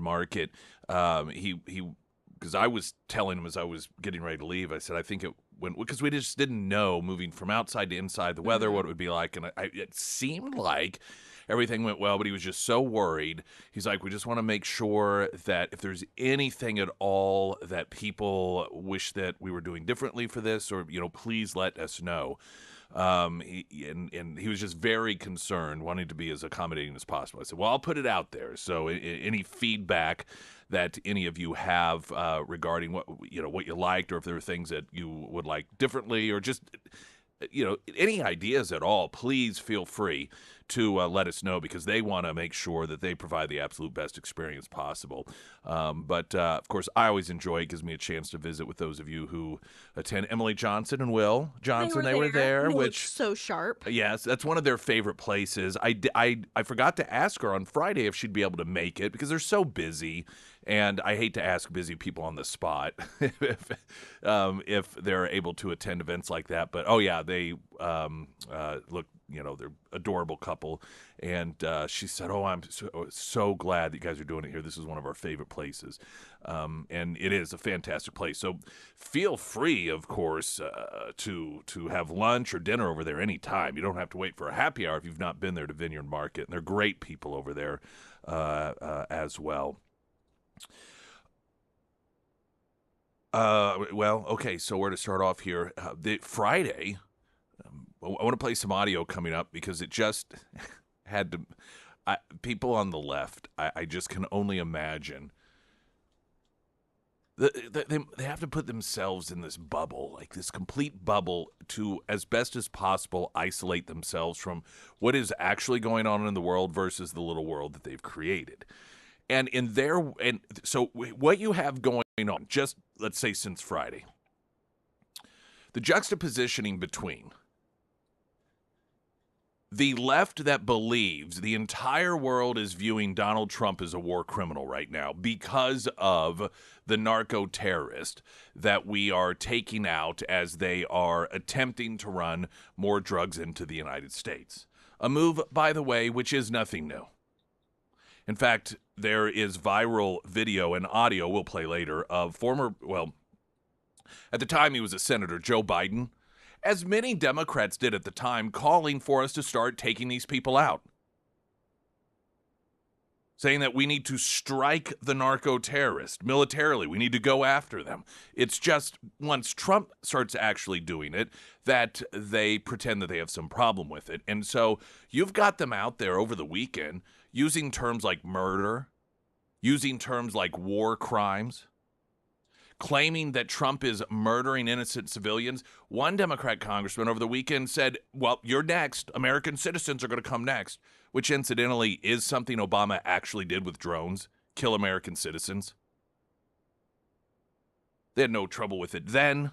Market. He because I was telling him as I was getting ready to leave, I said, I think it went, because we just didn't know moving from outside to inside the weather, what it would be like. And it seemed like everything went well, but he was just so worried. He's like, we just want to make sure that if there's anything at all that people wish that we were doing differently for this, or, please let us know. And he was just very concerned, wanting to be as accommodating as possible. I said, well, I'll put it out there. So any feedback that any of you have regarding what you liked, or if there are things that you would like differently, or just any ideas at all, please feel free to let us know, because they want to make sure that they provide the absolute best experience possible. But of course, I always enjoy it. It gives me a chance to visit with those of you who attend. Emily Johnson and Will Johnson, they were there, They which looked so sharp. yes, that's one of their favorite places. I forgot to ask her on Friday if she'd be able to make it, because they're so busy, and I hate to ask busy people on the spot if they're able to attend events like that. But oh yeah, they look, they're adorable couple, and she said, "Oh, I'm so glad that you guys are doing it here. This is one of our favorite places." And it is a fantastic place. So feel free, of course, to have lunch or dinner over there anytime. You don't have to wait for a happy hour if you've not been there to Vineyard Market. And they're great people over there as well. Well, okay, so where to start off here? Friday, I want to play some audio coming up, because it just had to... people on the left, I just can only imagine... They have to put themselves in this bubble, like this complete bubble, to, as best as possible, isolate themselves from what is actually going on in the world versus the little world that they've created. And so what you have going on, just let's say since Friday, the juxtapositioning between the left that believes the entire world is viewing Donald Trump as a war criminal right now because of the narco terrorist that we are taking out as they are attempting to run more drugs into the United States. A move, by the way, which is nothing new. In fact, there is viral video and audio we'll play later of at the time he was a senator, Joe Biden, as many Democrats did at the time, calling for us to start taking these people out. Saying that we need to strike the narco terrorist militarily. We need to go after them. It's just once Trump starts actually doing it that they pretend that they have some problem with it. And so you've got them out there over the weekend using terms like murder, using terms like war crimes, claiming that Trump is murdering innocent civilians. One Democrat congressman over the weekend said, well, you're next. American citizens are going to come next, which incidentally is something Obama actually did with drones, kill American citizens. They had no trouble with it then.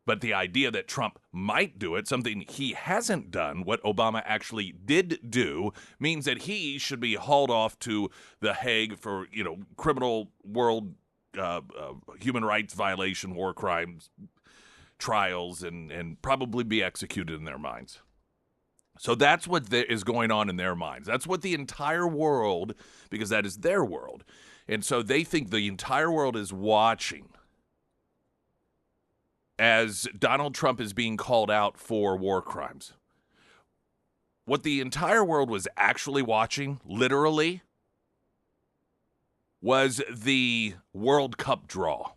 But the idea that Trump might do it, something he hasn't done, what Obama actually did do, means that he should be hauled off to The Hague for, criminal world human rights violation, war crimes, trials, and probably be executed in their minds. So that's what is going on in their minds. That's what the entire world, because that is their world. And so they think the entire world is watching as Donald Trump is being called out for war crimes. What the entire world was actually watching, literally, was the World Cup draw.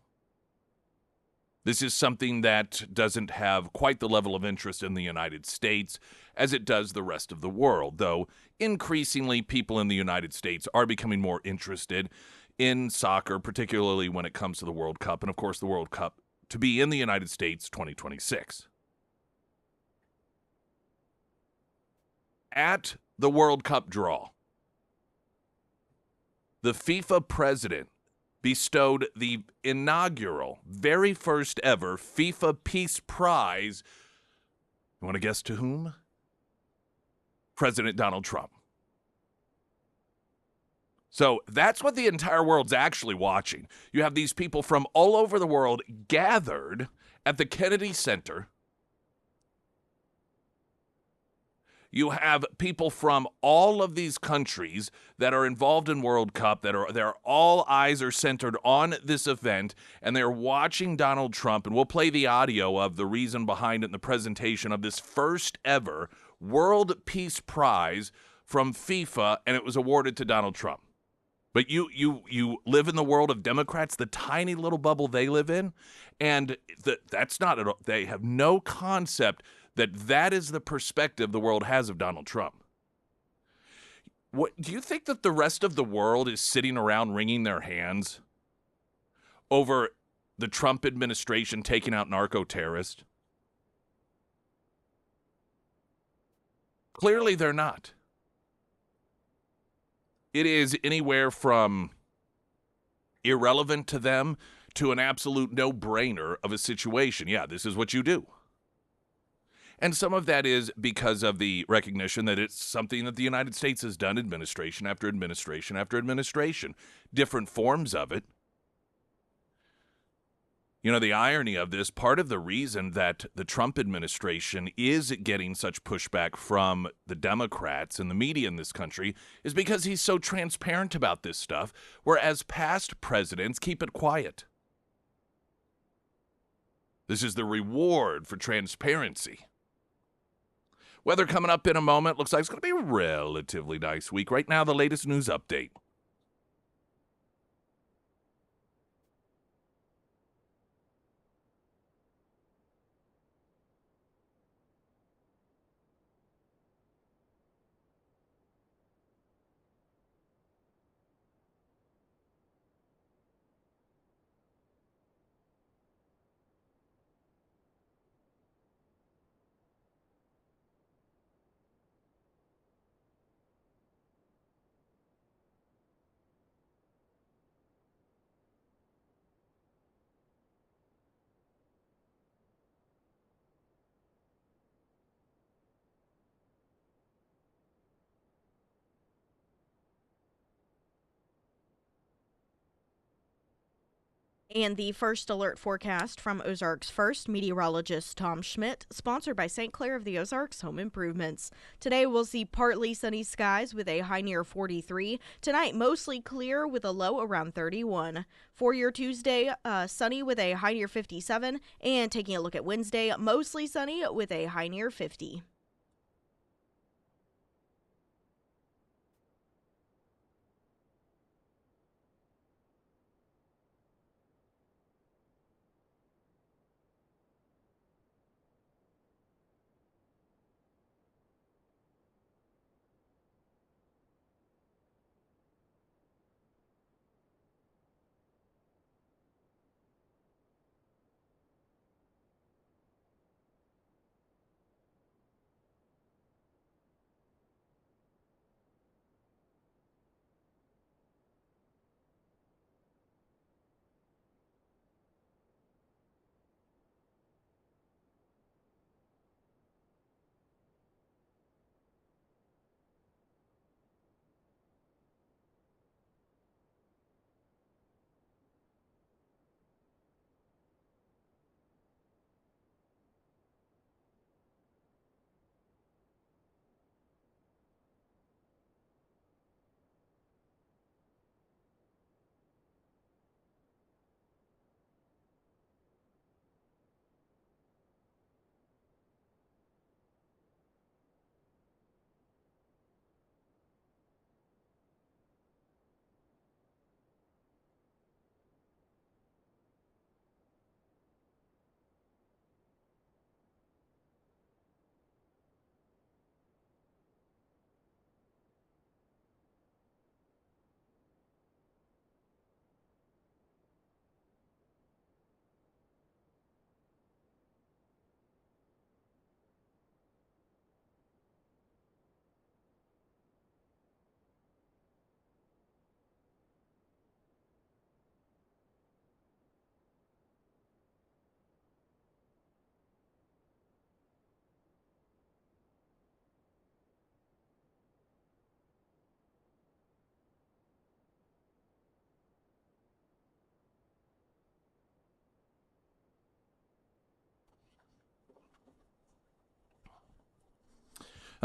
This is something that doesn't have quite the level of interest in the United States as it does the rest of the world, though increasingly people in the United States are becoming more interested in soccer, particularly when it comes to the World Cup, and of course the World Cup to be in the United States 2026. At the World Cup draw, the FIFA president bestowed the inaugural, very first ever FIFA Peace Prize. You want to guess to whom? President Donald Trump. So that's what the entire world's actually watching. You have these people from all over the world gathered at the Kennedy Center. You have people from all of these countries that are involved in World Cup they're all eyes are centered on this event, and they're watching Donald Trump. And we'll play the audio of the reason behind it in the presentation of this first ever World Peace Prize from FIFA, and it was awarded to Donald Trump. But you live in the world of Democrats, the tiny little bubble they live in, and that's not at all. They have no concept that is the perspective the world has of Donald Trump. What do you think that the rest of the world is sitting around wringing their hands over the Trump administration taking out narco terrorists? Clearly, they're not. It is anywhere from irrelevant to them to an absolute no-brainer of a situation. Yeah, this is what you do. And some of that is because of the recognition that it's something that the United States has done administration after administration after administration, different forms of it. You know, the irony of this, part of the reason that the Trump administration is getting such pushback from the Democrats and the media in this country is because he's so transparent about this stuff, whereas past presidents keep it quiet. This is the reward for transparency. Weather coming up in a moment. Looks like it's going to be a relatively nice week. Right now, the latest news update. And the first alert forecast from Ozarks First meteorologist Tom Schmidt, sponsored by St. Clair of the Ozarks Home Improvements. Today we'll see partly sunny skies with a high near 43. Tonight mostly clear with a low around 31. For your Tuesday, sunny with a high near 57. And taking a look at Wednesday, mostly sunny with a high near 50.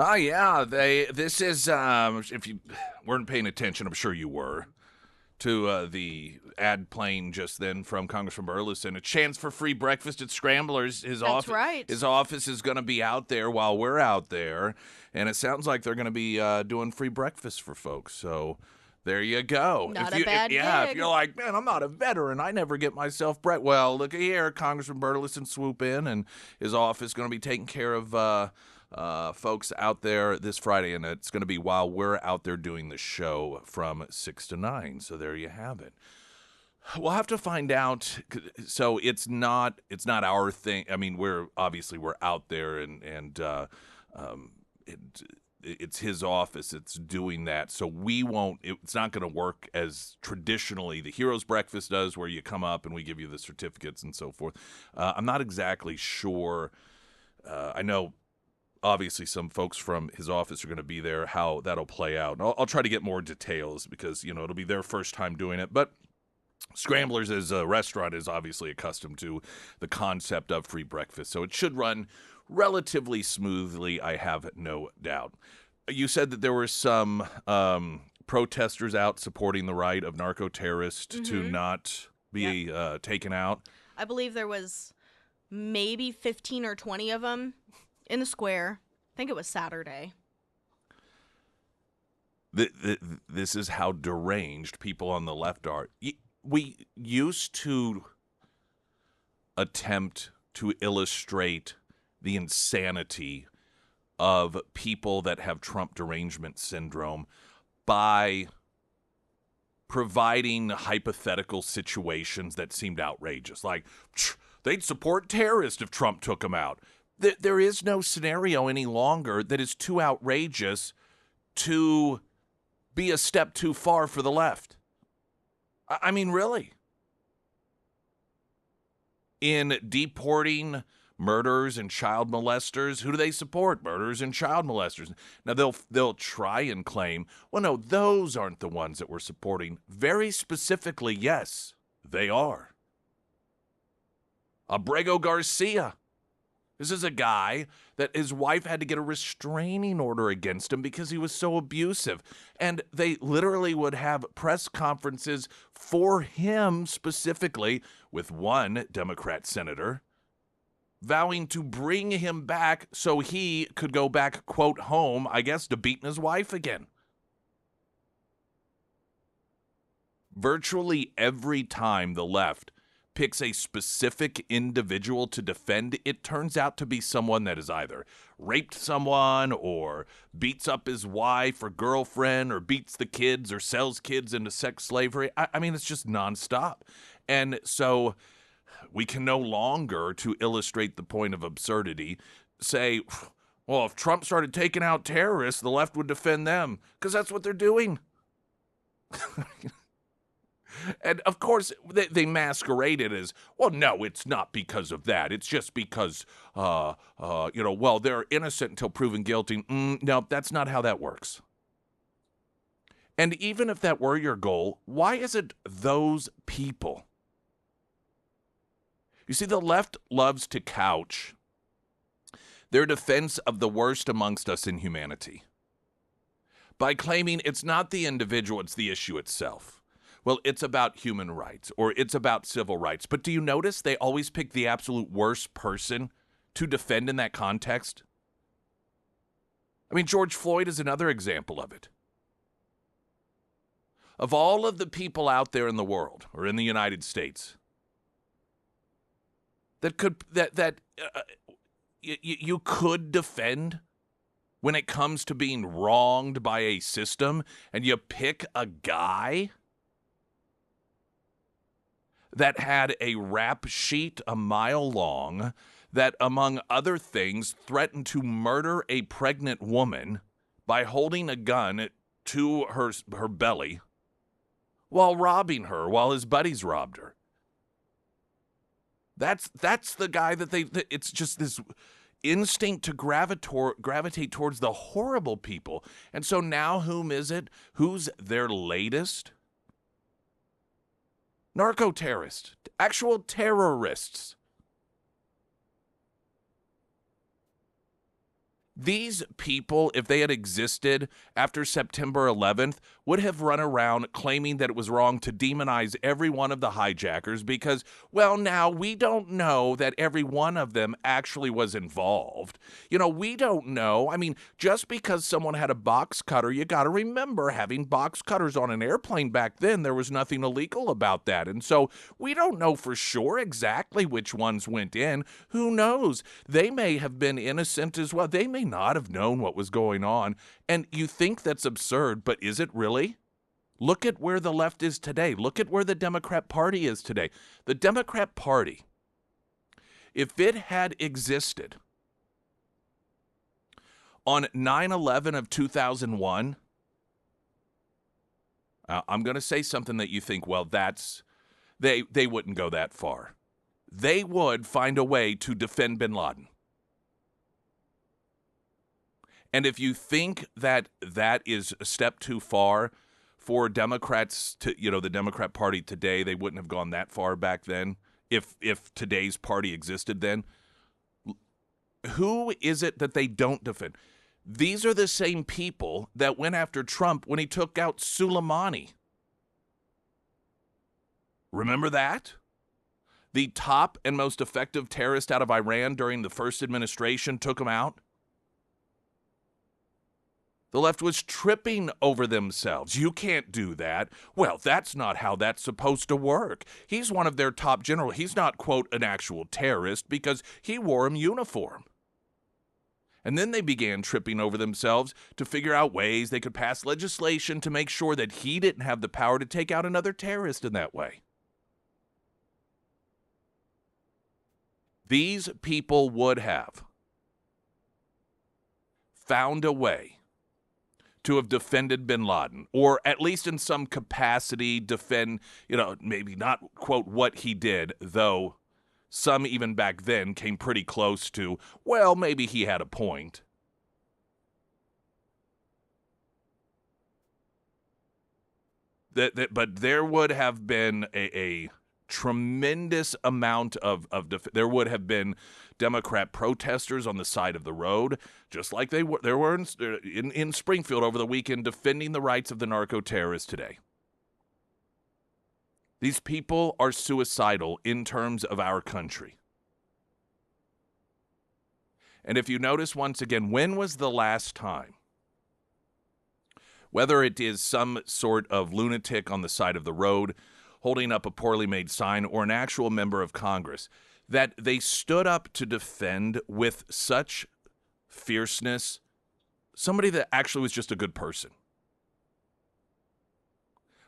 Oh yeah, this is if you weren't paying attention, I'm sure you were, to the ad playing just then from Congressman Burleson. A chance for free breakfast at Scramblers. That's right. His office is going to be out there while we're out there, and it sounds like they're going to be doing free breakfast for folks. So there you go. Not a bad if gig. you're like, man, I'm not a veteran, I never get myself well, look at here, Congressman Burleson swoop in, and his office is going to be taking care of folks out there this Friday, and it's going to be while we're out there doing the show from 6 to 9. So there you have it. We'll have to find out. So it's not our thing. I mean, we're out there, and it's his office. It's doing that. So we won't. It's not going to work as traditionally the Heroes Breakfast does, where you come up and we give you the certificates and so forth. I'm not exactly sure. I know. Obviously, some folks from his office are going to be there, how that'll play out. And I'll try to get more details because, it'll be their first time doing it. But Scramblers as a restaurant is obviously accustomed to the concept of free breakfast. So it should run relatively smoothly, I have no doubt. You said that there were some protesters out supporting the right of narco-terrorists to not be taken out. I believe there was maybe 15 or 20 of them in the square. I think it was Saturday. This is how deranged people on the left are. We used to attempt to illustrate the insanity of people that have Trump derangement syndrome by providing hypothetical situations that seemed outrageous. Like, they'd support terrorists if Trump took them out. There is no scenario any longer that is too outrageous to be a step too far for the left. I mean, really. In deporting murderers and child molesters, who do they support? Murderers and child molesters. Now, they'll try and claim, well, no, those aren't the ones that we're supporting. Very specifically, yes, they are. Abrego Garcia. This is a guy that his wife had to get a restraining order against him because he was so abusive. And they literally would have press conferences for him specifically with one Democrat senator vowing to bring him back so he could go back, quote, home, I guess, to beating his wife again. Virtually every time the left picks a specific individual to defend, it turns out to be someone that has either raped someone or beats up his wife or girlfriend or beats the kids or sells kids into sex slavery. I mean, it's just nonstop. And so we can no longer, to illustrate the point of absurdity, say, well, if Trump started taking out terrorists, the left would defend them, because that's what they're doing. And, of course, they masquerade it as, well, no, it's not because of that. It's just because, well, they're innocent until proven guilty. No, that's not how that works. And even if that were your goal, why is it those people? You see, the left loves to couch their defense of the worst amongst us in humanity by claiming it's not the individual, it's the issue itself. Well, it's about human rights, or it's about civil rights. But do you notice they always pick the absolute worst person to defend in that context? I mean, George Floyd is another example of it. Of all of the people out there in the world, or in the United States, you could defend when it comes to being wronged by a system, and you pick a guy that had a rap sheet a mile long that, among other things, threatened to murder a pregnant woman by holding a gun to her belly while robbing her, while his buddies robbed her. That's the guy that it's just this instinct to gravitate towards the horrible people. And so now whom is it? Who's their latest? Narco-terrorists, actual terrorists. These people, if they had existed after September 11th, would have run around claiming that it was wrong to demonize every one of the hijackers because, well, now we don't know that every one of them actually was involved. We don't know. I mean, just because someone had a box cutter, you got to remember having box cutters on an airplane back then, there was nothing illegal about that. And so we don't know for sure exactly which ones went in. Who knows? They may have been innocent as well. They may not have known what was going on. And you think that's absurd, but is it really? Look at where the left is today. Look at where the Democrat Party is today. The Democrat Party, if it had existed on 9/11 of 2001, I'm going to say something that you think, well, they wouldn't go that far. They would find a way to defend bin Laden. And if you think that that is a step too far for Democrats to, the Democrat Party today, they wouldn't have gone that far back then if today's party existed then. Who is it that they don't defend? These are the same people that went after Trump when he took out Soleimani. Remember that? The top and most effective terrorist out of Iran during the first administration took him out. The left was tripping over themselves. You can't do that. Well, that's not how that's supposed to work. He's one of their top generals. He's not, quote, an actual terrorist because he wore a uniform. And then they began tripping over themselves to figure out ways they could pass legislation to make sure that he didn't have the power to take out another terrorist in that way. These people would have found a way to have defended bin Laden, or at least in some capacity defend, maybe not, quote, what he did, though some even back then came pretty close to, well, maybe he had a point. But there would have been a tremendous amount there would have been Democrat protesters on the side of the road, just like there were in Springfield over the weekend, defending the rights of the narco-terrorists today. These people are suicidal in terms of our country. And if you notice once again, when was the last time, whether it is some sort of lunatic on the side of the road holding up a poorly made sign or an actual member of Congress, that they stood up to defend with such fierceness somebody that actually was just a good person?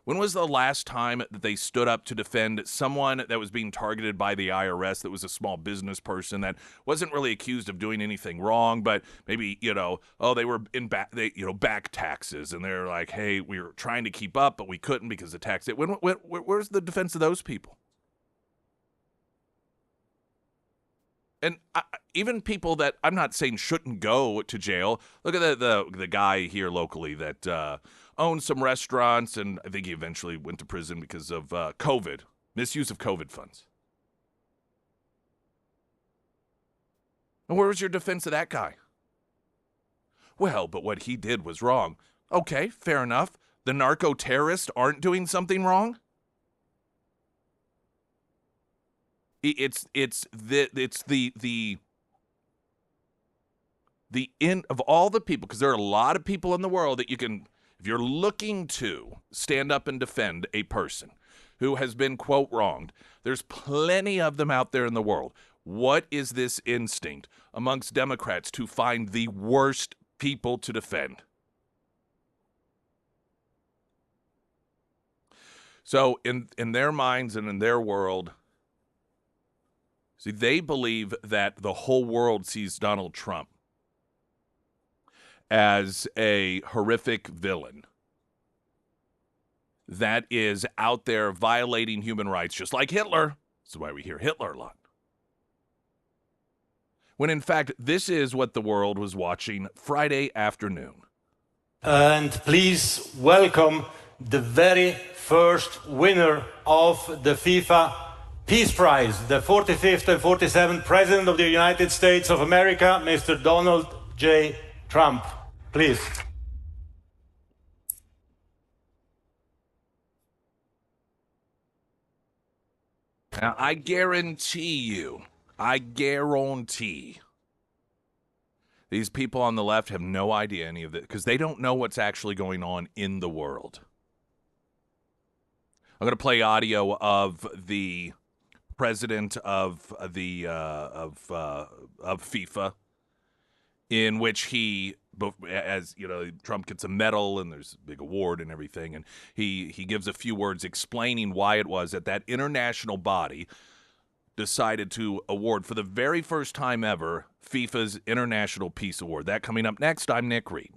When was the last time that they stood up to defend someone that was being targeted by the IRS, that was a small business person that wasn't really accused of doing anything wrong, but maybe, they were in back taxes, and they're like, hey, we were trying to keep up, but we couldn't because of tax. Where's the defense of those people? And even people that I'm not saying shouldn't go to jail. Look at the guy here locally that owned some restaurants, and I think he eventually went to prison because of COVID, misuse of COVID funds. And where was your defense of that guy? Well, but what he did was wrong. Okay, fair enough. The narco-terrorists aren't doing something wrong? It's the end of all the people, because there are a lot of people in the world that you can, if you're looking to stand up and defend a person who has been, quote, wronged, there's plenty of them out there in the world. What is this instinct amongst Democrats to find the worst people to defend? So in their minds and in their world, see, they believe that the whole world sees Donald Trump as a horrific villain that is out there violating human rights, just like Hitler. This is why we hear Hitler a lot. When in fact, this is what the world was watching Friday afternoon. And please welcome the very first winner of the FIFA Peace Prize, the 45th and 47th President of the United States of America, Mr. Donald J. Trump. Please. Now, I guarantee, these people on the left have no idea any of it because they don't know what's actually going on in the world. I'm going to play audio of the president of the of FIFA, in which he, as you know, Trump gets a medal and there's a big award and everything, and he gives a few words explaining why it was that international body decided to award for the very first time ever FIFA's International Peace Award. That coming up next. I'm Nick Reed.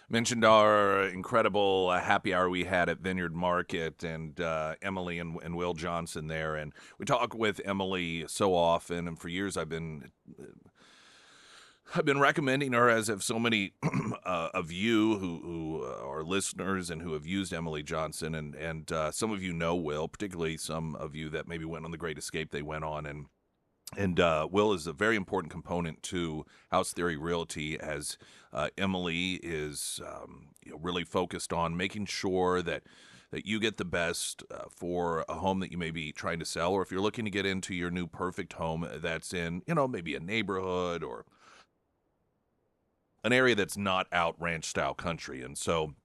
Mentioned our incredible happy hour we had at Vineyard Market, and Emily and Will Johnson there. And we talk with Emily so often, and for years I've been recommending her, as have so many of you who are listeners and who have used Emily Johnson. And some of you know Will, particularly some of you that maybe went on the Great Escape they went on. And Will is a very important component to House Theory Realty, as Emily is really focused on making sure that you get the best for a home that you may be trying to sell, or if you're looking to get into your new perfect home that's in, maybe a neighborhood or an area that's not out ranch-style country. And so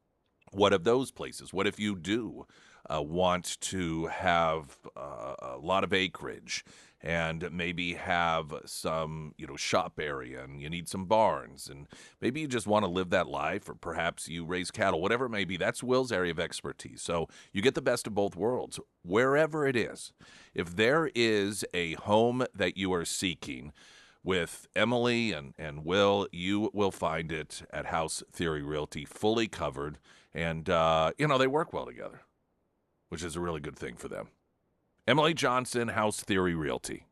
what of those places? What if you do want to have a lot of acreage and maybe have some, shop area, and you need some barns, and maybe you just want to live that life, or perhaps you raise cattle, whatever it may be? That's Will's area of expertise. So you get the best of both worlds, wherever it is. If there is a home that you are seeking, with Emily and Will, you will find it at House Theory Realty, fully covered, and they work well together. which is a really good thing for them. Emily Johnson, House Theory Realty.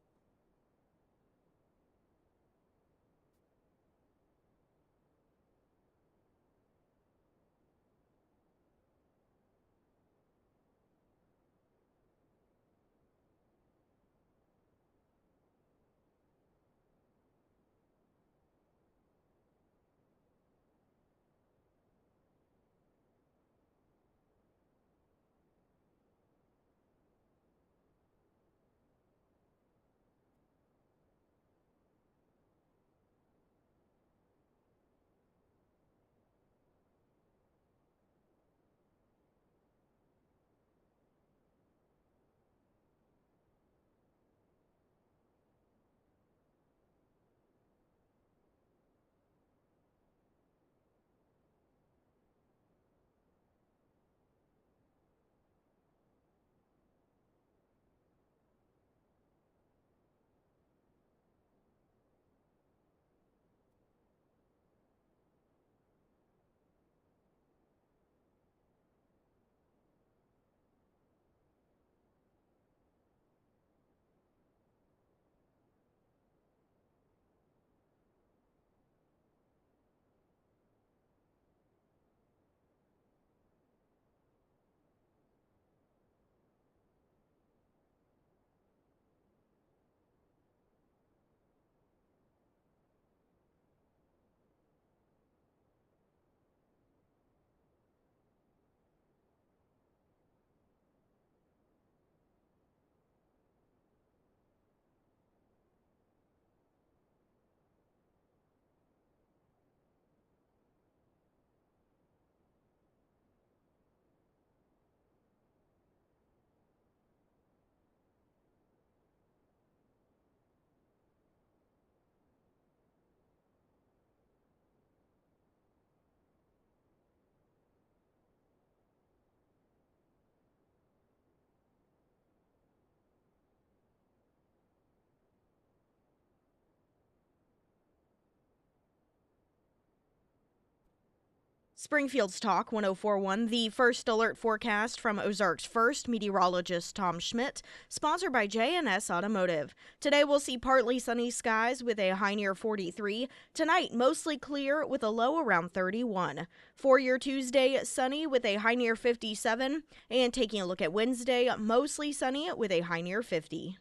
Springfield's Talk 1041, the first alert forecast from Ozarks First meteorologist Tom Schmidt, sponsored by J&S Automotive. Today we'll see partly sunny skies with a high near 43. Tonight, mostly clear with a low around 31. For your Tuesday, sunny with a high near 57. And taking a look at Wednesday, mostly sunny with a high near 50.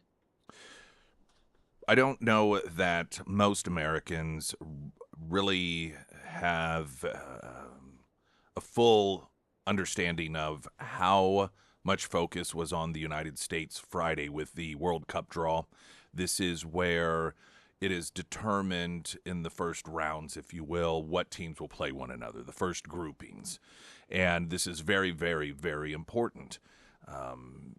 I don't know that most Americans really have a full understanding of how much focus was on the United States Friday with the World Cup draw. This is where it is determined in the first rounds, if you will, what teams will play one another, the first groupings. And this is very, very, very important. And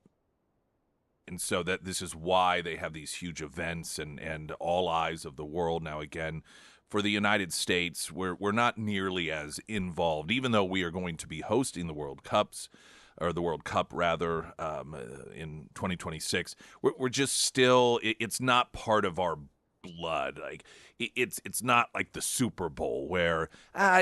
so that this is why they have these huge events and all eyes of the world. Now, again, for the United States, we're not nearly as involved, even though we are going to be hosting the World Cups, or the World Cup, rather, in 2026. We're just still, it's not part of our blood. Like it's not like the Super Bowl where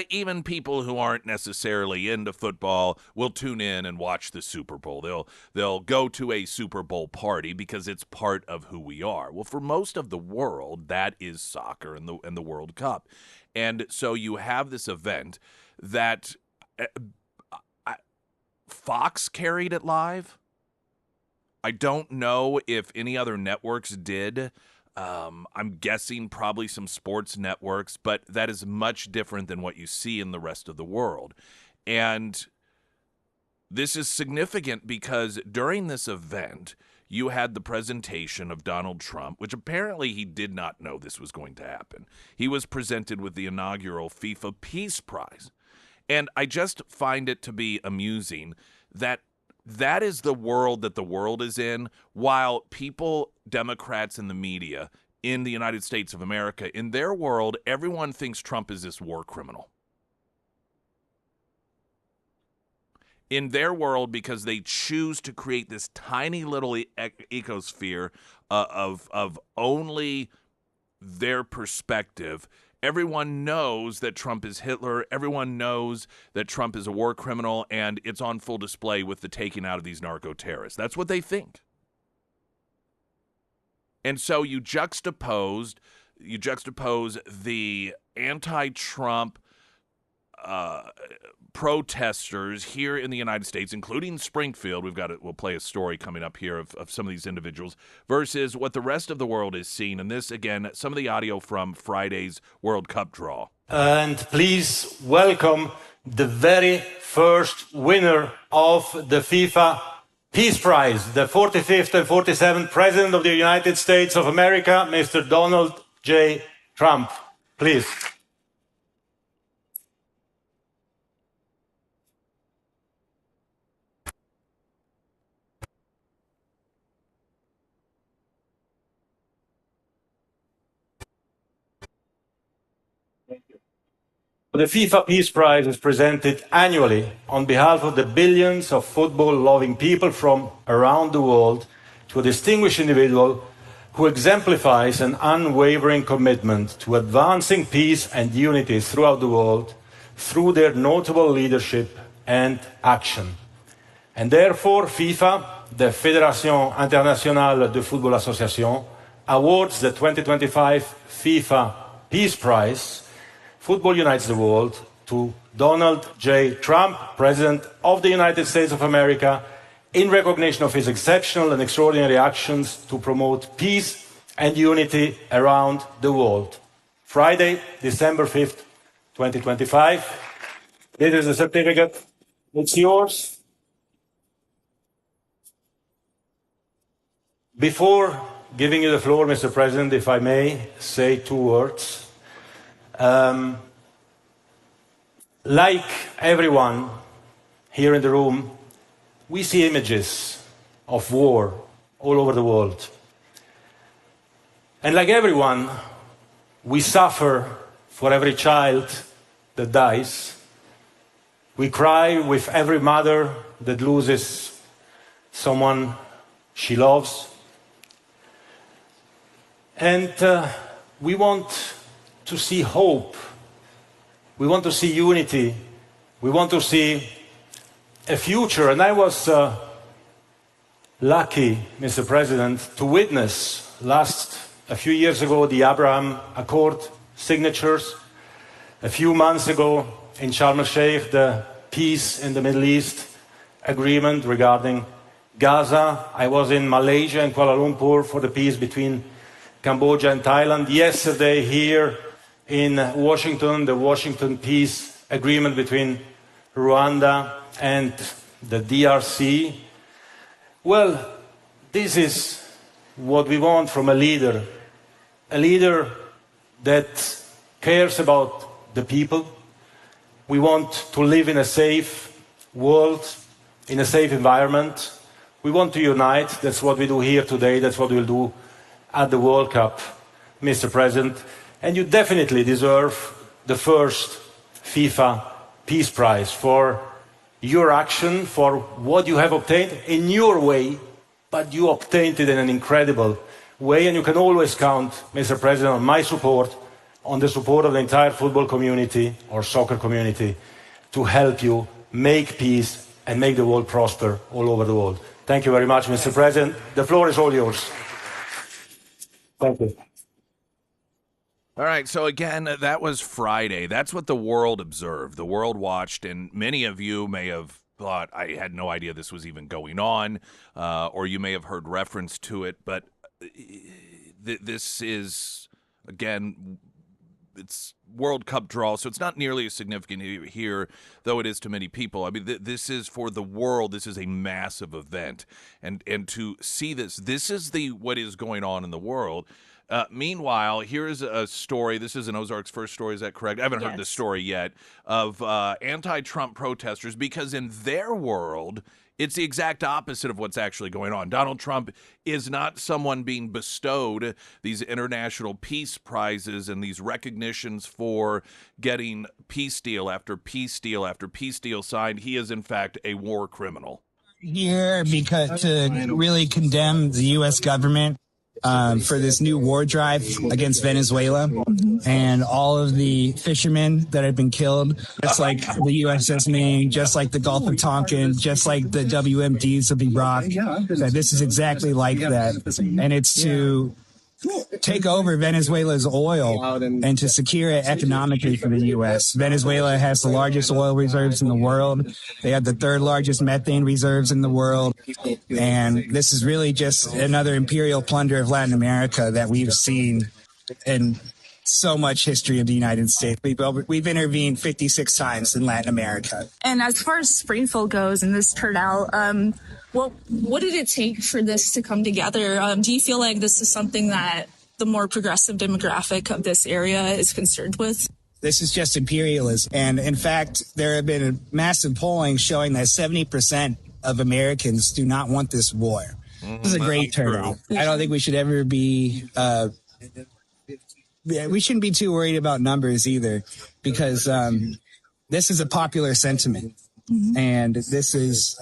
even people who aren't necessarily into football will tune in and watch the Super Bowl. They'll go to a Super Bowl party because it's part of who we are. Well, for most of the world, that is soccer and the World Cup. And so you have this event that Fox carried it live. I don't know if any other networks did. I'm guessing probably some sports networks, but that is much different than what you see in the rest of the world. And this is significant because during this event, you had the presentation of Donald Trump, which apparently he did not know this was going to happen. He was presented with the inaugural FIFA Peace Prize. And I just find it to be amusing that that is the world that the world is in, while people, Democrats in the media in the United States of America, in their world, everyone thinks Trump is this war criminal. In their world, because they choose to create this tiny little ecosphere of only their perspective, Everyone knows that Trump is Hitler. Everyone knows that Trump is a war criminal, and it's on full display with the taking out of these narco-terrorists. That's what they think. And so you juxtapose the anti-Trump protesters here in the United States, including Springfield. We'll play a story coming up here of some of these individuals versus what the rest of the world is seeing. And this, again, some of the audio from Friday's World Cup draw. And please welcome the very first winner of the FIFA Peace Prize, the 45th and 47th President of the United States of America, Mr. Donald J. Trump. Please. The FIFA Peace Prize is presented annually on behalf of the billions of football-loving people from around the world to a distinguished individual who exemplifies an unwavering commitment to advancing peace and unity throughout the world through their notable leadership and action. And therefore, FIFA, the Fédération Internationale de Football Association, awards the 2025 FIFA Peace Prize, Football Unites the World, to Donald J. Trump, President of the United States of America, in recognition of his exceptional and extraordinary actions to promote peace and unity around the world. Friday, December 5th, 2025. This is the certificate. It's yours. Before giving you the floor, Mr. President, if I may say two words. Like everyone here in the room, we see images of war all over the world. And like everyone, we suffer for every child that dies. We cry with every mother that loses someone she loves. And we want to see hope. We want to see unity. We want to see a future. And I was lucky, Mr. President, to witness a few years ago the Abraham Accord signatures. A few months ago in Sharm el-Sheikh, the peace in the Middle East agreement regarding Gaza. I was in Malaysia and Kuala Lumpur for the peace between Cambodia and Thailand. Yesterday here in Washington, the Washington Peace Agreement between Rwanda and the DRC. Well, this is what we want from a leader that cares about the people. We want to live in a safe world, in a safe environment. We want to unite. That's what we do here today. That's what we'll do at the World Cup, Mr. President. And you definitely deserve the first FIFA Peace Prize for your action, for what you have obtained in your way, but you obtained it in an incredible way. And you can always count, Mr. President, on my support, on the support of the entire football community or soccer community to help you make peace and make the world prosper all over the world. Thank you very much, Mr. President. The floor is all yours. Thank you. All right, so again, that was Friday. That's what the world observed. The world watched, and many of you may have thought, I had no idea this was even going on, or you may have heard reference to it, but this is, again, it's World Cup draw, so it's not nearly as significant here, though it is to many people. I mean, this is for the world. This is a massive event, and to see this is what is going on in the world. Meanwhile, here is a story. This is an Ozarks First story. Is that correct? I haven't heard this story yet of anti-Trump protesters, because in their world, it's the exact opposite of what's actually going on. Donald Trump is not someone being bestowed these international peace prizes and these recognitions for getting peace deal after peace deal after peace deal signed. He is, in fact, a war criminal. Here because to really condemn the U.S. government for this new war drive against Venezuela, and all of the fishermen that have been killed, just like the USS Maine, just like the Gulf of Tonkin, just like the WMDs of Iraq, that this is exactly like that. And it's to take over Venezuela's oil and to secure it economically for the U.S. Venezuela has the largest oil reserves in the world. They have the third largest methane reserves in the world. And this is really just another imperial plunder of Latin America that we've seen in so much history of the United States. We've intervened 56 times in Latin America. And as far as Springfield goes and this turnout, what did it take for this to come together? Do you feel like this is something that the more progressive demographic of this area is concerned with? This is just imperialism. And in fact, there have been massive polling showing that 70% of Americans do not want this war. This is a great turnout. I don't think we should ever be... we shouldn't be too worried about numbers either, because this is a popular sentiment. And this is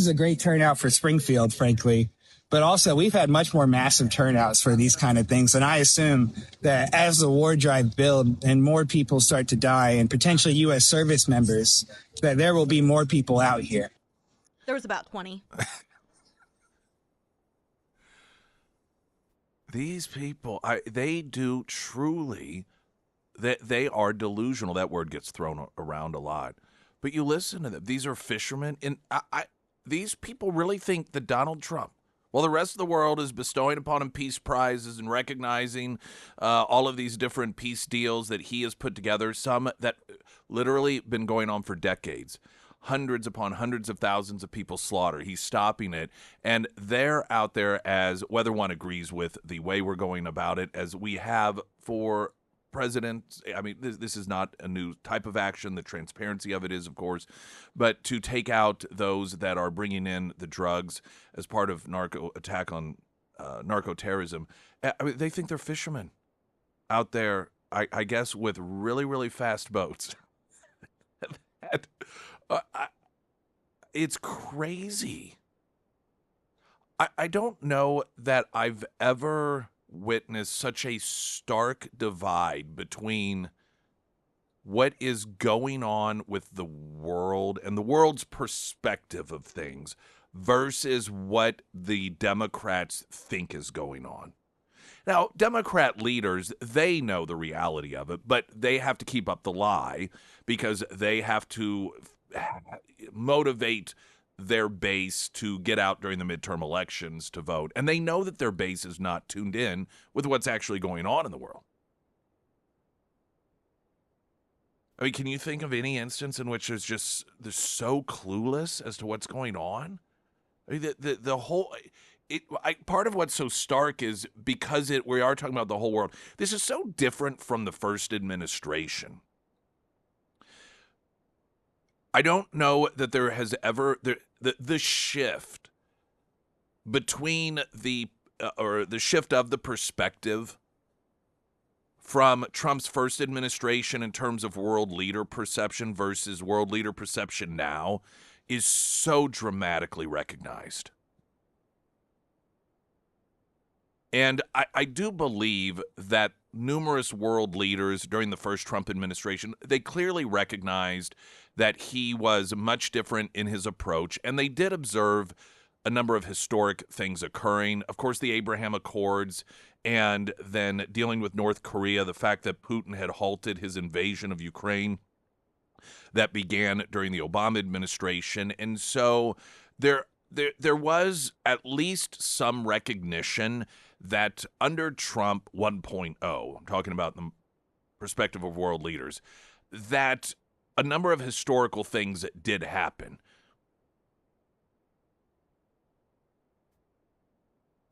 a great turnout for Springfield, frankly. But also, we've had much more massive turnouts for these kind of things. And I assume that as the war drive builds and more people start to die, and potentially U.S. service members, that there will be more people out here. There was about 20. These people, they do truly, they are delusional. That word gets thrown around a lot. But you listen to them. These are fishermen. And these people really think that Donald Trump, while the rest of the world is bestowing upon him peace prizes and recognizing all of these different peace deals that he has put together, some that literally been going on for decades, hundreds upon hundreds of thousands of people slaughtered. He's stopping it. And they're out there, as whether one agrees with the way we're going about it, as we have for president. I mean, this is not a new type of action. The transparency of it is, of course, but to take out those that are bringing in the drugs as part of attack on narco terrorism. I mean, they think they're fishermen out there, I guess, with really, really fast boats. It's crazy. I don't know that I've ever witnessed such a stark divide between what is going on with the world and the world's perspective of things versus what the Democrats think is going on. Now, Democrat leaders, they know the reality of it, but they have to keep up the lie because they have to motivate their base to get out during the midterm elections to vote. And they know that their base is not tuned in with what's actually going on in the world. I mean, can you think of any instance in which they're so clueless as to what's going on? I mean, the whole... part of what's so stark is because we are talking about the whole world. This is so different from the first administration. I don't know that there has ever the shift between the shift of the perspective from Trump's first administration in terms of world leader perception versus world leader perception now is so dramatically recognized. And I do believe that numerous world leaders during the first Trump administration, they clearly recognized that he was much different in his approach, and they did observe a number of historic things occurring. Of course, the Abraham Accords, and then dealing with North Korea, the fact that Putin had halted his invasion of Ukraine that began during the Obama administration. And so there was at least some recognition that under Trump 1.0, I'm talking about the perspective of world leaders, that a number of historical things did happen.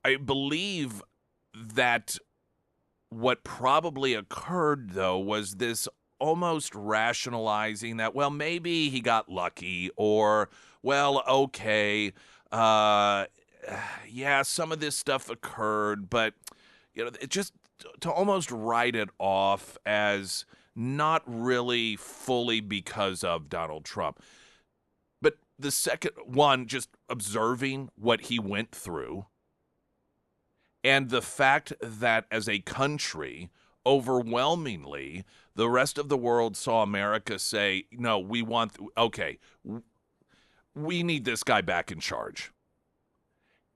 I believe that what probably occurred, though, was this almost rationalizing that, well, maybe he got lucky, or, well, okay, yeah, some of this stuff occurred, but, you know, it just to almost write it off as not really fully because of Donald Trump. But the second one, just observing what he went through, and the fact that as a country, overwhelmingly, the rest of the world saw America say, no, we need this guy back in charge.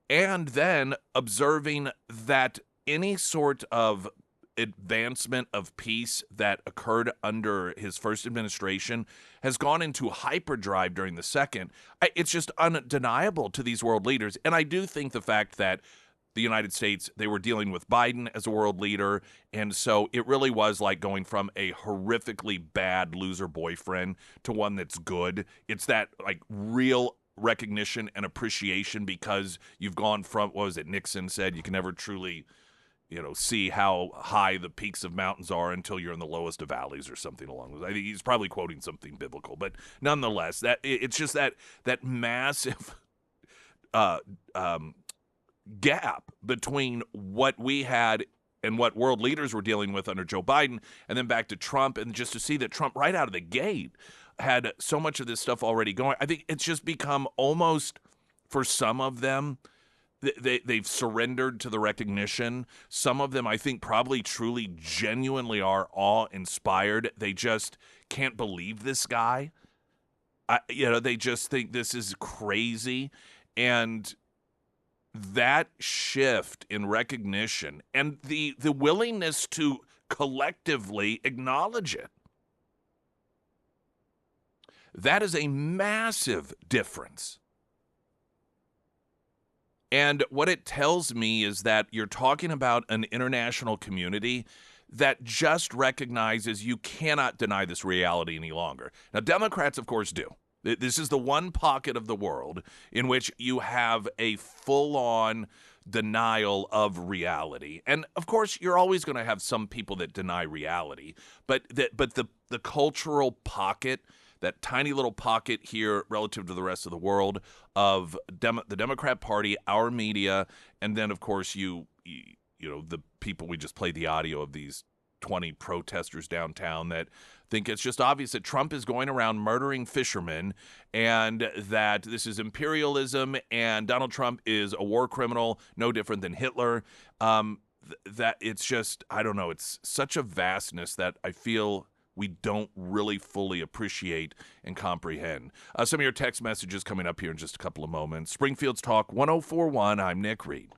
And then observing that any sort of advancement of peace that occurred under his first administration has gone into hyperdrive during the second. It's just undeniable to these world leaders. And I do think the fact that the United States, they were dealing with Biden as a world leader, and so it really was like going from a horrifically bad loser boyfriend to one that's good. It's that like real recognition and appreciation because you've gone from, what was it, Nixon said, you can never truly, see how high the peaks of mountains are until you're in the lowest of valleys or something along those. I think he's probably quoting something biblical, but nonetheless, that it's just that massive gap between what we had and what world leaders were dealing with under Joe Biden, and then back to Trump, and just to see that Trump right out of the gate had so much of this stuff already going. I think it's just become almost, for some of them, they've surrendered to the recognition. Some of them, I think, probably truly, genuinely are awe-inspired. They just can't believe this guy. They just think this is crazy. And that shift in recognition and the willingness to collectively acknowledge it, that is a massive difference. And what it tells me is that you're talking about an international community that just recognizes you cannot deny this reality any longer. Now, Democrats, of course, do. This is the one pocket of the world in which you have a full-on denial of reality. And, of course, you're always going to have some people that deny reality. But the cultural pocket, that tiny little pocket here relative to the rest of the world of the Democrat Party, our media, and then, of course, you know, the people, we just played the audio of these 20 protesters downtown that think it's just obvious that Trump is going around murdering fishermen and that this is imperialism and Donald Trump is a war criminal, no different than Hitler. That it's just, I don't know, it's such a vastness that I feel we don't really fully appreciate and comprehend. Some of your text messages coming up here in just a couple of moments. Springfield's Talk 1041. I'm Nick Reed.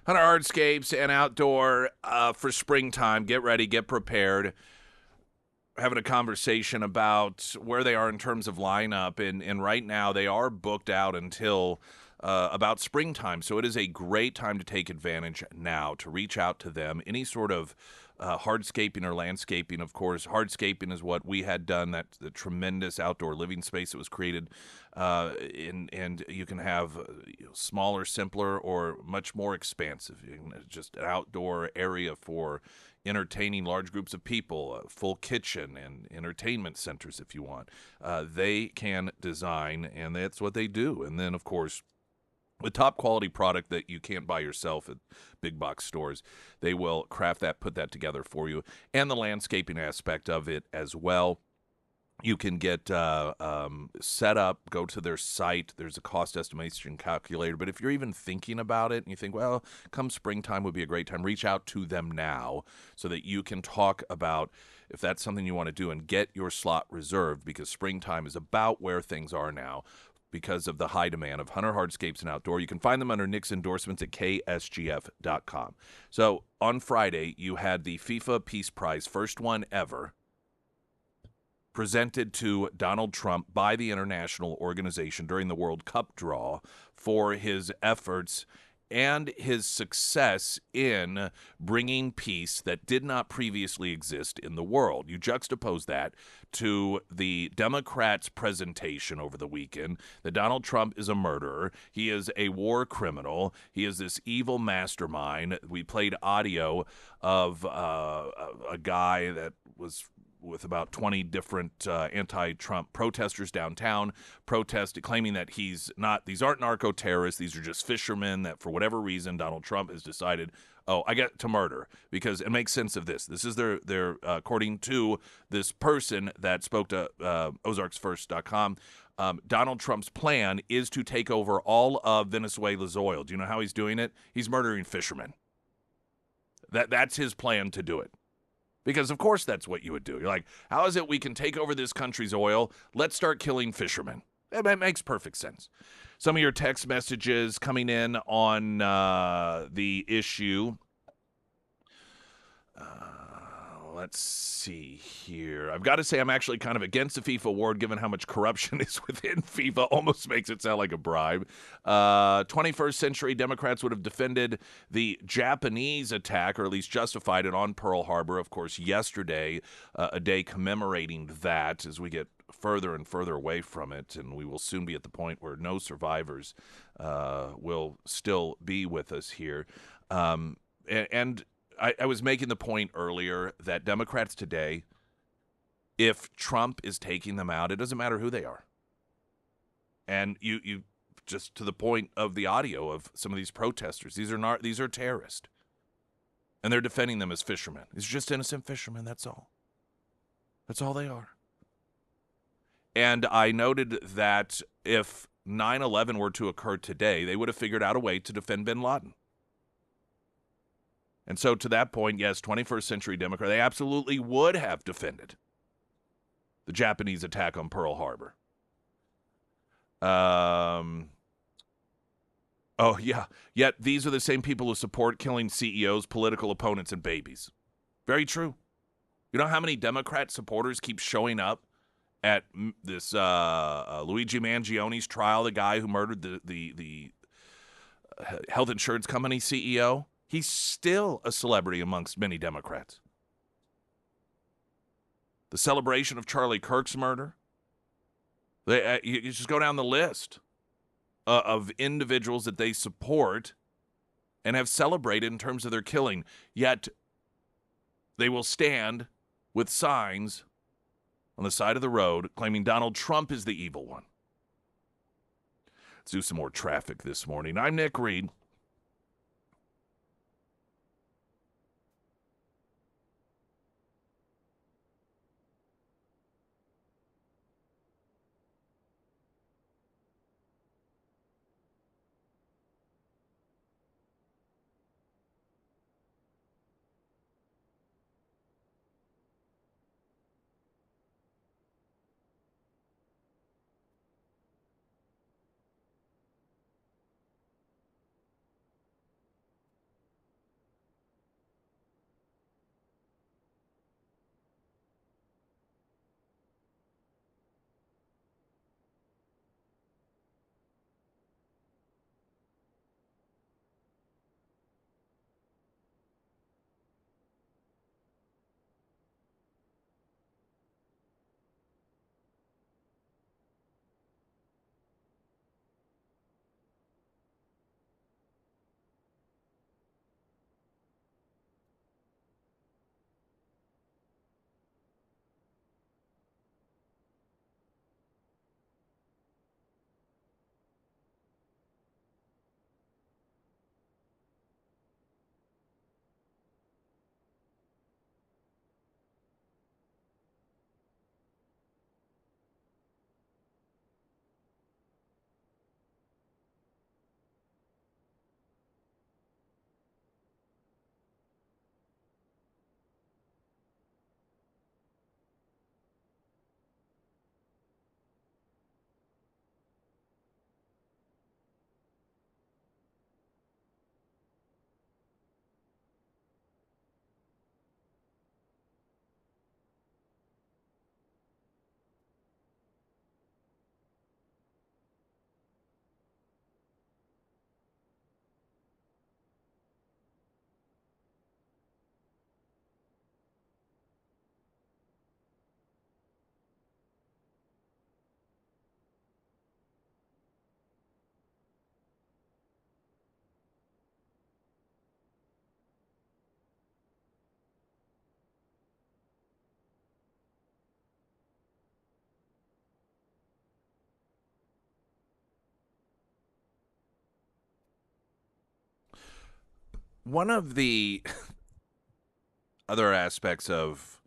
On our hardscapes and outdoor for springtime, get ready, get prepared. Having a conversation about where they are in terms of lineup, and right now they are booked out until about springtime. So it is a great time to take advantage now to reach out to them. Any sort of hardscaping or landscaping, of course. Hardscaping is what we had done, that the tremendous outdoor living space that was created. And you can have smaller, simpler, or much more expansive. Just an outdoor area for entertaining large groups of people, a full kitchen, and entertainment centers if you want. They can design, and that's what they do. And then, of course, with top quality product that you can't buy yourself at big box stores, they will craft that, put that together for you, and the landscaping aspect of it as well. You can get set up, go to their site. There's a cost estimation calculator. But if you're even thinking about it and you think, well, come springtime would be a great time, reach out to them now so that you can talk about if that's something you want to do and get your slot reserved, because springtime is about where things are now because of the high demand of hunter hardscapes and outdoor. You can find them under Nick's endorsements at ksgf.com. So on Friday, you had the FIFA Peace Prize, first one ever, presented to Donald Trump by the international organization during the World Cup draw for his efforts and his success in bringing peace that did not previously exist in the world. You juxtapose that to the Democrats' presentation over the weekend that Donald Trump is a murderer. He is a war criminal. He is this evil mastermind. We played audio of a guy that was with about 20 different anti-Trump protesters downtown, claiming that these aren't narco-terrorists, these are just fishermen that for whatever reason Donald Trump has decided, I get to murder, because it makes sense of this. This is their according to this person that spoke to ozarksfirst.com, Donald Trump's plan is to take over all of Venezuela's oil. Do you know how he's doing it? He's murdering fishermen. That's his plan to do it. Because, of course, that's what you would do. You're like, how is it we can take over this country's oil? Let's start killing fishermen. That makes perfect sense. Some of your text messages coming in on the issue. Let's see here. I've got to say I'm actually kind of against the FIFA award given how much corruption is within FIFA. Almost makes it sound like a bribe. 21st century Democrats would have defended the Japanese attack, or at least justified it, on Pearl Harbor. Of course, yesterday, a day commemorating that as we get further and further away from it, and we will soon be at the point where no survivors will still be with us here. And I was making the point earlier that Democrats today, if Trump is taking them out, it doesn't matter who they are. And you just to the point of the audio of some of these protesters, these are terrorists. And they're defending them as fishermen. These are just innocent fishermen, that's all. That's all they are. And I noted that if 9/11 were to occur today, they would have figured out a way to defend bin Laden. And so to that point, yes, 21st century Democrat, they absolutely would have defended the Japanese attack on Pearl Harbor. Oh, yeah. Yet these are the same people who support killing CEOs, political opponents, and babies. Very true. You know how many Democrat supporters keep showing up at this Luigi Mangioni's trial, the guy who murdered the health insurance company CEO? He's still a celebrity amongst many Democrats. The celebration of Charlie Kirk's murder. You just go down the list of individuals that they support and have celebrated in terms of their killing. Yet they will stand with signs on the side of the road claiming Donald Trump is the evil one. Let's do some more traffic this morning. I'm Nick Reed. One of the other aspects of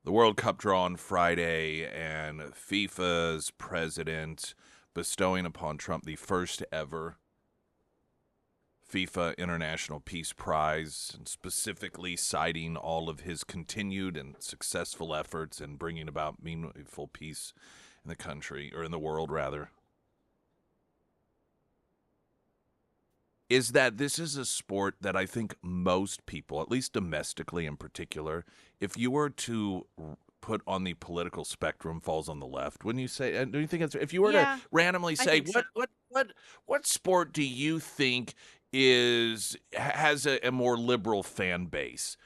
the World Cup draw on Friday and FIFA's president bestowing upon Trump the first ever FIFA International Peace Prize, and specifically citing all of his continued and successful efforts in bringing about meaningful peace in the country, or in the world, rather, is that this is a sport that I think most people, at least domestically in particular, if you were to put on the political spectrum, falls on the left. Wouldn't you say? And do you think it's, if you were Yeah, to randomly I say think so. what sport do you think has a more liberal fan base?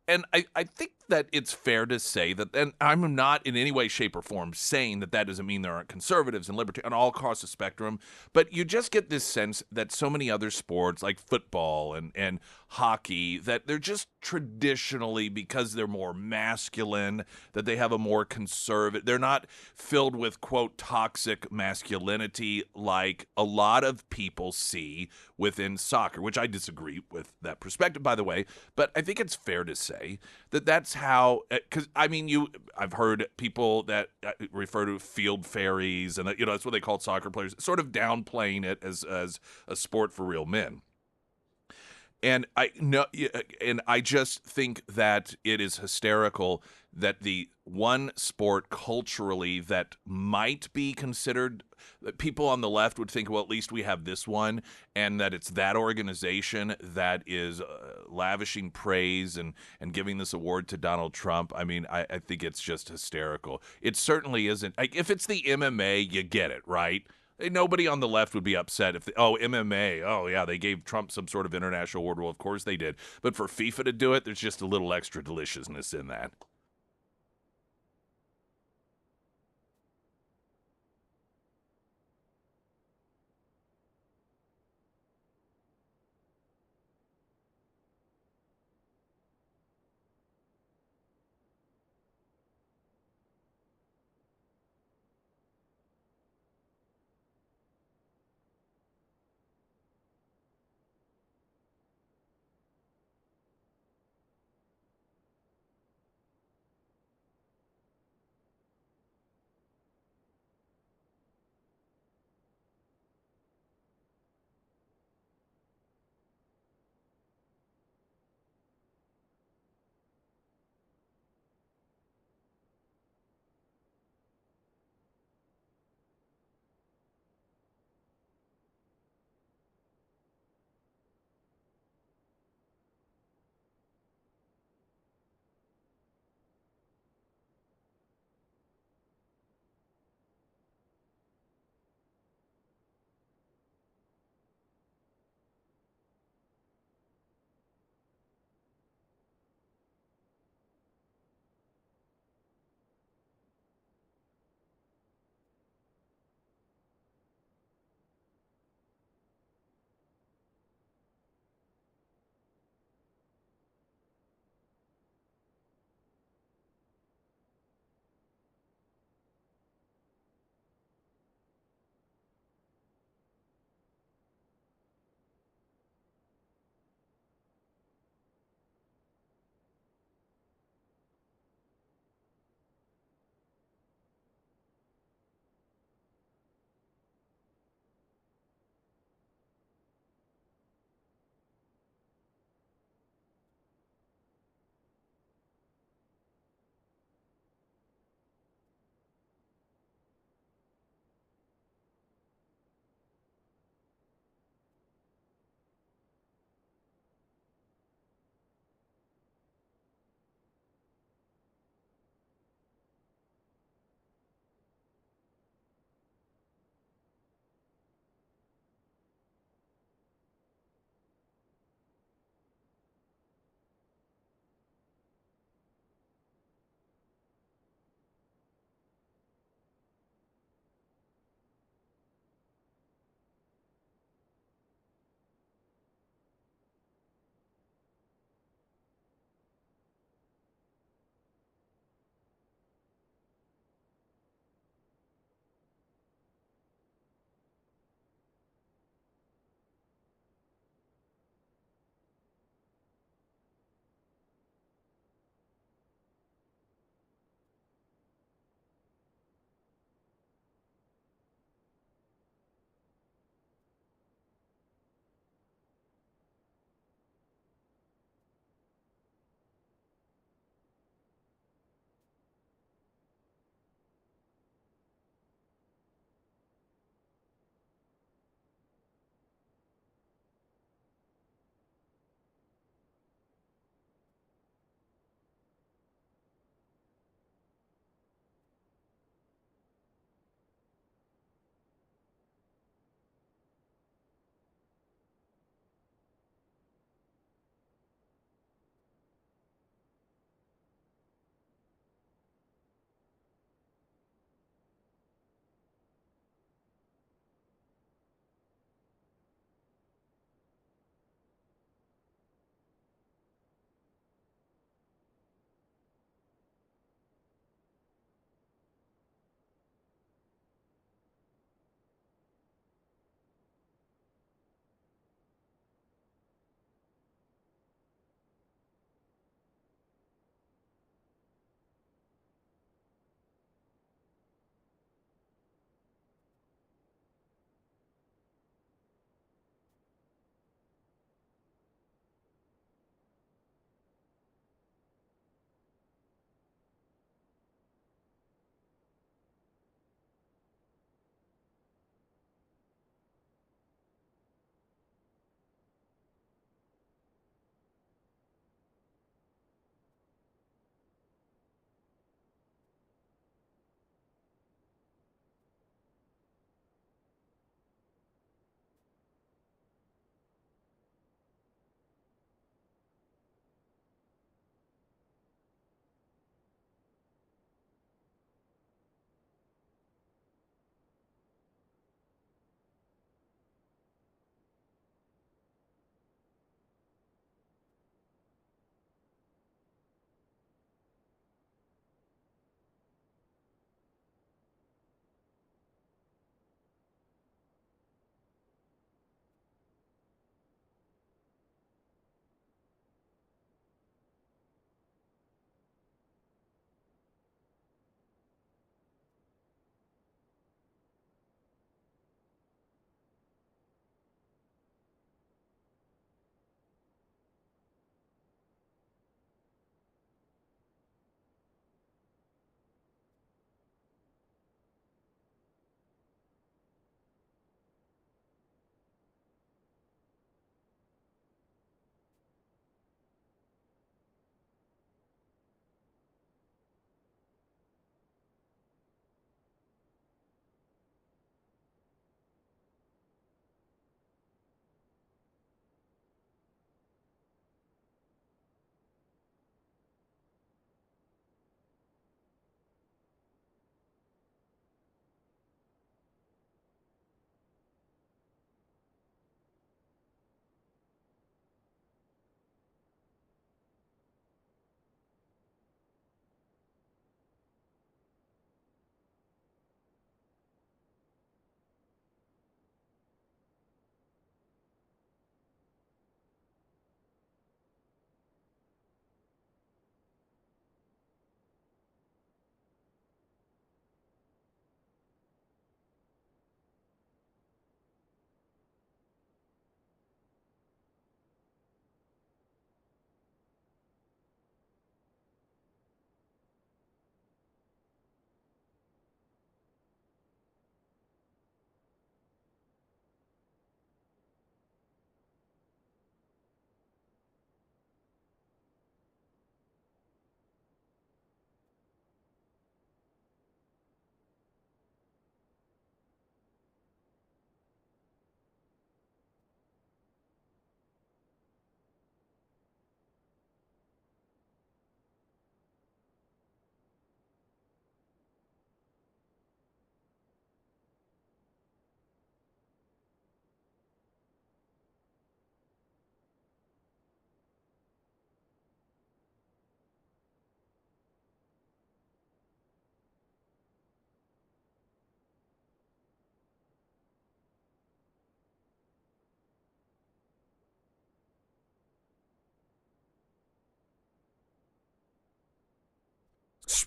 And I think that it's fair to say that, and I'm not in any way, shape, or form saying that that doesn't mean there aren't conservatives and libertarians on all across the spectrum, but you just get this sense that so many other sports like football and hockey, that they're just traditionally, because they're more masculine, that they have a more conservative, they're not filled with, quote, toxic masculinity like a lot of people see within soccer, which I disagree with that perspective, by the way. But I think it's fair to say that that's how, because I mean, I've heard people that refer to field fairies, and that, that's what they call soccer players, sort of downplaying it as a sport for real men. And I just think that it is hysterical that the one sport culturally that might be considered, that people on the left would think, well, at least we have this one, and that it's that organization that is lavishing praise and giving this award to Donald Trump. I mean, I think it's just hysterical. It certainly isn't. Like, if it's the MMA, you get it, right? Nobody on the left would be upset if, MMA, oh, yeah, they gave Trump some sort of international award. Well, of course they did. But for FIFA to do it, there's just a little extra deliciousness in that.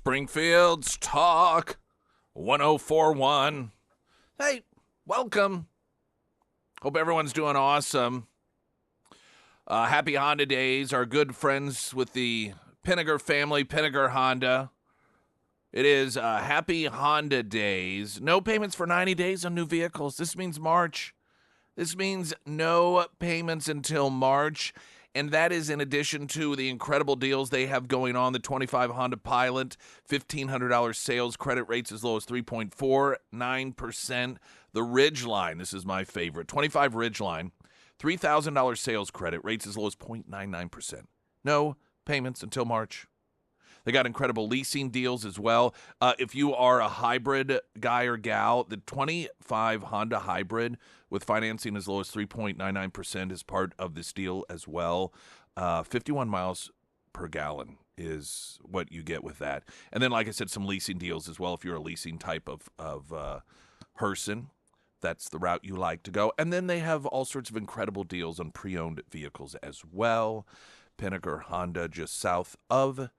Springfield's Talk 1041. Hey, welcome. Hope everyone's doing awesome. Happy Honda Days. Our good friends with the Pinniger family, Pinniger Honda. It is Happy Honda Days. No payments for 90 days on new vehicles. This means March. This means no payments until March. And that is in addition to the incredible deals they have going on. The 25 Honda Pilot, $1,500 sales, credit rates as low as 3.49%. The Ridgeline, this is my favorite. 25 Ridgeline, $3,000 sales credit, rates as low as 0.99%. No payments until March. They got incredible leasing deals as well. If you are a hybrid guy or gal, the 25 Honda Hybrid with financing as low as 3.99% is part of this deal as well. 51 miles per gallon is what you get with that. And then, like I said, some leasing deals as well if you're a leasing type of person. That's the route you like to go. And then they have all sorts of incredible deals on pre-owned vehicles as well. Pinniger Honda, just south of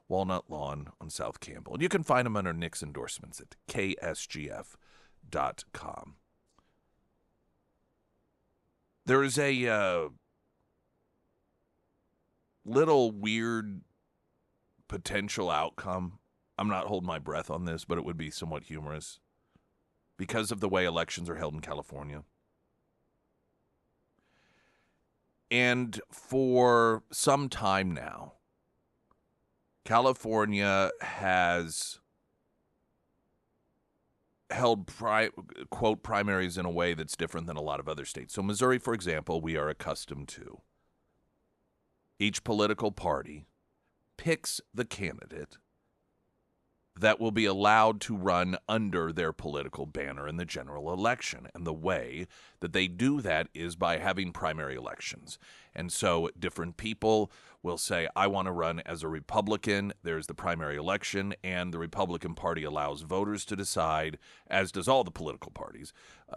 Walnut Lawn on South Campbell. And you can find them under Nick's endorsements at ksgf.com. There is a little weird potential outcome. I'm not holding my breath on this, but it would be somewhat humorous because of the way elections are held in California. And for some time now, California has held, quote, primaries in a way that's different than a lot of other states. So Missouri, for example, we are accustomed to. Each political party picks the candidate that will be allowed to run under their political banner in the general election. And the way that they do that is by having primary elections. And so different people will say, I want to run as a Republican. There's the primary election, and the Republican Party allows voters to decide, as does all the political parties.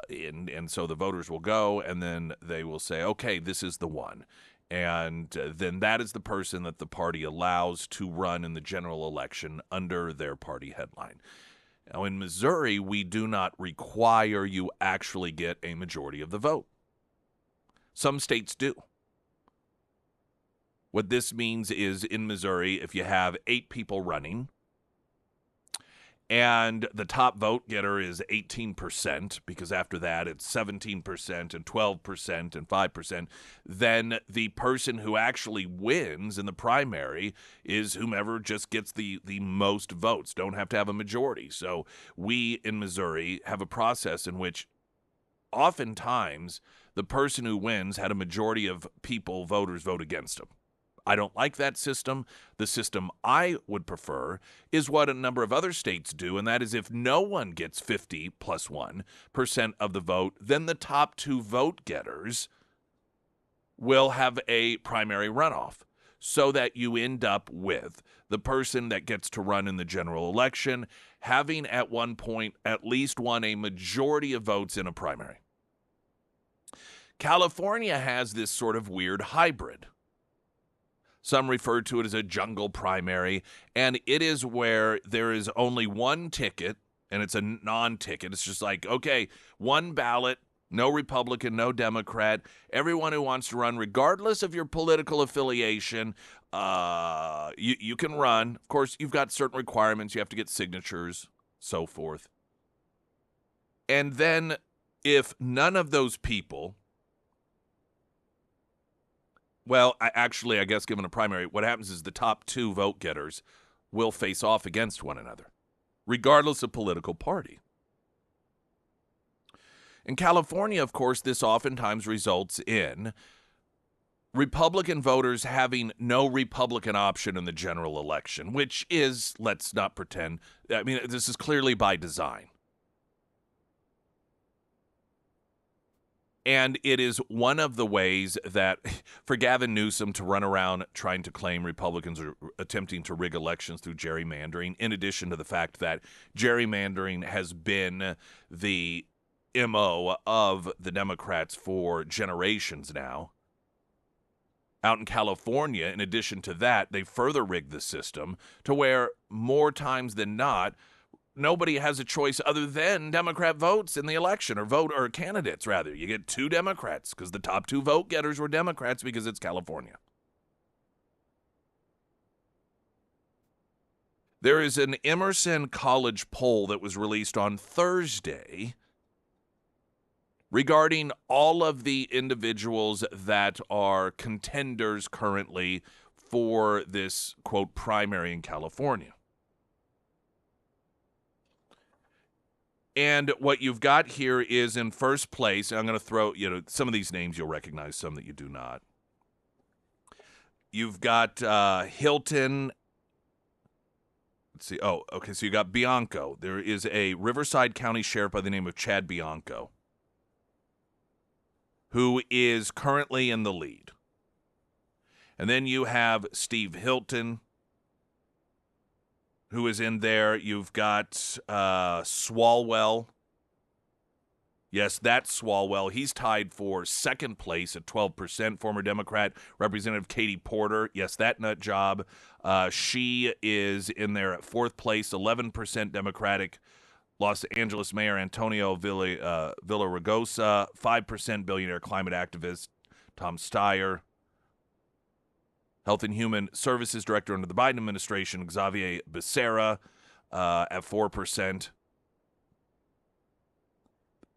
And so the voters will go, and then they will say, okay, this is the one. And then that is the person that the party allows to run in the general election under their party headline. Now, in Missouri, we do not require you actually get a majority of the vote. Some states do. What this means is in Missouri, if you have 8 people running and the top vote getter is 18%, because after that it's 17% and 12% and 5%, then the person who actually wins in the primary is whomever just gets the most votes. Don't have to have a majority. So we in Missouri have a process in which oftentimes the person who wins had a majority of voters vote against him. I don't like that system. The system I would prefer is what a number of other states do, and that is if no one gets 50 plus 1% of the vote, then the top 2 vote getters will have a primary runoff so that you end up with the person that gets to run in the general election having at one point at least won a majority of votes in a primary. California has this sort of weird hybrid. Some refer to it as a jungle primary, and it is where there is only one ticket, and it's a non-ticket. It's just like, okay, one ballot, no Republican, no Democrat. Everyone who wants to run, regardless of your political affiliation, you can run. Of course, you've got certain requirements. You have to get signatures, so forth. And then if none of those people... Well, I guess given a primary, what happens is the top 2 vote getters will face off against one another, regardless of political party. In California, of course, this oftentimes results in Republican voters having no Republican option in the general election, which is, let's not pretend, I mean, this is clearly by design. And it is one of the ways that for Gavin Newsom to run around trying to claim Republicans are attempting to rig elections through gerrymandering, in addition to the fact that gerrymandering has been the MO of the Democrats for generations now, Out in California, in addition to that, they further rigged the system to where more times than not, nobody has a choice other than Democrat votes in the election, or candidates, rather. You get 2 Democrats because the top 2 vote getters were Democrats because it's California. There is an Emerson College poll that was released on Thursday regarding all of the individuals that are contenders currently for this, quote, primary in California. And what you've got here is in first place, and I'm going to throw, some of these names you'll recognize, some that you do not. You've got Hilton. Let's see. Oh, okay. So you got Bianco. There is a Riverside County Sheriff by the name of Chad Bianco, who is currently in the lead. And then you have Steve Hilton, who is in there. You've got Swalwell. Yes, that's Swalwell. He's tied for second place at 12%. Former Democrat Representative Katie Porter. Yes, that nut job. She is in there at fourth place, 11% Democratic. Los Angeles Mayor Antonio Villaraigosa, 5% billionaire climate activist Tom Steyer. Health and Human Services Director under the Biden administration, Xavier Becerra, at 4%.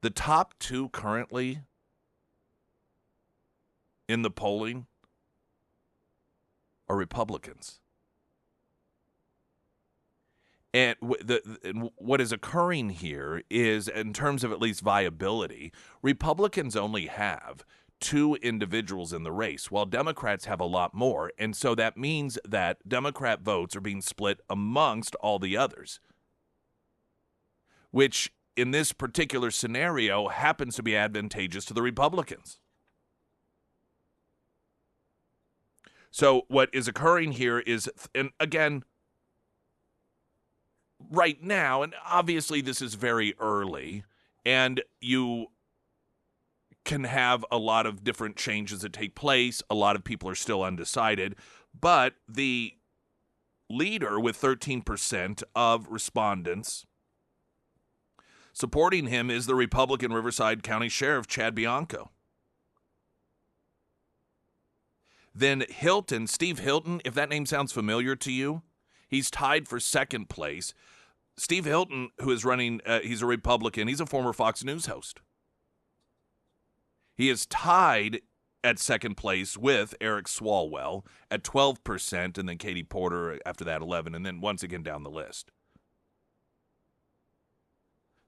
The top 2 currently in the polling are Republicans. And what is occurring here is, in terms of at least viability, Republicans only have 2 individuals in the race, while Democrats have a lot more. And so that means that Democrat votes are being split amongst all the others, which in this particular scenario happens to be advantageous to the Republicans. So what is occurring here is, and again, right now, and obviously this is very early, and you can have a lot of different changes that take place. A lot of people are still undecided, but the leader with 13% of respondents supporting him is the Republican Riverside County Sheriff, Chad Bianco. Then Hilton, Steve Hilton, if that name sounds familiar to you, he's tied for second place. Steve Hilton, who is running, he's a Republican. He's a former Fox News host. He is tied at second place with Eric Swalwell at 12%, and then Katie Porter after that 11%, and then once again down the list.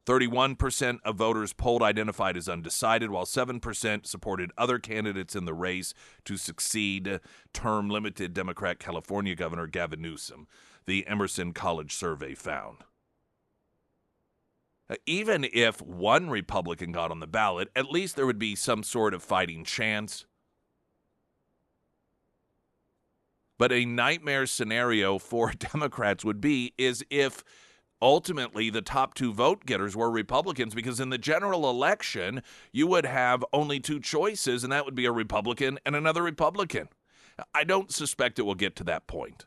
31% of voters polled identified as undecided, while 7% supported other candidates in the race to succeed term-limited Democrat California Governor Gavin Newsom, the Emerson College survey found. Even if one Republican got on the ballot, at least there would be some sort of fighting chance. But a nightmare scenario for Democrats would be is if ultimately the top 2 vote getters were Republicans, because in the general election, you would have only 2 choices, and that would be a Republican and another Republican. I don't suspect it will get to that point.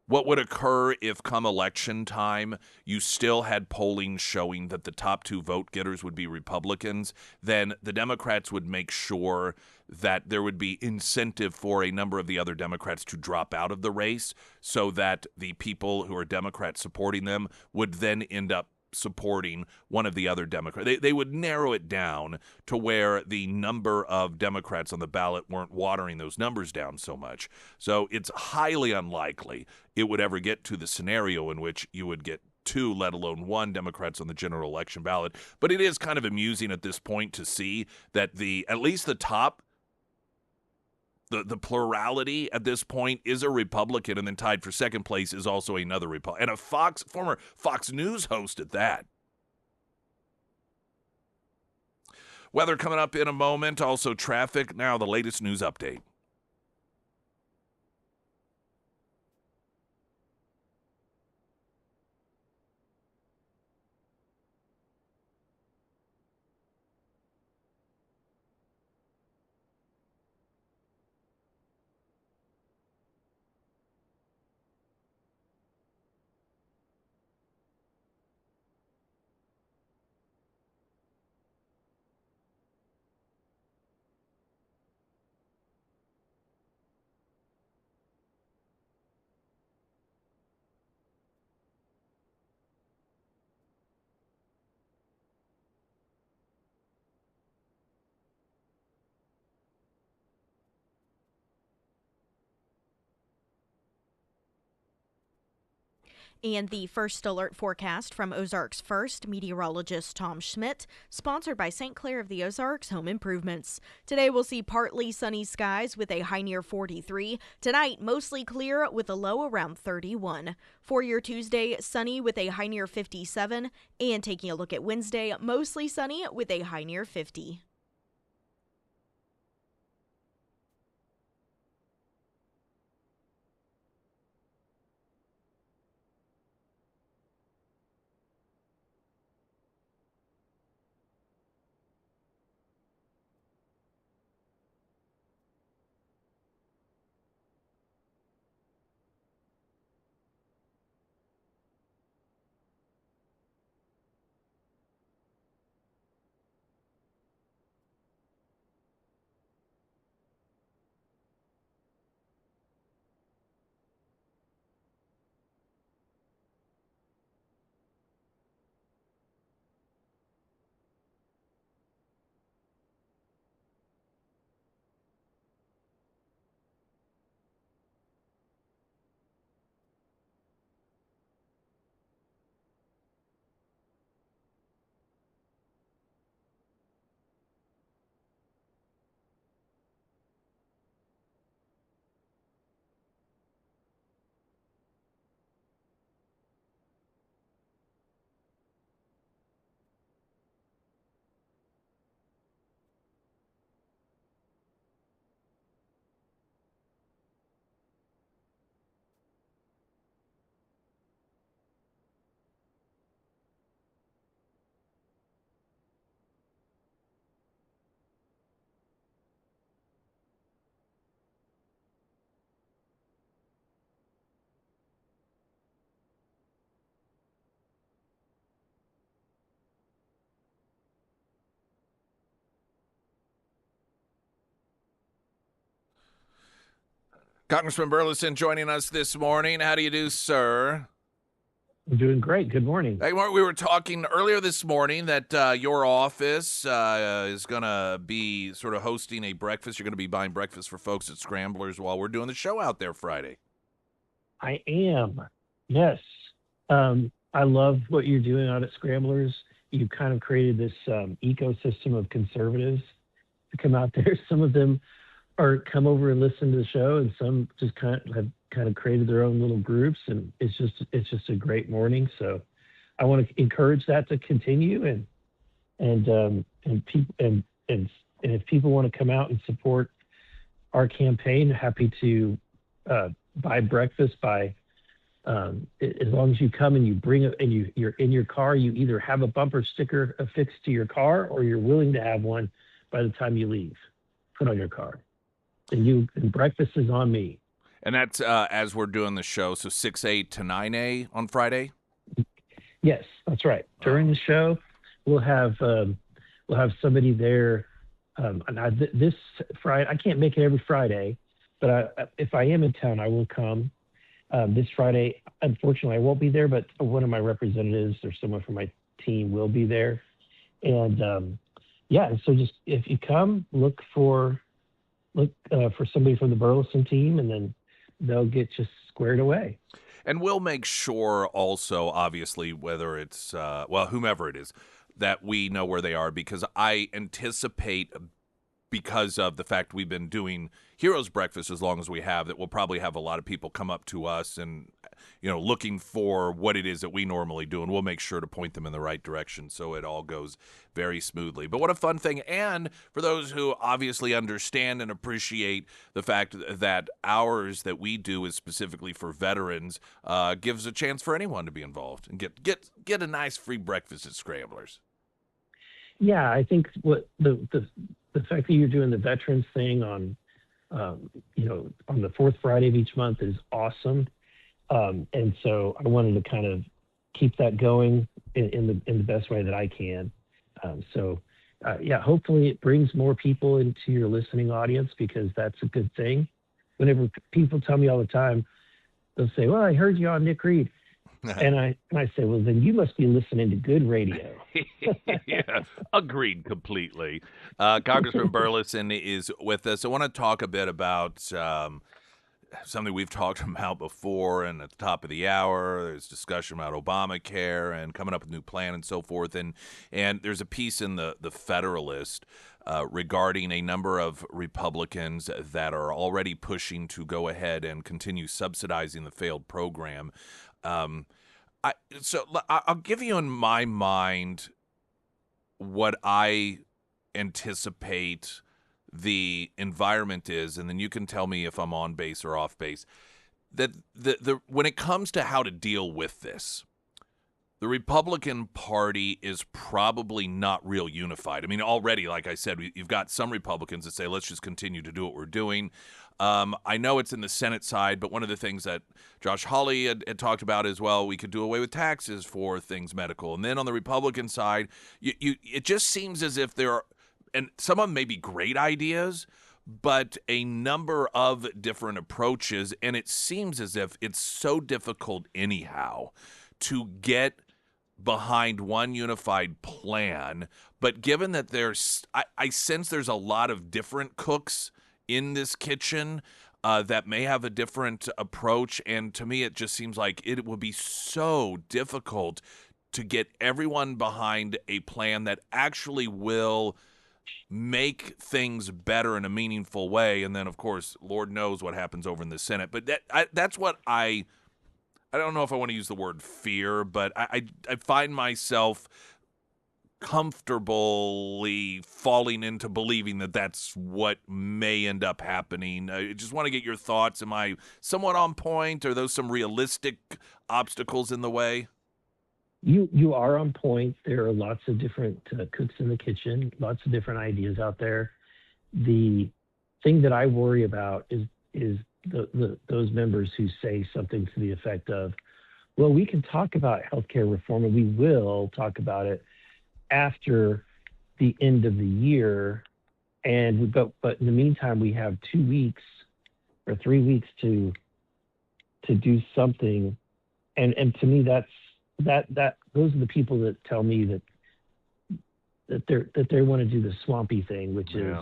What would occur if come election time you still had polling showing that the top 2 vote getters would be Republicans? Then the Democrats would make sure that there would be incentive for a number of the other Democrats to drop out of the race so that the people who are Democrats supporting them would then end up supporting one of the other Democrats. They would narrow it down to where the number of Democrats on the ballot weren't watering those numbers down so much. So it's highly unlikely it would ever get to the scenario in which you would get 2, let alone 1 Democrats on the general election ballot. But it is kind of amusing at this point to see that at least the top, the plurality at this point is a Republican, and then tied for second place is also another Republican, and a former Fox News host at that. Weather coming up in a moment. Also traffic. Now the latest news update. And the first alert forecast from Ozarks First meteorologist Tom Schmidt, sponsored by St. Clair of the Ozarks Home Improvements. Today we'll see partly sunny skies with a high near 43. Tonight, mostly clear with a low around 31. For your Tuesday, sunny with a high near 57. And taking a look at Wednesday, mostly sunny with a high near 50. Congressman Burleson joining us this morning. How do you do, sir? I'm doing great. Good morning. Hey, Mark, we were talking earlier this morning that your office is going to be sort of hosting a breakfast. You're going to be buying breakfast for folks at Scramblers while we're doing the show out there Friday. I am. Yes. I love what you're doing out at Scramblers. You've kind of created this ecosystem of conservatives to come out there. Some of them are come over and listen to the show, and some just have created their own little groups, and it's just a great morning. So I want to encourage that to continue, and if people want to come out and support our campaign, happy to buy breakfast as long as you come and you bring it and you're in your car, you either have a bumper sticker affixed to your car or you're willing to have one by the time you leave, put on your car. And breakfast is on me. And that's as we're doing the show, so 6A to 9A on Friday? Yes, that's right. During the show, we'll have somebody there. This Friday, I can't make it every Friday, but if I am in town, I will come. This Friday, unfortunately, I won't be there, but one of my representatives or someone from my team will be there. And so just if you come, look for somebody from the Burleson team, and then they'll get you squared away. And we'll make sure also, obviously, whether it's, whomever it is, that we know where they are, because I anticipate, because of the fact we've been doing Heroes Breakfast as long as we have, that we'll probably have a lot of people come up to us and, looking for what it is that we normally do, and we'll make sure to point them in the right direction so it all goes very smoothly. But what a fun thing. And for those who obviously understand and appreciate the fact that ours that we do is specifically for veterans, gives a chance for anyone to be involved and get a nice free breakfast at Scramblers. Yeah, I think what the fact that you're doing the veterans thing on the fourth Friday of each month is awesome. And so I wanted to kind of keep that going in the best way that I can. Hopefully it brings more people into your listening audience, because that's a good thing. Whenever people tell me all the time, they'll say, "Well, I heard you on Nick Reed." And I say, well, then you must be listening to good radio. Yeah, agreed completely. Congressman Burleson is with us. I want to talk a bit about something we've talked about before, and at the top of the hour, there's discussion about Obamacare and coming up with a new plan and so forth. And there's a piece in the Federalist regarding a number of Republicans that are already pushing to go ahead and continue subsidizing the failed program. I'll give you in my mind what I anticipate the environment is, and then you can tell me if I'm on base or off base. That the when it comes to how to deal with this, the Republican Party is probably not real unified. I mean, already, like I said, you've got some Republicans that say, let's just continue to do what we're doing. I know it's in the Senate side, but one of the things that Josh Hawley had talked about as well, we could do away with taxes for things medical. And then on the Republican side, it just seems as if there are, and some of them may be great ideas, but a number of different approaches, and it seems as if it's so difficult anyhow to get behind one unified plan. But given that I sense there's a lot of different cooks in this kitchen that may have a different approach, and to me it just seems like it will be so difficult to get everyone behind a plan that actually will make things better in a meaningful way. And then, of course, Lord knows what happens over in the Senate. But that's what I don't know if I want to use the word fear, but I find myself comfortably falling into believing that that's what may end up happening. I just want to get your thoughts. Am I somewhat on point? Are those some realistic obstacles in the way? You are on point. There are lots of different cooks in the kitchen, lots of different ideas out there. The thing that I worry about is those members who say something to the effect of, well, we can talk about healthcare reform and we will talk about it after the end of the year. But in the meantime, we have 2 weeks or 3 weeks to do something. And to me, that those are the people that tell me that they want to do the swampy thing, which is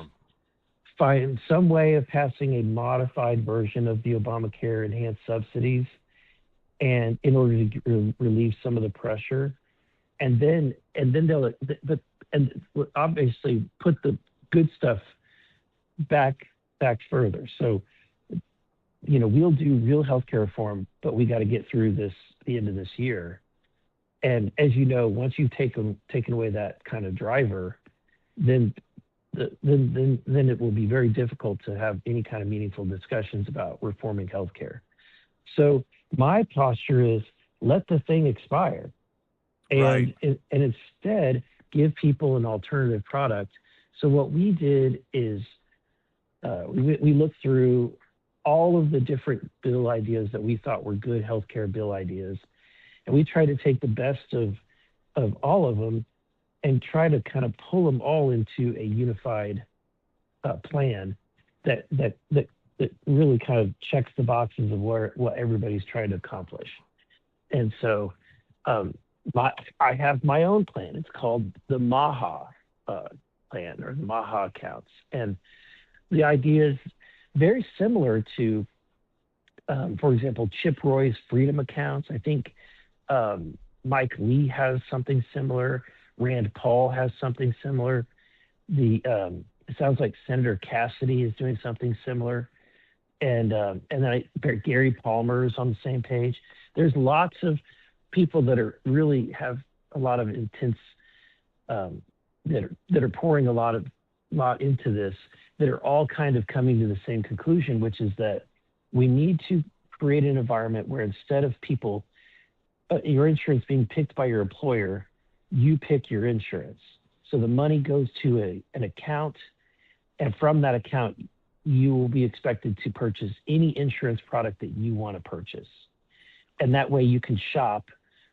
find some way of passing a modified version of the Obamacare enhanced subsidies, and in order to relieve some of the pressure, and then they'll obviously put the good stuff back further. So, we'll do real healthcare reform, but we got to get through the end of this year. And as you know, once you've taken away that kind of driver, then it will be very difficult to have any kind of meaningful discussions about reforming healthcare. So my posture is let the thing expire, and instead give people an alternative product. So what we did is we looked through all of the different bill ideas that we thought were good healthcare bill ideas, and we tried to take the best of all of them and try to kind of pull them all into a unified plan that really kind of checks the boxes of what everybody's trying to accomplish. And so I have my own plan. It's called the MAHA plan, or the MAHA accounts. And the idea is very similar to, for example, Chip Roy's Freedom accounts. I think Mike Lee has something similar. Rand Paul has something similar. It sounds like Senator Cassidy is doing something similar. And then Gary Palmer is on the same page. There's lots of people that are really have a lot of intense, that are pouring a lot into this, that are all kind of coming to the same conclusion, which is that we need to create an environment where instead of people, your insurance being picked by your employer, you pick your insurance. So the money goes to an account, and from that account, you will be expected to purchase any insurance product that you want to purchase. And that way you can shop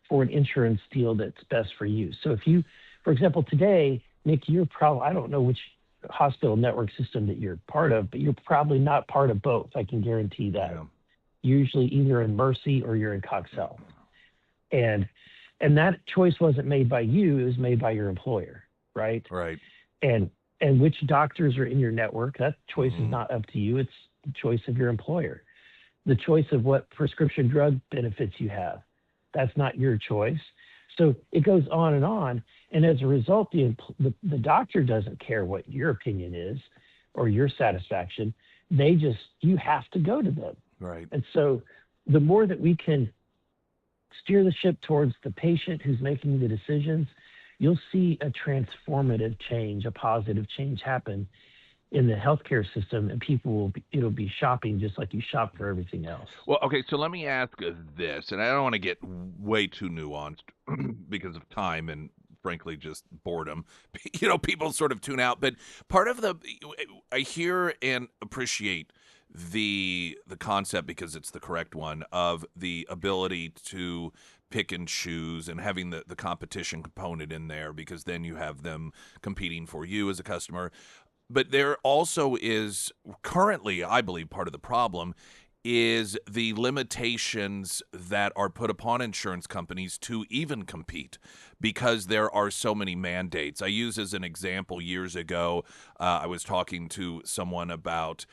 for an insurance deal that's best for you. So if you, for example, today, Nick, you're probably, I don't know which hospital network system that you're part of, but you're probably not part of both. I can guarantee that. Yeah. You're usually either in Mercy or you're in Cox Health. And that choice wasn't made by you, it was made by your employer, right? Right. And which doctors are in your network, that choice is not up to you, it's the choice of your employer. the choice of what prescription drug benefits you have. That's not your choice. So it goes on. And as a result, the doctor doesn't care what your opinion is or your satisfaction. You have to go to them. Right. And so the more that we can steer the ship towards the patient who's making the decisions, you'll see a transformative change, a positive change happen in the healthcare system, and it'll be shopping just like you shop for everything else. Well, okay, so let me ask this, and I don't want to get way too nuanced because of time and frankly just boredom. People sort of tune out, but part of I hear and appreciate the concept, because it's the correct one, of the ability to pick and choose and having the competition component in there, because then you have them competing for you as a customer. But there also is currently, I believe, part of the problem is the limitations that are put upon insurance companies to even compete, because there are so many mandates. I use as an example, years ago, I was talking to someone about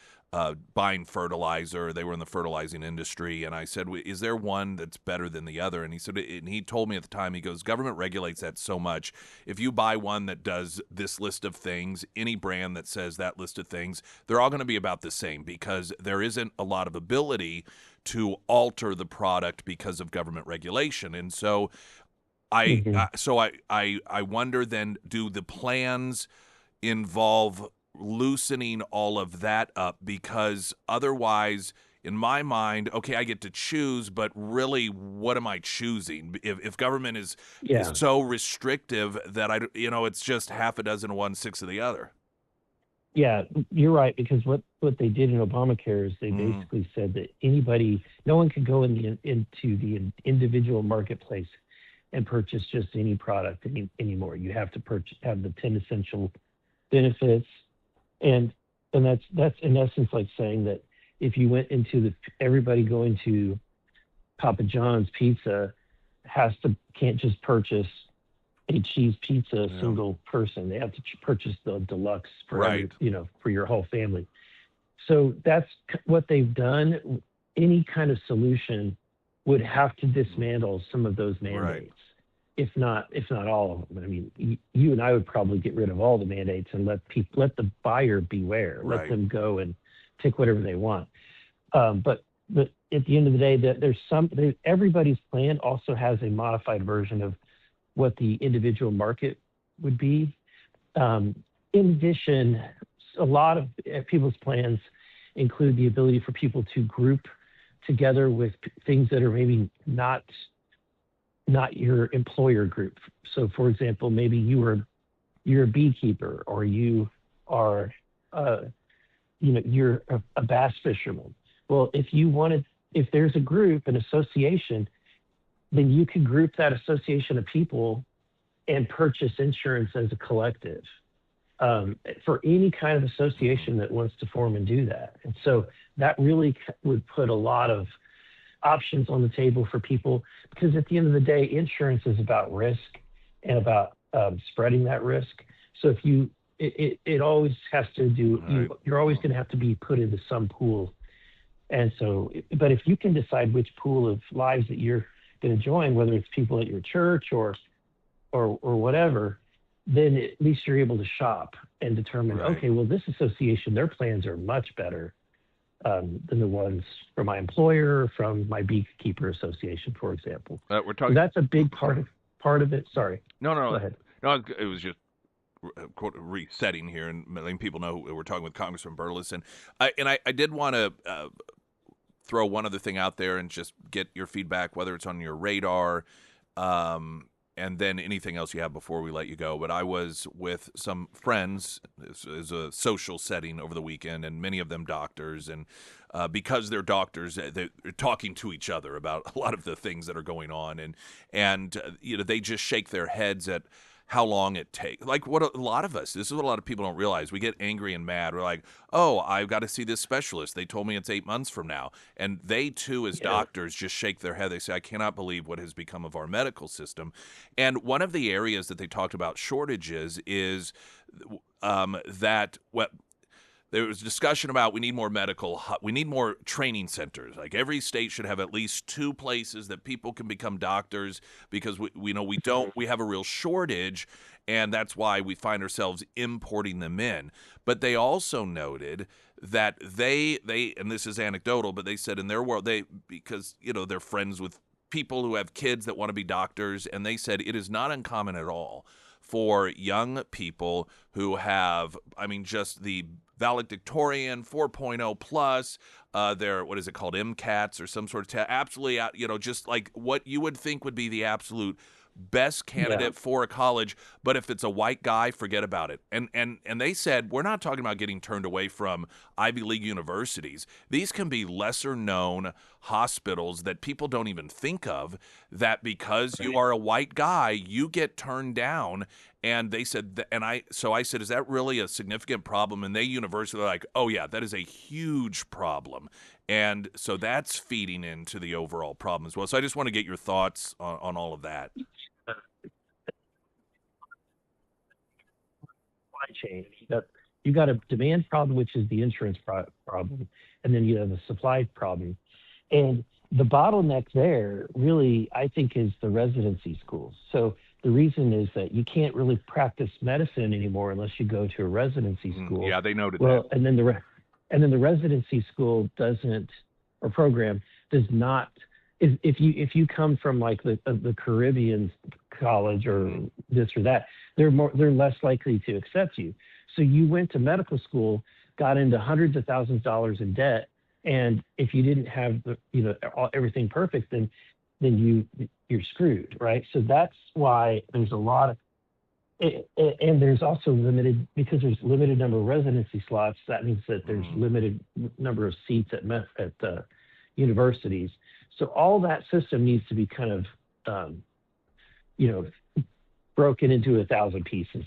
buying fertilizer. They were in the fertilizing industry, and I said, is there one that's better than the other? And he told me at the time, he goes, government regulates that so much. If you buy one that does this list of things, any brand that says that list of things, they're all going to be about the same, because there isn't a lot of ability to alter the product because of government regulation. And so I wonder then, do the plans involve loosening all of that up? Because otherwise, in my mind, okay, I get to choose, but really, what am I choosing? If government is so restrictive that it's just half a dozen of one, six of the other. Yeah, you're right, because what they did in Obamacare is they basically said that no one could go into the individual marketplace and purchase just any product anymore. You have to have the 10 essential benefits. And that's in essence like saying that if you went into everybody going to Papa John's Pizza can't just purchase a cheese pizza single person. They have to purchase the deluxe for for your whole family. So that's what they've done. Any kind of solution would have to dismantle some of those mandates. If not all of them. I mean, you and I would probably get rid of all the mandates and let the buyer beware. Let them go and take whatever they want. But at the end of the day, everybody's plan also has a modified version of what the individual market would be. In addition, a lot of people's plans include the ability for people to group together with things that are maybe not your employer group. So, for example, maybe you're a beekeeper, or you are, you're a bass fisherman. Well, if there's a group, an association, then you can group that association of people and purchase insurance as a collective for any kind of association that wants to form and do that. And so that really would put a lot of options on the table for people, because at the end of the day, insurance is about risk and about spreading that risk. So if it always has to do, you're always going to have to be put into some pool. And so, but if you can decide which pool of lives that you're going to join, whether it's people at your church or whatever, then at least you're able to shop and determine, okay, well, this association, their plans are much better than the ones from my employer, or from my beekeeper association, for example. We're talking. So that's a big part of it. Sorry. No. Go ahead. No, it was just quote resetting here and letting people know we're talking with Congressman Burleson. I did want to throw one other thing out there and just get your feedback, whether it's on your radar, and then anything else you have before we let you go. But I was with some friends. This is a social setting over the weekend, and many of them doctors. And because they're doctors, they're talking to each other about a lot of the things that are going on. And they just shake their heads at how long it takes. Like what a lot of us, this is what a lot of people don't realize. We get angry and mad. We're like, oh, I've got to see this specialist. They told me it's 8 months from now. And they too, as doctors, just shake their head. They say, I cannot believe what has become of our medical system. And one of the areas that they talked about shortages is that there was discussion about we need more training centers. Like every state should have at least 2 places that people can become doctors, because we have a real shortage, and that's why we find ourselves importing them in. But they also noted that they and this is anecdotal, but they said in their world, because they're friends with people who have kids that want to be doctors, and they said it is not uncommon at all for young people who have, just the valedictorian 4.0 plus, their, what is it called, MCATs or some sort of test, absolutely, just like what you would think would be the absolute best candidate for a college, but if it's a white guy, forget about it. And they said, we're not talking about getting turned away from Ivy League universities. These can be lesser known hospitals that people don't even think of, that because you are a white guy, you get turned down. And they said, I said, is that really a significant problem? And they universally like, oh yeah, that is a huge problem. And so that's feeding into the overall problem as well. So I just want to get your thoughts on all of that. Supply chain. You got a demand problem, which is the insurance problem, and then you have a supply problem. And the bottleneck there really, I think, is the residency schools. So the reason is that you can't really practice medicine anymore unless you go to a residency school. Yeah, they noted that. And then the residency school program does not. If you come from like the Caribbean college or this or that, they're less likely to accept you. So you went to medical school, got into hundreds of thousands of dollars in debt, and if you didn't have everything perfect, then you're screwed, right? So that's why there's a lot of, and there's also because there's limited number of residency slots. That means that there's limited number of seats at the universities. So all that system needs to be kind of, broken into 1,000 pieces.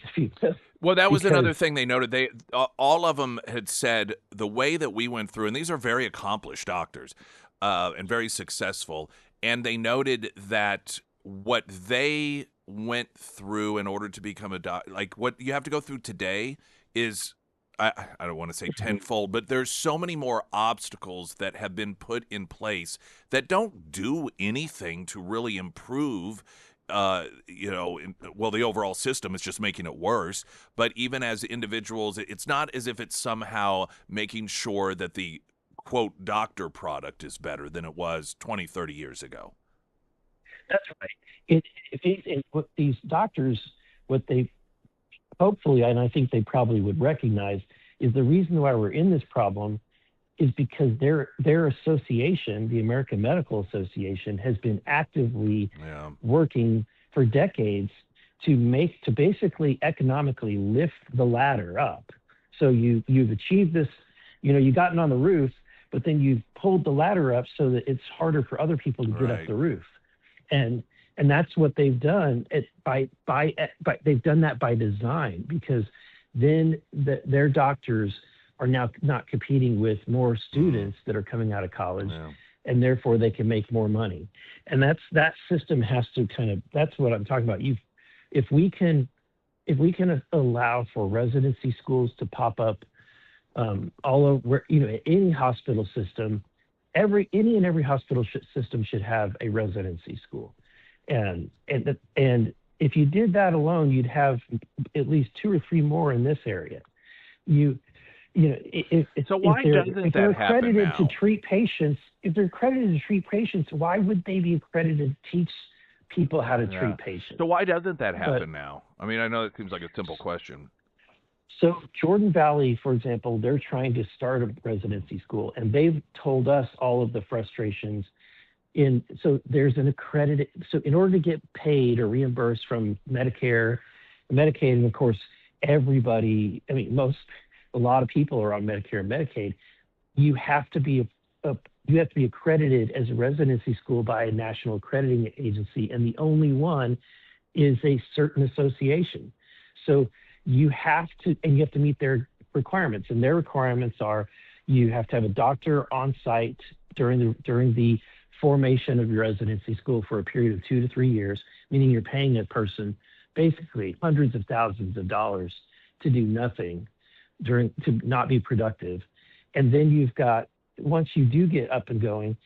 Well, that was another thing they noted. All of them had said the way that we went through, and these are very accomplished doctors and very successful, and they noted that what they went through in order to become a doctor, like what you have to go through today is, I don't want to say tenfold, but there's so many more obstacles that have been put in place that don't do anything to really improve the overall system is just making it worse. But even as individuals, it's not as if it's somehow making sure that the quote doctor product is better than it was 20, 30 years ago. That's right. What these doctors, what they hopefully, and I think they probably would recognize, is the reason why we're in this problem is because their association, the American Medical Association, has been actively working for decades to basically economically lift the ladder up. So you've achieved this, you've gotten on the roof, but then you've pulled the ladder up so that it's harder for other people to get up the roof. And that's what they've done. They've done that by design, because then their doctors are now not competing with more students that are coming out of college, and therefore they can make more money. And that system has to that's what I'm talking about. If we can allow for residency schools to pop up all over, any hospital system, any and every hospital system should have a residency school. And if you did that alone, you'd have at least 2 or 3 more in this area. So why doesn't that happen now? If they're accredited to treat patients, why would they be accredited to teach people how to treat patients? So why doesn't that happen now? I mean, I know it seems like a simple question. So Jordan Valley, for example, they're trying to start a residency school, and they've told us all of the frustrations. So there's an accredited. So in order to get paid or reimbursed from Medicare, Medicaid, and of course everybody, a lot of people are on Medicare and Medicaid. You have to be accredited as a residency school by a national accrediting agency, and the only one is a certain association. So you have to meet their requirements, and their requirements are you have to have a doctor on site during the formation of your residency school for a period of 2 to 3 years, meaning you're paying a person basically hundreds of thousands of dollars to do nothing. to not be productive. And then you've got, once you do get up and going,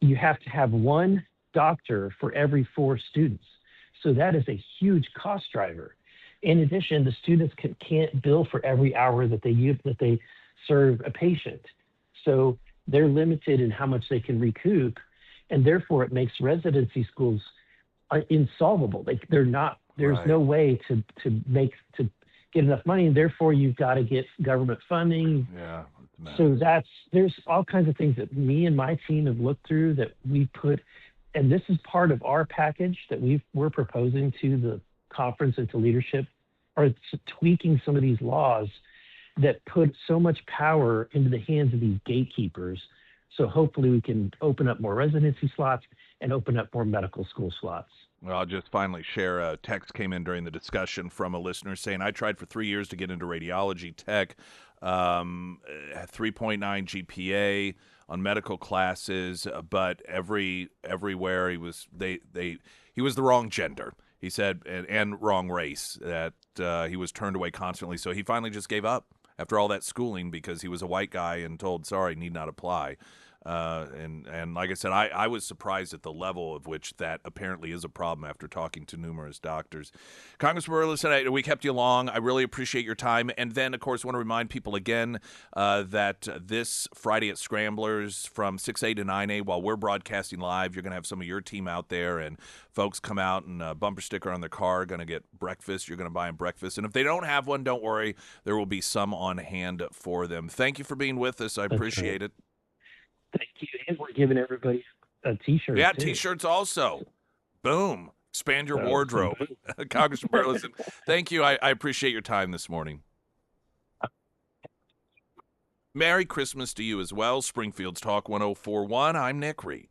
you have to have one doctor for every 4 students. So that is a huge cost driver. In addition, the students can't bill for every hour that they serve a patient. So they're limited in how much they can recoup, and therefore it makes residency schools insolvable. There's Right. no way to get enough money, and therefore you've got to get government funding. Yeah. So there's all kinds of things that me and my team have looked through that we put, and this is part of our package that we're proposing to the conference and to leadership, are tweaking some of these laws that put so much power into the hands of these gatekeepers. So hopefully we can open up more residency slots and open up more medical school slots. Well, I'll just finally share a text came in during the discussion from a listener saying, I tried for 3 years to get into radiology tech, 3.9 GPA on medical classes, but everywhere he was he was the wrong gender. He said, and wrong race, that he was turned away constantly. So he finally just gave up after all that schooling because he was a white guy and told, sorry, need not apply. And like I said, I was surprised at the level of which that apparently is a problem after talking to numerous doctors. Congressman Burleson, we kept you long. I really appreciate your time. And then, of course, want to remind people again that this Friday at Scramblers from 6A to 9A, while we're broadcasting live, you're going to have some of your team out there, and folks come out and a bumper sticker on their car, going to get breakfast. You're going to buy them breakfast. And if they don't have one, don't worry. There will be some on hand for them. Thank you for being with us. I appreciate it. Thank you. And we're giving everybody a T-shirt. Yeah, too. T-shirts also. Boom. Expand your wardrobe. Congressman Burleson, thank you. I appreciate your time this morning. Merry Christmas to you as well. Springfield's Talk 1041. I'm Nick Reed.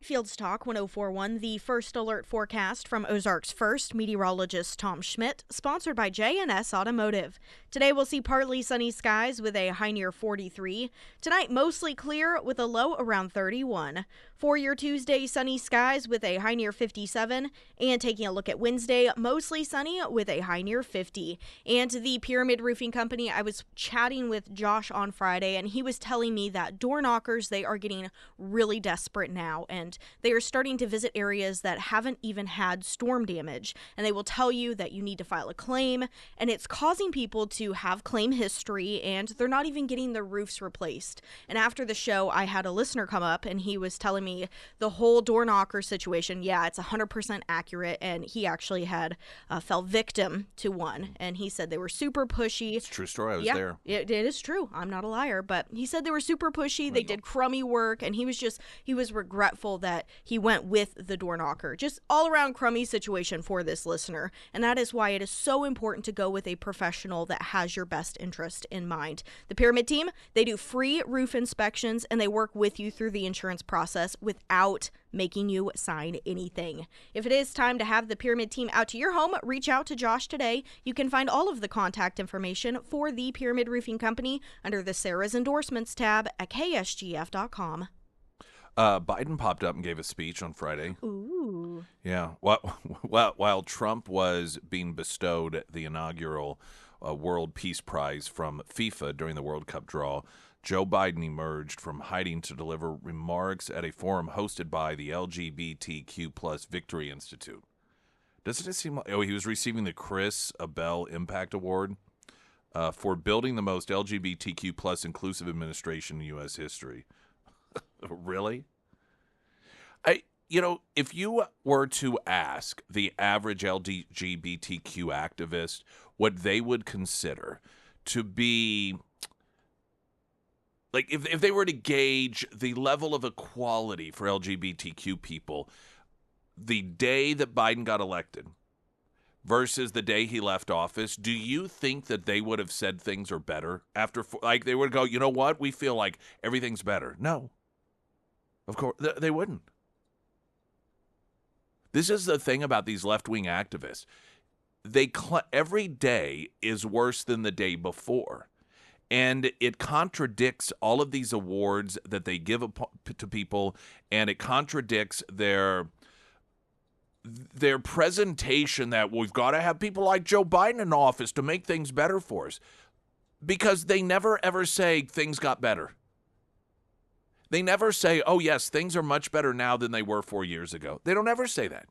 Field's Talk 104.1, the first alert forecast from Ozarks First meteorologist Tom Schmidt, sponsored by J&S Automotive. Today we'll see partly sunny skies with a high near 43. Tonight mostly clear with a low around 31. For your Tuesday, sunny skies with a high near 57. And taking a look at Wednesday, mostly sunny with a high near 50. And the Pyramid Roofing Company, I was chatting with Josh on Friday, and he was telling me that door knockers, they are getting really desperate now, and they are starting to visit areas that haven't even had storm damage, and they will tell you that you need to file a claim, and it's causing people to have claim history, and they're not even getting their roofs replaced. And after the show, I had a listener come up, and he was telling me the whole door knocker situation, yeah, it's 100% accurate, and he actually had fell victim to one, and he said they were super pushy. It's a true story. I was there. It is true. I'm not a liar, but he said they were super pushy. They did crummy work, and he was regretful that he went with the door knocker. Just all around crummy situation for this listener, and that is why it is so important to go with a professional that has your best interest in mind. The Pyramid team, they do free roof inspections, and they work with you through the insurance process without making you sign anything. If it is time to have the Pyramid team out to your home, reach out to Josh today. You can find all of the contact information for the Pyramid Roofing Company under the Sarah's Endorsements tab at ksgf.com. Biden popped up and gave a speech on Friday. Ooh. Yeah. While Trump was being bestowed the inaugural World Peace Prize from FIFA during the World Cup draw, Joe Biden emerged from hiding to deliver remarks at a forum hosted by the LGBTQ plus Victory Institute. Doesn't it seem like he was receiving the Chris Abel Impact Award for building the most LGBTQ plus inclusive administration in U.S. history? Really? If you were to ask the average LGBTQ activist what they would consider to be, like, if they were to gauge the level of equality for LGBTQ people, the day that Biden got elected versus the day he left office, do you think that they would have said things are better after, like, they would go, you know what, we feel like everything's better? No. Of course, they wouldn't. This is the thing about these left-wing activists. Every day is worse than the day before. And it contradicts all of these awards that they give to people, and it contradicts their presentation that we've got to have people like Joe Biden in office to make things better for us. Because they never, ever say things got better. They never say, oh, yes, things are much better now than they were 4 years ago. They don't ever say that.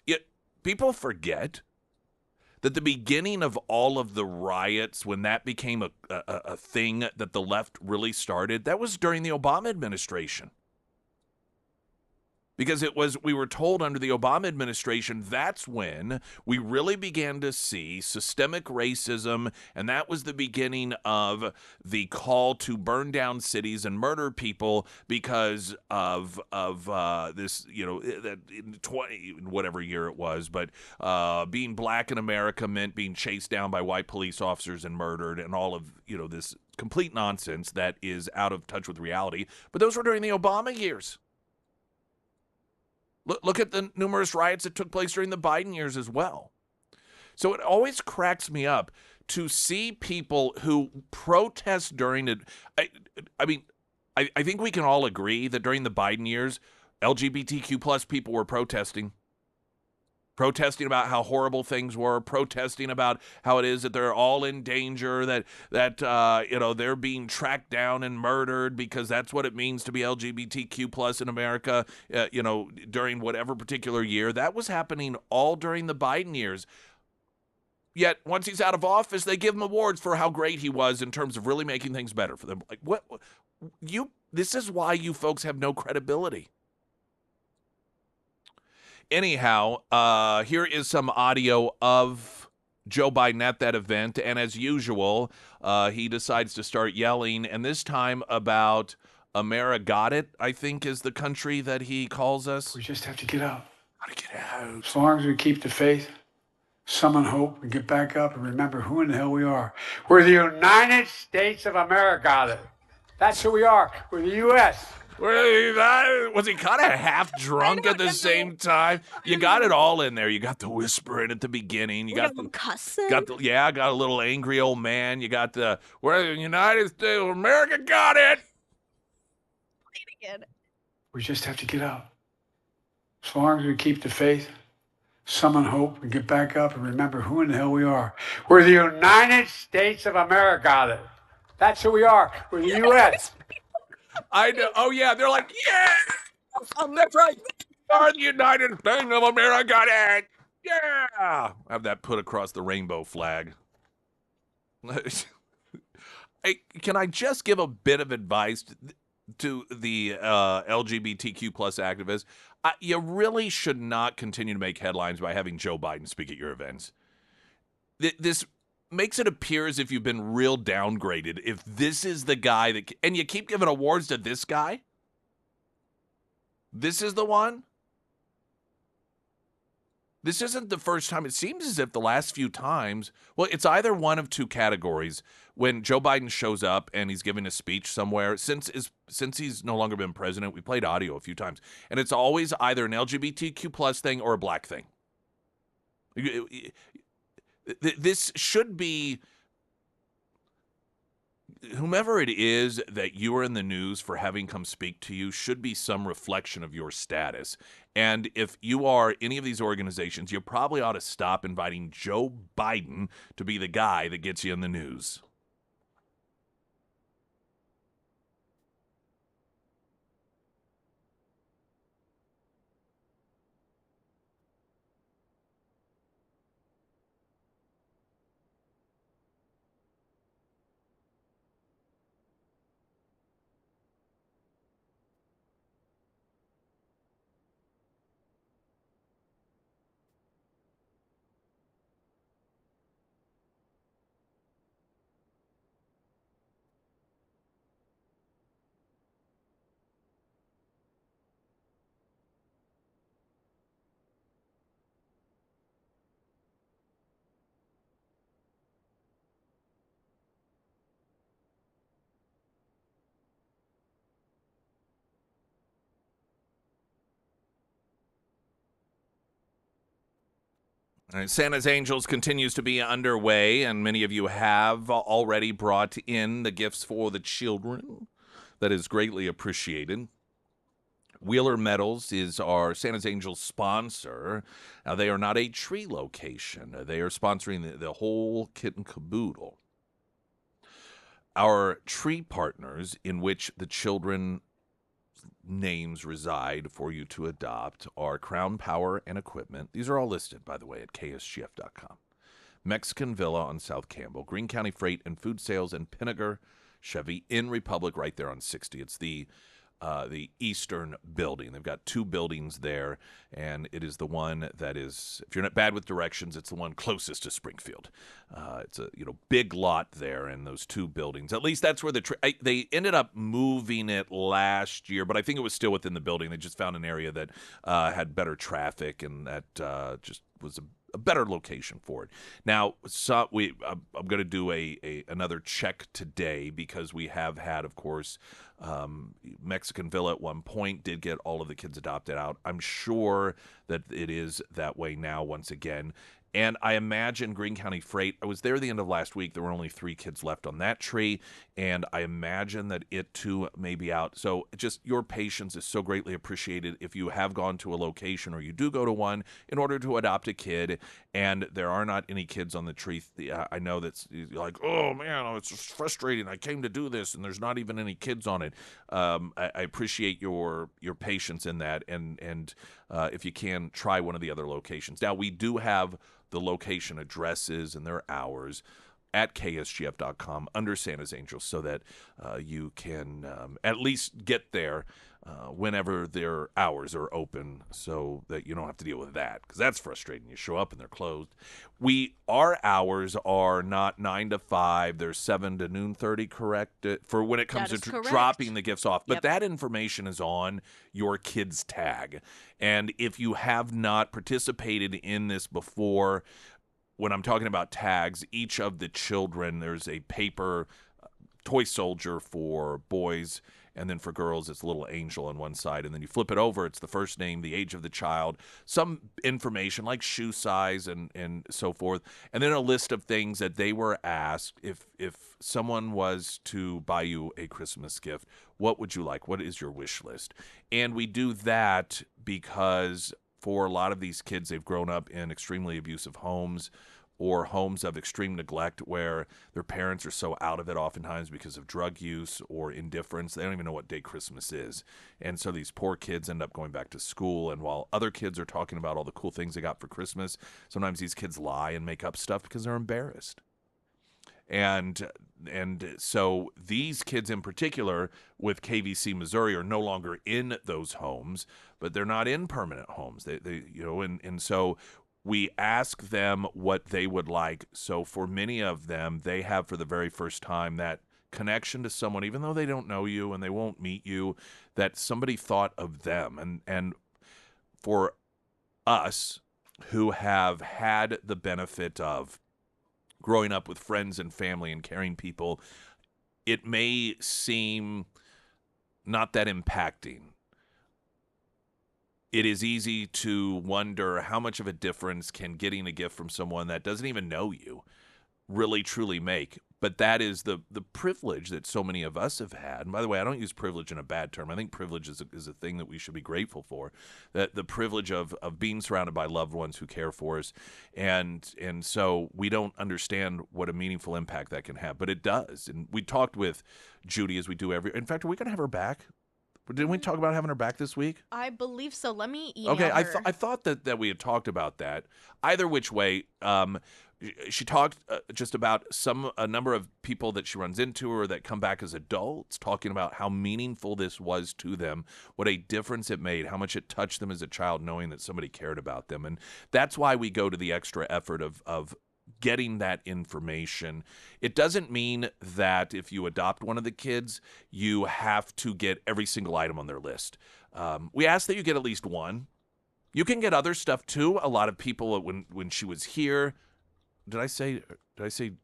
Yet people forget that the beginning of all of the riots, when that became a thing that the left really started, that was during the Obama administration. Because we were told under the Obama administration, that's when we really began to see systemic racism, and that was the beginning of the call to burn down cities and murder people because of this, that in whatever year it was, but being black in America meant being chased down by white police officers and murdered, and all of this complete nonsense that is out of touch with reality. But those were during the Obama years. Look at the numerous riots that took place during the Biden years as well. So it always cracks me up to see people who protest during it. I think we can all agree that during the Biden years, LGBTQ plus people were protesting about how horrible things were, protesting about how it is that they're all in danger, that they're being tracked down and murdered because that's what it means to be LGBTQ plus in America, during whatever particular year. That was happening all during the Biden years. Yet once he's out of office, they give him awards for how great he was in terms of really making things better for them. Like, what? This is why you folks have no credibility. Anyhow, here is some audio of Joe Biden at that event, and as usual, he decides to start yelling, and this time about America got it, I think is the country that he calls us. We just have to get out. Gotta get out. As long as we keep the faith, summon hope, and get back up and remember who in the hell we are. We're the United States of America. That's who we are. We're the U.S. Was he kind of half drunk at the same time? You got it all in there. You got the whispering at the beginning. You got the cussing. got a little angry old man. You got the United States of America got it. Again. We just have to get up. As long as we keep the faith, summon hope, and get back up and remember who in the hell we are. We're the United States of America. That's who we are. We're the U.S. I know. Oh, yeah. They're like, yeah. That's right. We are the United States of America. Got it. Yeah. Have that put across the rainbow flag. Hey, can I just give a bit of advice to the LGBTQ plus activists? You really should not continue to make headlines by having Joe Biden speak at your events. This makes it appear as if you've been real downgraded. If this is the guy that, and you keep giving awards to this guy, this is the one. This isn't the first time. It seems as if the last few times, well, it's either one of two categories. When Joe Biden shows up and he's giving a speech somewhere, since he's no longer been president, we played audio a few times, and it's always either an LGBTQ plus thing or a black thing. This should be, whomever it is that you are in the news for having come speak to you should be some reflection of your status. And if you are any of these organizations, you probably ought to stop inviting Joe Biden to be the guy that gets you in the news. All right, Santa's Angels continues to be underway, and many of you have already brought in the gifts for the children. That is greatly appreciated. Wheeler Metals is our Santa's Angels sponsor. Now, they are not a tree location. They are sponsoring the whole kit and caboodle. Our tree partners, in which the children names reside for you to adopt, are Crown Power and Equipment. These are all listed, by the way, at KSGF.com. Mexican Villa on South Campbell, Greene County Freight and Food Sales, and Pinnaker Chevy in Republic right there on 60. It's the Eastern building. They've got two buildings there, and it is the one that is, if you're not bad with directions, it's the one closest to Springfield. It's a big lot there in those two buildings. At least that's where they ended up moving it last year, but I think it was still within the building. They just found an area that had better traffic, and that just was a better location for it. Now, I'm going to do another check today, because we have had, of course, Mexican Villa at one point did get all of the kids adopted out. I'm sure that it is that way now once again. And I imagine Greene County Freight, I was there the end of last week. There were only 3 kids left on that tree, and I imagine that it too may be out. So just your patience is so greatly appreciated if you have gone to a location, or you do go to one, in order to adopt a kid, and there are not any kids on the tree. I know that's like, oh man, it's just frustrating. I came to do this, and there's not even any kids on it. I appreciate your patience in that, and if you can, try one of the other locations. Now, we do have the location addresses and their hours at KSGF.com under Santa's Angels, so that you can at least get there whenever their hours are open, so that you don't have to deal with that, because that's frustrating. You show up and they're closed. Our hours are not 9 to 5. They're 7 to noon 30, correct? For when it comes to dropping the gifts off. But that information is on your kid's tag. And if you have not participated in this before, when I'm talking about tags, each of the children, there's a paper toy soldier for boys And then for girls, it's a little angel on one side. And then you flip it over, it's the first name, the age of the child, some information like shoe size and so forth. And then a list of things that they were asked if someone was to buy you a Christmas gift, what would you like? What is your wish list? And we do that because for a lot of these kids, they've grown up in extremely abusive homes or homes of extreme neglect where their parents are so out of it oftentimes because of drug use or indifference. They don't even know what day Christmas is. And so these poor kids end up going back to school. And while other kids are talking about all the cool things they got for Christmas, sometimes these kids lie and make up stuff because they're embarrassed. And so these kids in particular with KVC Missouri are no longer in those homes, but they're not in permanent homes. They and so we ask them what they would like. So for many of them, they have for the very first time that connection to someone, even though they don't know you and they won't meet you, that somebody thought of them. And for us who have had the benefit of growing up with friends and family and caring people, it may seem not that impacting. It is easy to wonder how much of a difference can getting a gift from someone that doesn't even know you really truly make. But that is the privilege that so many of us have had. And by the way, I don't use privilege in a bad term. I think privilege is a thing that we should be grateful for. That the privilege of being surrounded by loved ones who care for us. And so we don't understand what a meaningful impact that can have. But it does. And we talked with Judy as we do in fact, are we going to have her back? Didn't we talk about having her back this week? I believe so. Let me email Okay, her. I thought that we had talked about that. Either which way, she talked just about a number of people that she runs into or that come back as adults, talking about how meaningful this was to them, what a difference it made, how much it touched them as a child, knowing that somebody cared about them. And that's why we go to the extra effort of getting that information. It doesn't mean that if you adopt one of the kids, you have to get every single item on their list. We ask that you get at least one. You can get other stuff too. A lot of people, when she was here, did I say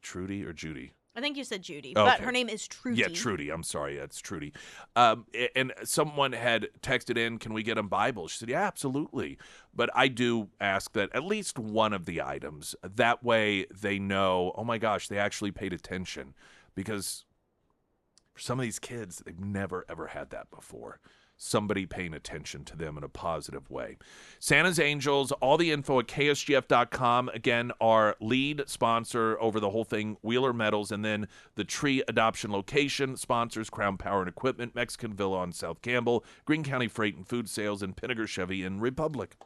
Trudy or Judy? I think you said Judy, Okay. but her name is Trudy. Yeah, Trudy. I'm sorry. Yeah, it's Trudy. And someone had texted in, can we get them Bibles? She said, yeah, absolutely. But I do ask that at least one of the items. That way they know, oh my gosh, they actually paid attention. Because for some of these kids, they've never, ever had that before. Somebody paying attention to them in a positive way. Santa's Angels, all the info at KSGF.com. Again, our lead sponsor over the whole thing, Wheeler Metals, and then the tree adoption location sponsors, Crown Power and Equipment, Mexican Villa on South Campbell, Greene County Freight and Food Sales, and Pinnaker Chevy in Republic.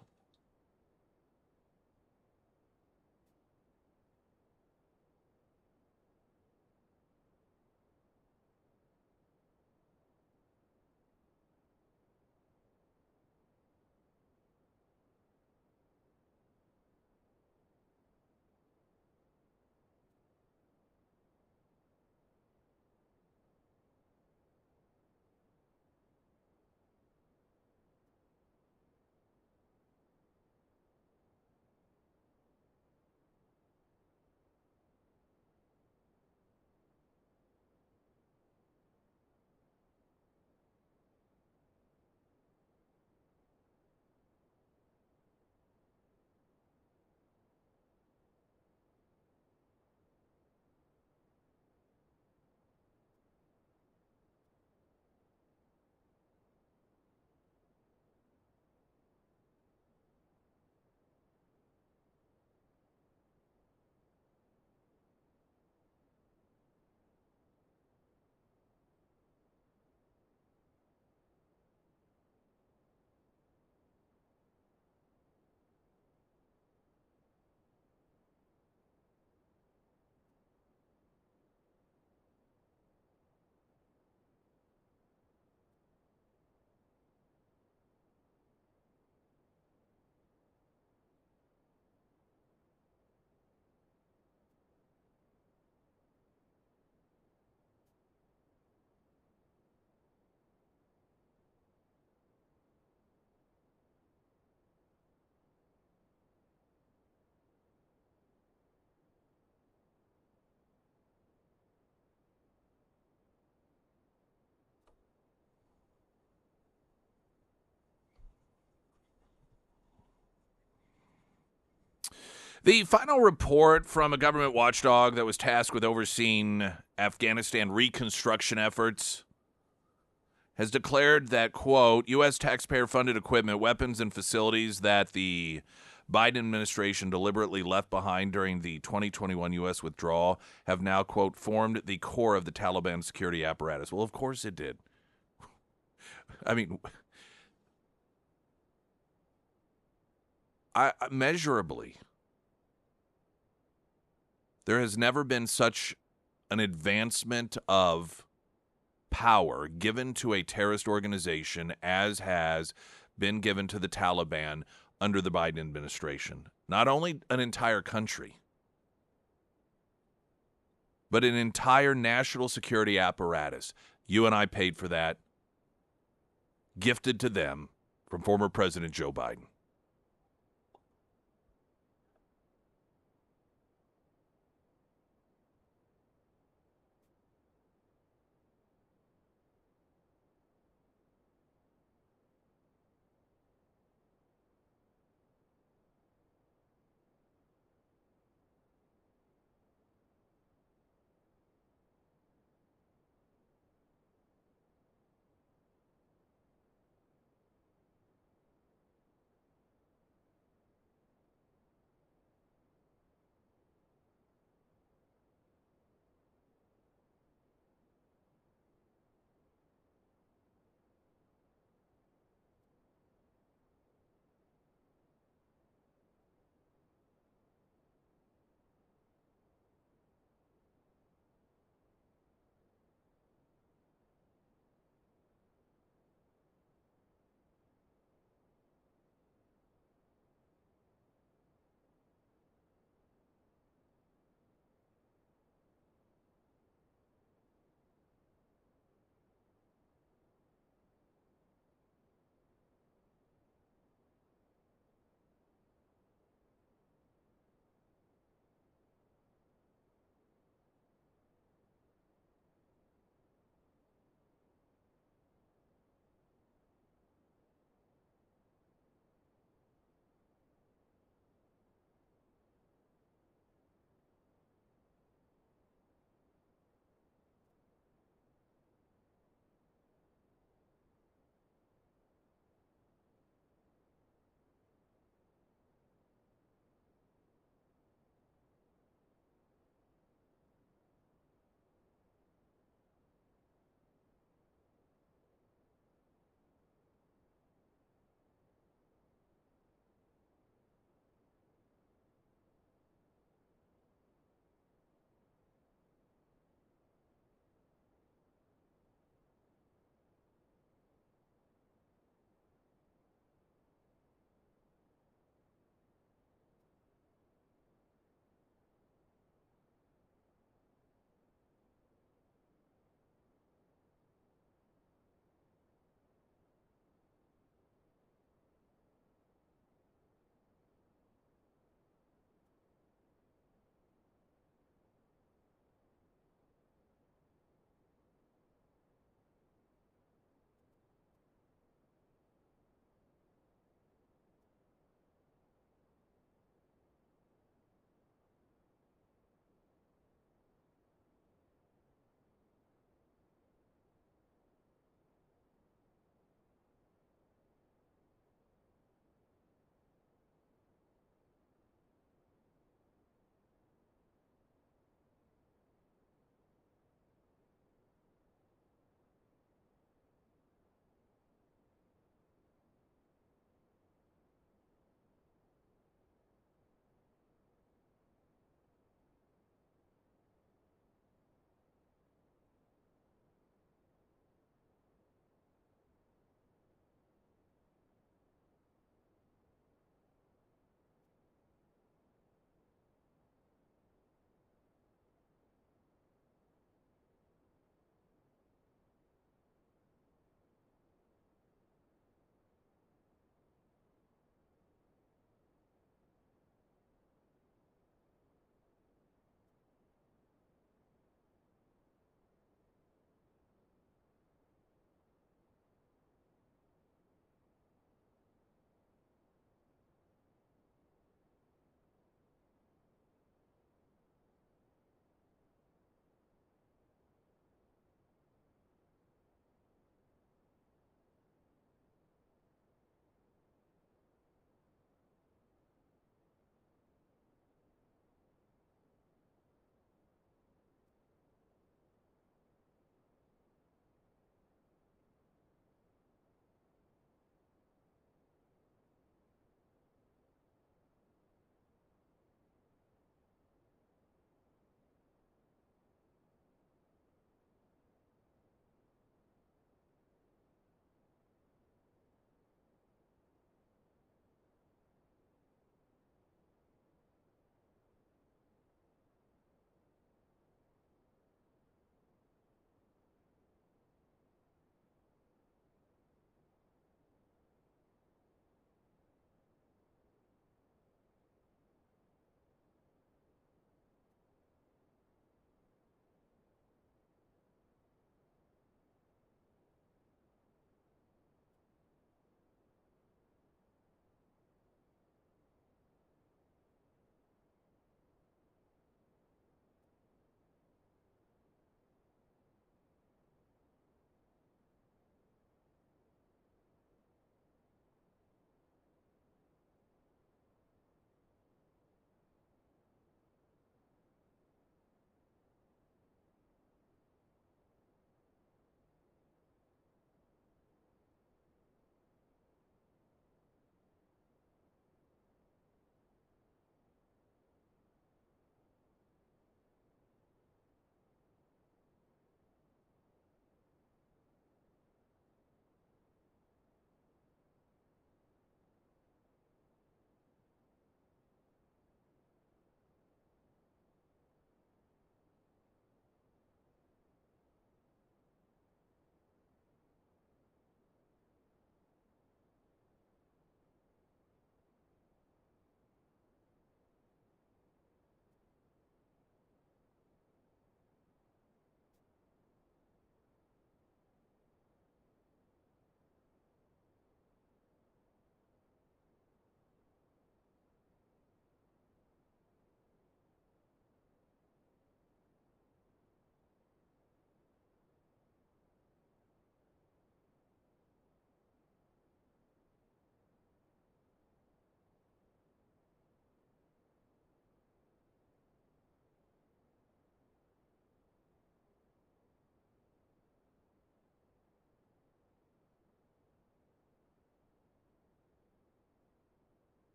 The final report from a government watchdog that was tasked with overseeing Afghanistan reconstruction efforts has declared that, quote, U.S. taxpayer-funded equipment, weapons, and facilities that the Biden administration deliberately left behind during the 2021 U.S. withdrawal have now, quote, formed the core of the Taliban security apparatus. Well, of course it did. I mean, measurably, there has never been such an advancement of power given to a terrorist organization as has been given to the Taliban under the Biden administration. Not only an entire country, but an entire national security apparatus. You and I paid for that, gifted to them from former President Joe Biden.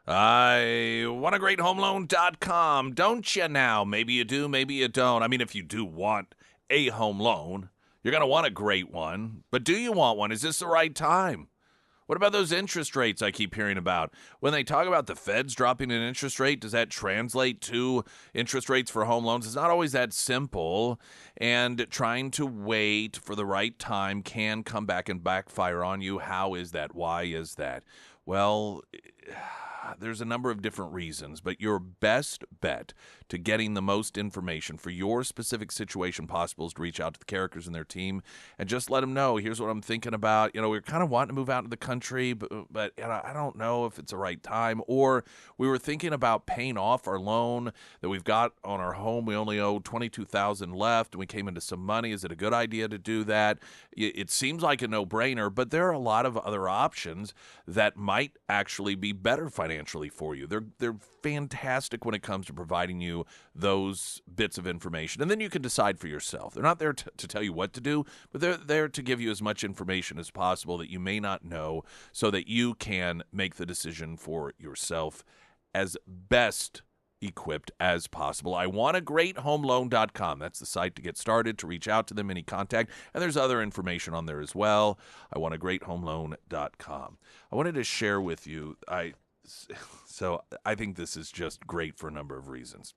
I want a great homeloan.com, don't you now? Maybe you do, maybe you don't. I mean, if you do want a home loan, you're going to want a great one. But do you want one? Is this the right time? What about those interest rates I keep hearing about? When they talk about the feds dropping an interest rate, does that translate to interest rates for home loans? It's not always that simple, and trying to wait for the right time can come back and backfire on you. How is that? Why is that? Well, there's a number of different reasons, but your best bet to getting the most information for your specific situation possible is to reach out to the characters and their team and just let them know, here's what I'm thinking about. We're kind of wanting to move out of the country, but I don't know if it's the right time. Or we were thinking about paying off our loan that we've got on our home. We only owe $22,000 left, and we came into some money. Is it a good idea to do that? It seems like a no-brainer, but there are a lot of other options that might actually be better financially for you. They're fantastic when it comes to providing you those bits of information, and then you can decide for yourself. They're not there to tell you what to do, but they're there to give you as much information as possible that you may not know, so that you can make the decision for yourself as best equipped as possible. I want a great homeloan.com. That's the site to get started, to reach out to them, any contact. And there's other information on there as well. I want a great homeloan.com. I wanted to share with you, so I think this is just great for a number of reasons.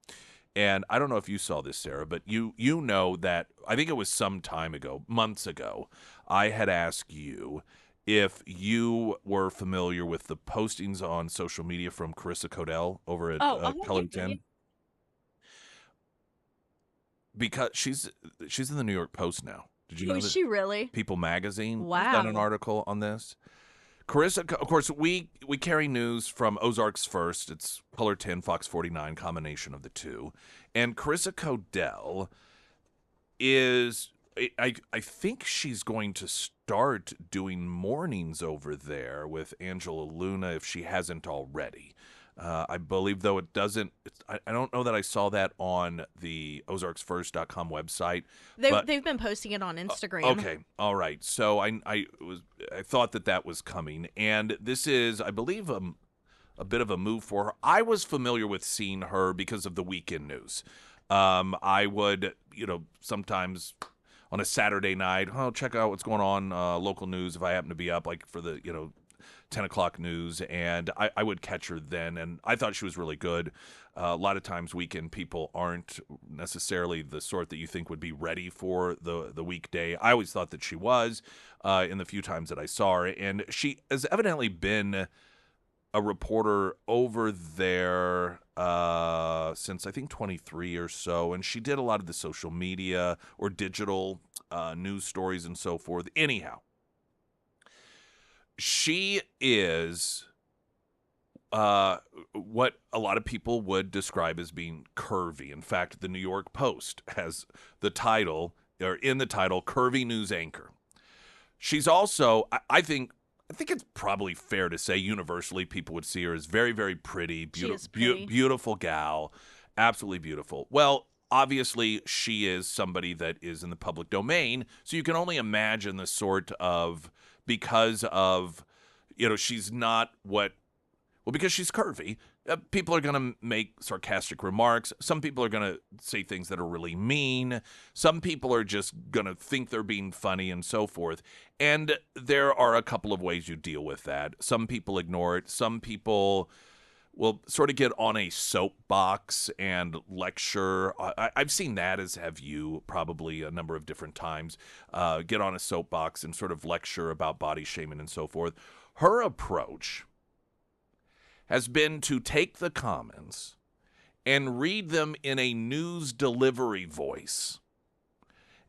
And I don't know if you saw this, Sarah, but you know that I think it was some time ago, months ago, I had asked you if you were familiar with the postings on social media from Carissa Codell over at Color 10. Because she's in the New York Post now. Did you know that? Is she really? People Magazine Wow. done an article on this. Carissa, of course, we carry news from Ozarks First. It's Color 10, Fox 49, combination of the two. And Carissa Codell is, I think she's going to start doing mornings over there with Angela Luna if she hasn't already. I believe, though, it doesn't. I don't know that I saw that on the ozarksfirst.com website. They've been posting it on Instagram. Okay, all right. So I thought that was coming, and this is, I believe, a bit of a move for her. I was familiar with seeing her because of the weekend news. I would, sometimes on a Saturday night, check out what's going on, local news if I happen to be up, like for the 10 o'clock news, and I would catch her then, and I thought she was really good. A lot of times weekend people aren't necessarily the sort that you think would be ready for the weekday. I always thought that she was in the few times that I saw her, and she has evidently been a reporter over there since I think 23 or so, and she did a lot of the social media or digital news stories and so forth. Anyhow, she is what a lot of people would describe as being curvy. In fact, the New York Post has the title, or in the title, curvy news anchor. She's also, I think it's probably fair to say universally people would see her as very, very pretty, beautiful gal, absolutely beautiful. Well, obviously, she is somebody that is in the public domain, so you can only imagine the sort of, because of, she's not because she's curvy, people are going to make sarcastic remarks. Some people are going to say things that are really mean. Some people are just going to think they're being funny and so forth. And there are a couple of ways you deal with that. Some people ignore it. Some people will sort of get on a soapbox and lecture. I've seen that, as have you, probably a number of different times, get on a soapbox and sort of lecture about body shaming and so forth. Her approach has been to take the comments and read them in a news delivery voice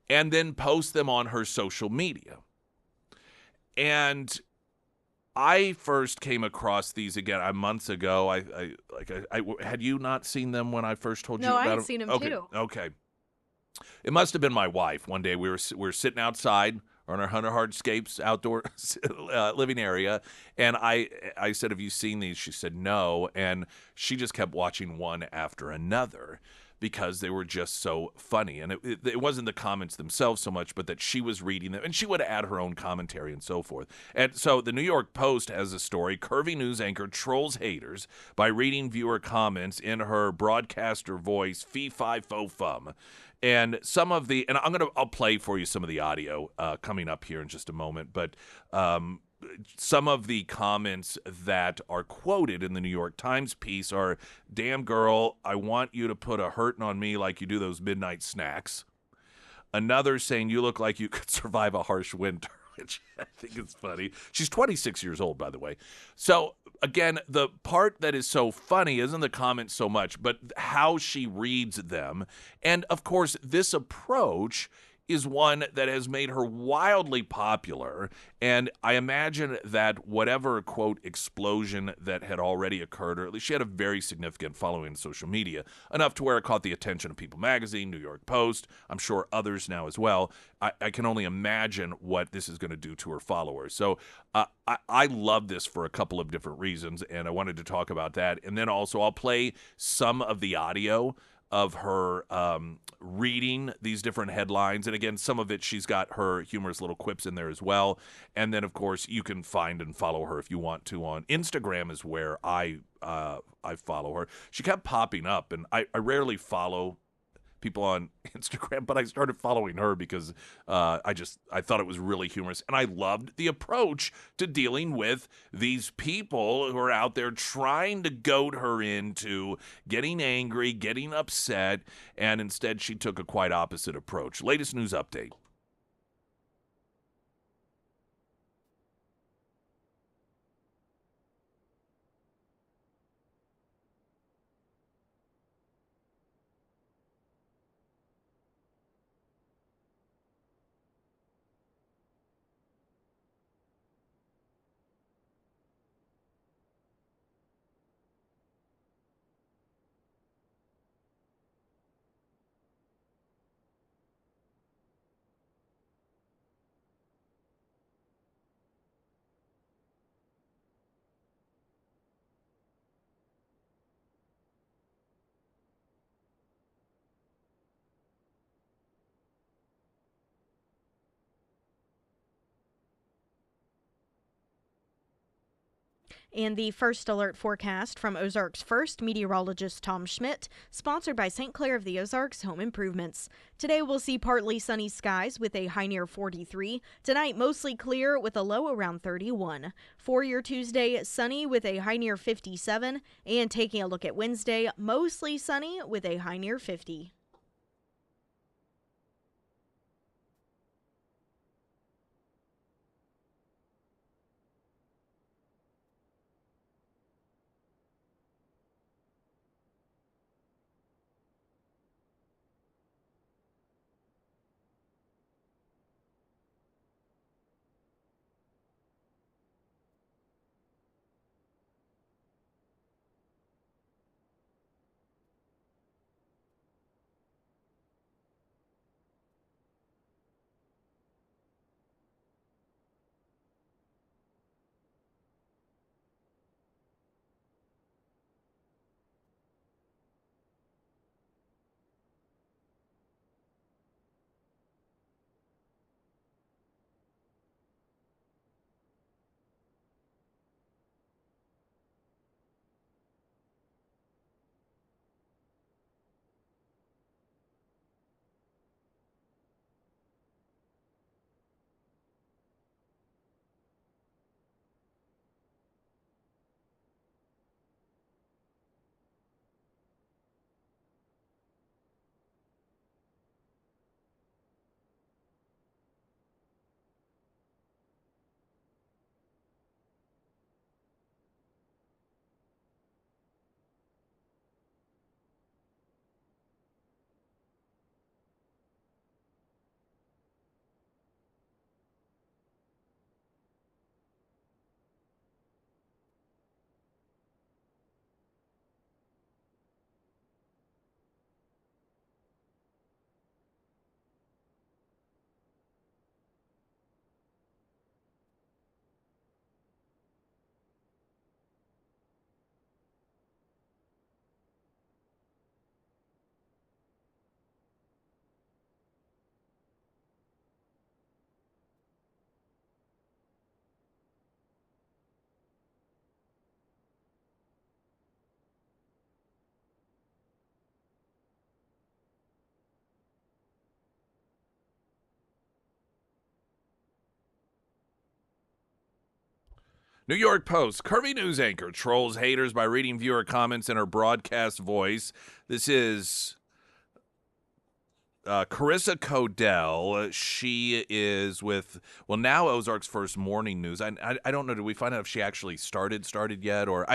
and then post them on her social media. And I first came across these again months ago. I had you not seen them when I first told you about them? No, I had seen them too. Okay. It must have been my wife. One day we were sitting outside on our Hunter Hardscapes outdoor living area, and I said, "Have you seen these?" She said, "No," and she just kept watching one after another. because they were just so funny. And it wasn't the comments themselves so much, but that she was reading them, and she would add her own commentary and so forth. And so the New York Post has a story: curvy news anchor trolls haters by reading viewer comments in her broadcaster voice, fee fi fo fum. And some of the, and I'll play for you some of the audio coming up here in just a moment, but some of the comments that are quoted in the New York Times piece are, "Damn girl, I want you to put a hurtin' on me like you do those midnight snacks." Another saying, "You look like you could survive a harsh winter," which I think is funny. She's 26 years old, by the way. So again, the part that is so funny isn't the comments so much, but how she reads them. And of course, this approach is one that has made her wildly popular. And I imagine that whatever, quote, explosion that had already occurred, or at least she had a very significant following on social media, enough to where it caught the attention of People Magazine, New York Post, I'm sure others now as well. I can only imagine what this is going to do to her followers. So I love this for a couple of different reasons, and I wanted to talk about that. And then also I'll play some of the audio of her reading these different headlines. And again, some of it, she's got her humorous little quips in there as well. And then, of course, you can find and follow her if you want to on Instagram is where I follow her. She kept popping up, and I rarely follow people on Instagram, but I started following her because I thought it was really humorous, and I loved the approach to dealing with these people who are out there trying to goad her into getting angry, getting upset, and instead she took a quite opposite approach. Latest news update. And the first alert forecast from Ozarks First meteorologist Tom Schmidt, sponsored by St. Clair of the Ozarks Home Improvements. Today we'll see partly sunny skies with a high near 43. Tonight mostly clear with a low around 31. For your Tuesday, sunny with a high near 57. And taking a look at Wednesday, mostly sunny with a high near 50. New York Post, curvy news anchor trolls haters by reading viewer comments in her broadcast voice. This is Carissa Codell. She is with, well, now Ozark's First Morning News. I don't know, did we find out if she actually started yet? Or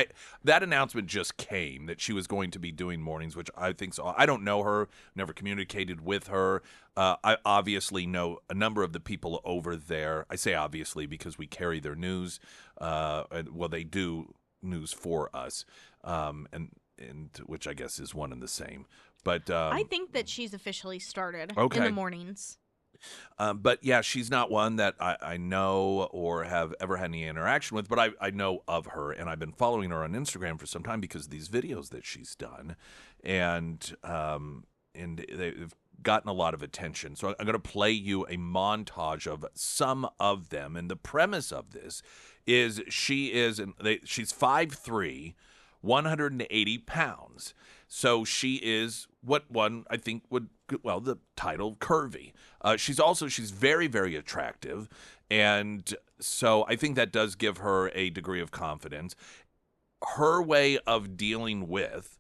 that announcement just came that she was going to be doing mornings, which I think so. I don't know her, never communicated with her. I obviously know a number of the people over there. I say obviously because we carry their news. Well, they do news for us, and which I guess is one and the same. But I think that she's officially started okay. in the mornings. But yeah, she's not one that I know or have ever had any interaction with, but I know of her, and I've been following her on Instagram for some time because of these videos that she's done, and they've gotten a lot of attention. So I'm going to play you a montage of some of them, and the premise of this is she's 5'3", 180 pounds. So she is what one I think would, well, the title curvy. She's very, very attractive. And so I think that does give her a degree of confidence. Her way of dealing with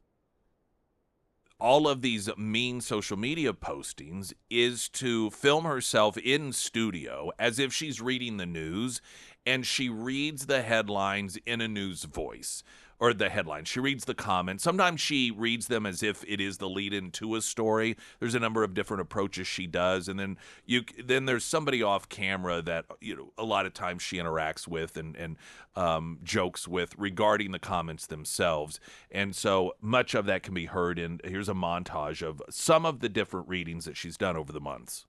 all of these mean social media postings is to film herself in studio as if she's reading the news, and she reads the headlines in a news voice. Or the headline. She reads the comments. Sometimes she reads them as if it is the lead-in to a story. There's a number of different approaches she does, and then there's somebody off camera that a lot of times she interacts with and jokes with regarding the comments themselves. And so much of that can be heard in. Here's a montage of some of the different readings that she's done over the months.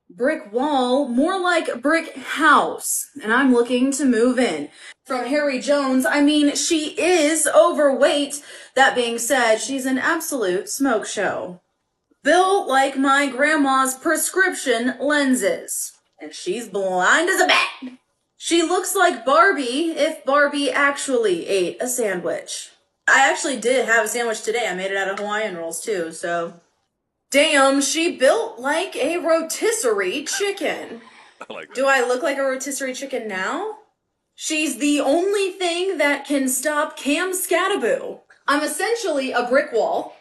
Brick wall, more like brick house, and I'm looking to move in. From Harry Jones, I mean, she is overweight. That being said, she's an absolute smoke show. Built like my grandma's prescription lenses, and she's blind as a bat. She looks like Barbie if Barbie actually ate a sandwich. I actually did have a sandwich today. I made it out of Hawaiian rolls too, so... Damn, she built like a rotisserie chicken. Do I look like a rotisserie chicken now? She's the only thing that can stop Cam Scataboo. I'm essentially a brick wall.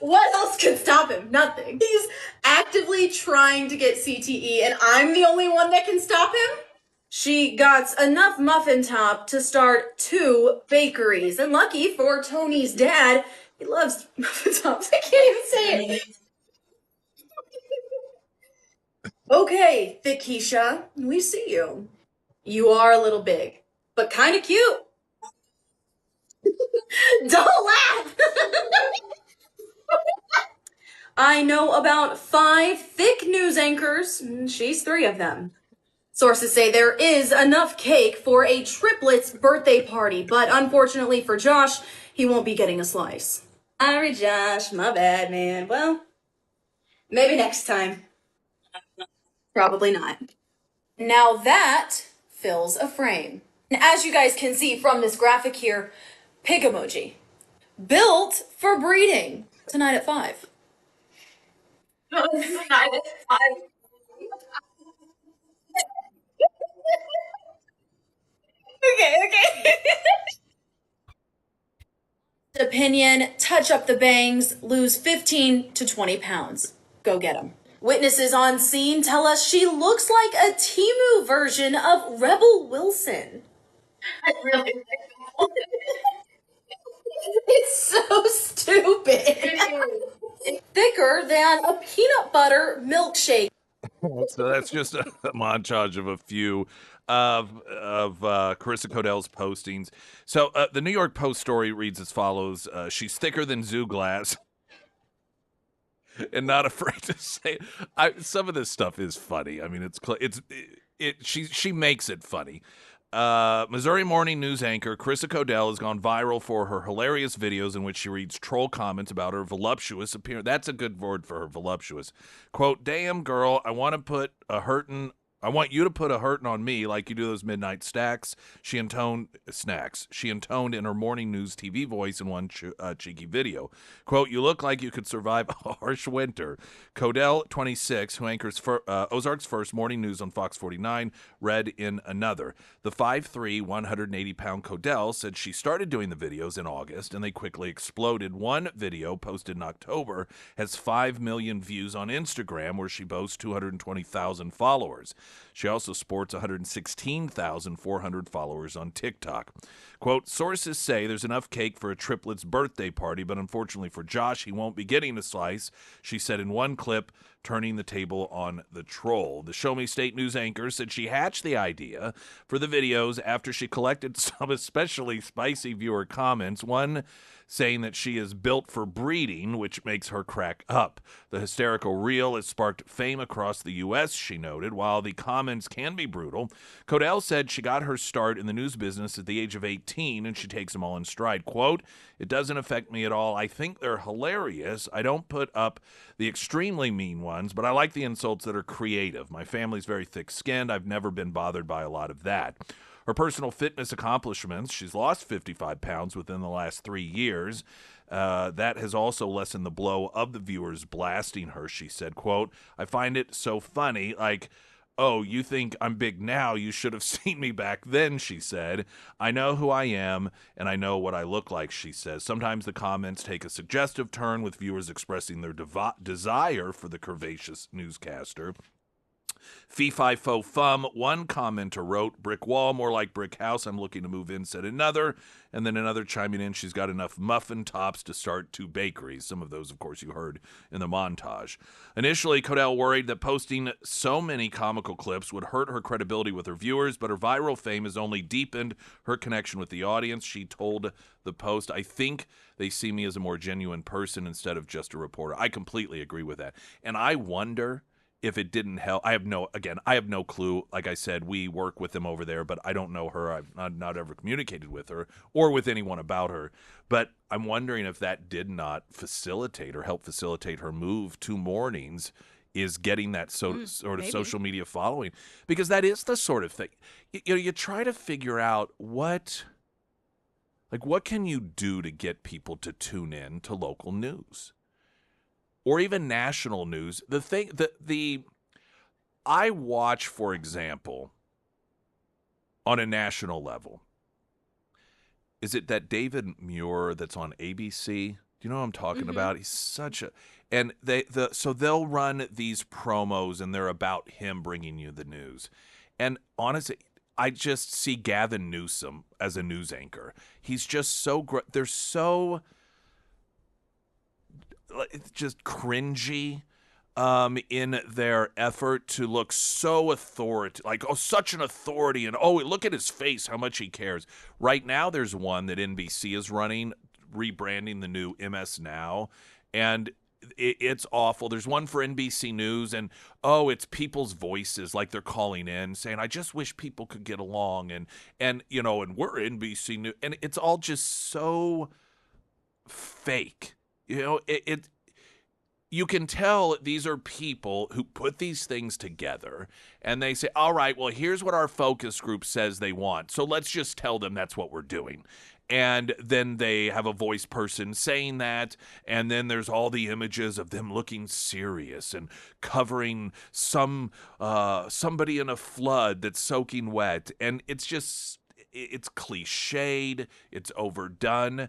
What else can stop him? Nothing. He's actively trying to get CTE, and I'm the only one that can stop him? She got enough muffin top to start 2 bakeries, and lucky for Tony's dad, he loves muffin tops. I can't even say it. Okay, Thick Keisha, we see you. You are a little big, but kind of cute. Don't laugh! I know about 5 thick news anchors. She's 3 of them. Sources say there is enough cake for a triplets birthday party, but unfortunately for Josh, he won't be getting a slice. Sorry, Josh. My bad, man. Well, maybe next time. Probably not. Now that fills a frame. And as you guys can see from this graphic here, pig emoji. Built for breeding. Tonight at 5. Tonight at 5. Okay. Opinion, touch up the bangs, lose 15 to 20 pounds. Go get them. Witnesses on scene tell us she looks like a Temu version of Rebel Wilson. I really like that. It's so stupid. Thicker than a peanut butter milkshake. So that's just a montage of a few of Carissa Codell's postings. So the New York Post story reads as follows: she's thicker than zoo glass, and not afraid to say it. Some of this stuff is funny. I mean, she makes it funny. Missouri Morning News anchor Carissa Codell has gone viral for her hilarious videos in which she reads troll comments about her voluptuous appearance. That's a good word for her, voluptuous. Quote, "Damn girl, I want to put a hurtin' I want you to put a hurting on me like you do those midnight stacks. She intoned in her morning news TV voice in one cheeky video. Quote, "You look like you could survive a harsh winter." Codell, 26, who anchors Ozark's First morning news on Fox 49, read in another. The 5'3", 180-pound Codell said she started doing the videos in August, and they quickly exploded. One video posted in October has 5 million views on Instagram, where she boasts 220,000 followers. She also sports 116,400 followers on TikTok. Quote, "Sources say there's enough cake for a triplet's birthday party, but unfortunately for Josh, he won't be getting a slice," she said in one clip, turning the table on the troll. The Show Me State News anchor said she hatched the idea for the videos after she collected some especially spicy viewer comments, one saying that she is built for breeding, which makes her crack up. The hysterical reel has sparked fame across the U.S., she noted. While the comments can be brutal, Codell said she got her start in the news business at the age of 18, and she takes them all in stride. Quote, "It doesn't affect me at all. I think they're hilarious. I don't put up the extremely mean ones, but I like the insults that are creative. My family's very thick-skinned. I've never been bothered by a lot of that." Her personal fitness accomplishments: she's lost 55 pounds within the last 3 years. That has also lessened the blow of the viewers blasting her, she said. Quote, "I find it so funny, like, oh, you think I'm big now, you should have seen me back then," she said. "I know who I am, and I know what I look like," she says. Sometimes the comments take a suggestive turn, with viewers expressing their desire for the curvaceous newscaster. Fee fi fo fum, one commenter wrote, "Brick wall, more like brick house. I'm looking to move in," said another. And then another chiming in, "She's got enough muffin tops to start 2 bakeries." Some of those, of course, you heard in the montage. Initially, Codell worried that posting so many comical clips would hurt her credibility with her viewers, but her viral fame has only deepened her connection with the audience. She told the Post, "I think they see me as a more genuine person instead of just a reporter." I completely agree with that. And I wonder if it didn't help. I have no clue. Like I said, we work with them over there, but I don't know her. I've not ever communicated with her or with anyone about her. But I'm wondering if that did not facilitate or help facilitate her move to mornings, is getting that sort of maybe. social media following, because that is the sort of thing. You try to figure out what can you do to get people to tune in to local news, or even national news. I watch, for example, on a national level, is it that David Muir that's on ABC? Do you know what I'm talking about? He's such a, and so they'll run these promos and they're about him bringing you the news. And honestly, I just see Gavin Newsom as a news anchor. He's just so they're so just cringy in their effort to look so authoritative, like, oh, such an authority, and oh, look at his face, how much he cares. Right now, there's one that NBC is running, rebranding the new MS Now, and it's awful. There's one for NBC News, and oh, it's people's voices, like they're calling in saying, "I just wish people could get along," and we're NBC News, and it's all just so fake. You can tell these are people who put these things together, and they say, all right, well, here's what our focus group says they want, so let's just tell them that's what we're doing. And then they have a voice person saying that, and then there's all the images of them looking serious and covering somebody in a flood that's soaking wet, and it's cliched, it's overdone.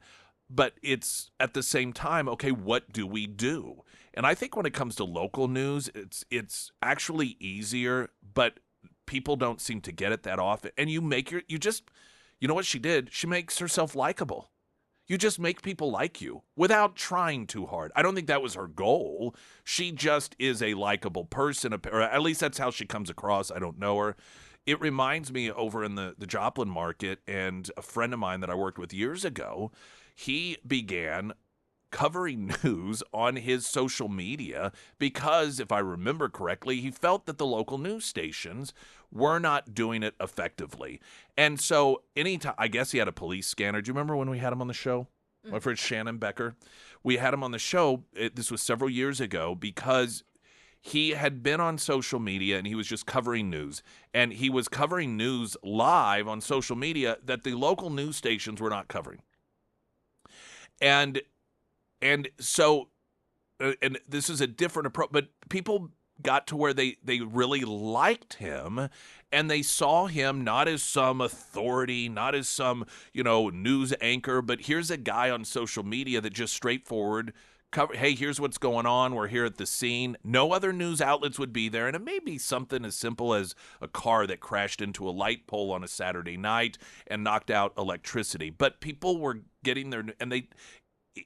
But it's at the same time, okay, what do we do? And I think when it comes to local news, it's actually easier, but people don't seem to get it that often. And you know what she did? She makes herself likable. You just make people like you without trying too hard. I don't think that was her goal. She just is a likable person, or at least that's how she comes across. I don't know her. It reminds me over in the Joplin market, and a friend of mine that I worked with years ago, he began covering news on his social media because, if I remember correctly, he felt that the local news stations were not doing it effectively. And so anytime, I guess he had a police scanner. Do you remember when we had him on the show? My friend Shannon Becker. We had him on the show. This was several years ago, because he had been on social media and he was just covering news. And he was covering news live on social media that the local news stations were not covering. And so and this is a different approach, but people got to where they really liked him, and they saw him not as some authority, not as some, news anchor, but here's a guy on social media that just straightforward cover, hey, here's what's going on. We're here at the scene. No other news outlets would be there, and it may be something as simple as a car that crashed into a light pole on a Saturday night and knocked out electricity. But people were getting their, and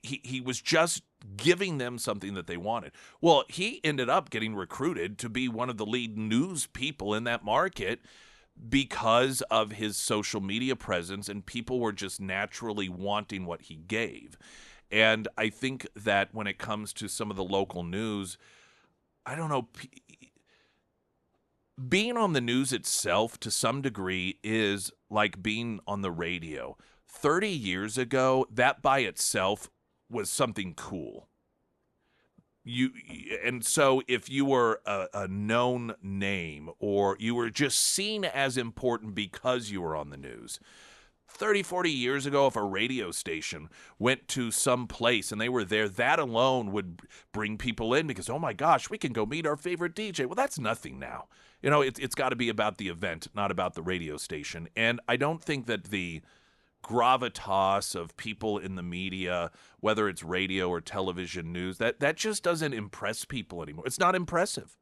he was just giving them something that they wanted. Well, he ended up getting recruited to be one of the lead news people in that market because of his social media presence, and people were just naturally wanting what he gave. And I think that when it comes to some of the local news, I don't know, being on the news itself to some degree is like being on the radio. 30 years ago, that by itself was something cool. And so if you were a known name, or you were just seen as important because you were on the news, 30, 40 years ago, if a radio station went to some place and they were there, that alone would bring people in because, oh my gosh, we can go meet our favorite DJ. Well, that's nothing now. It's got to be about the event, not about the radio station. And I don't think that the gravitas of people in the media, whether it's radio or television news, that just doesn't impress people anymore. It's not impressive.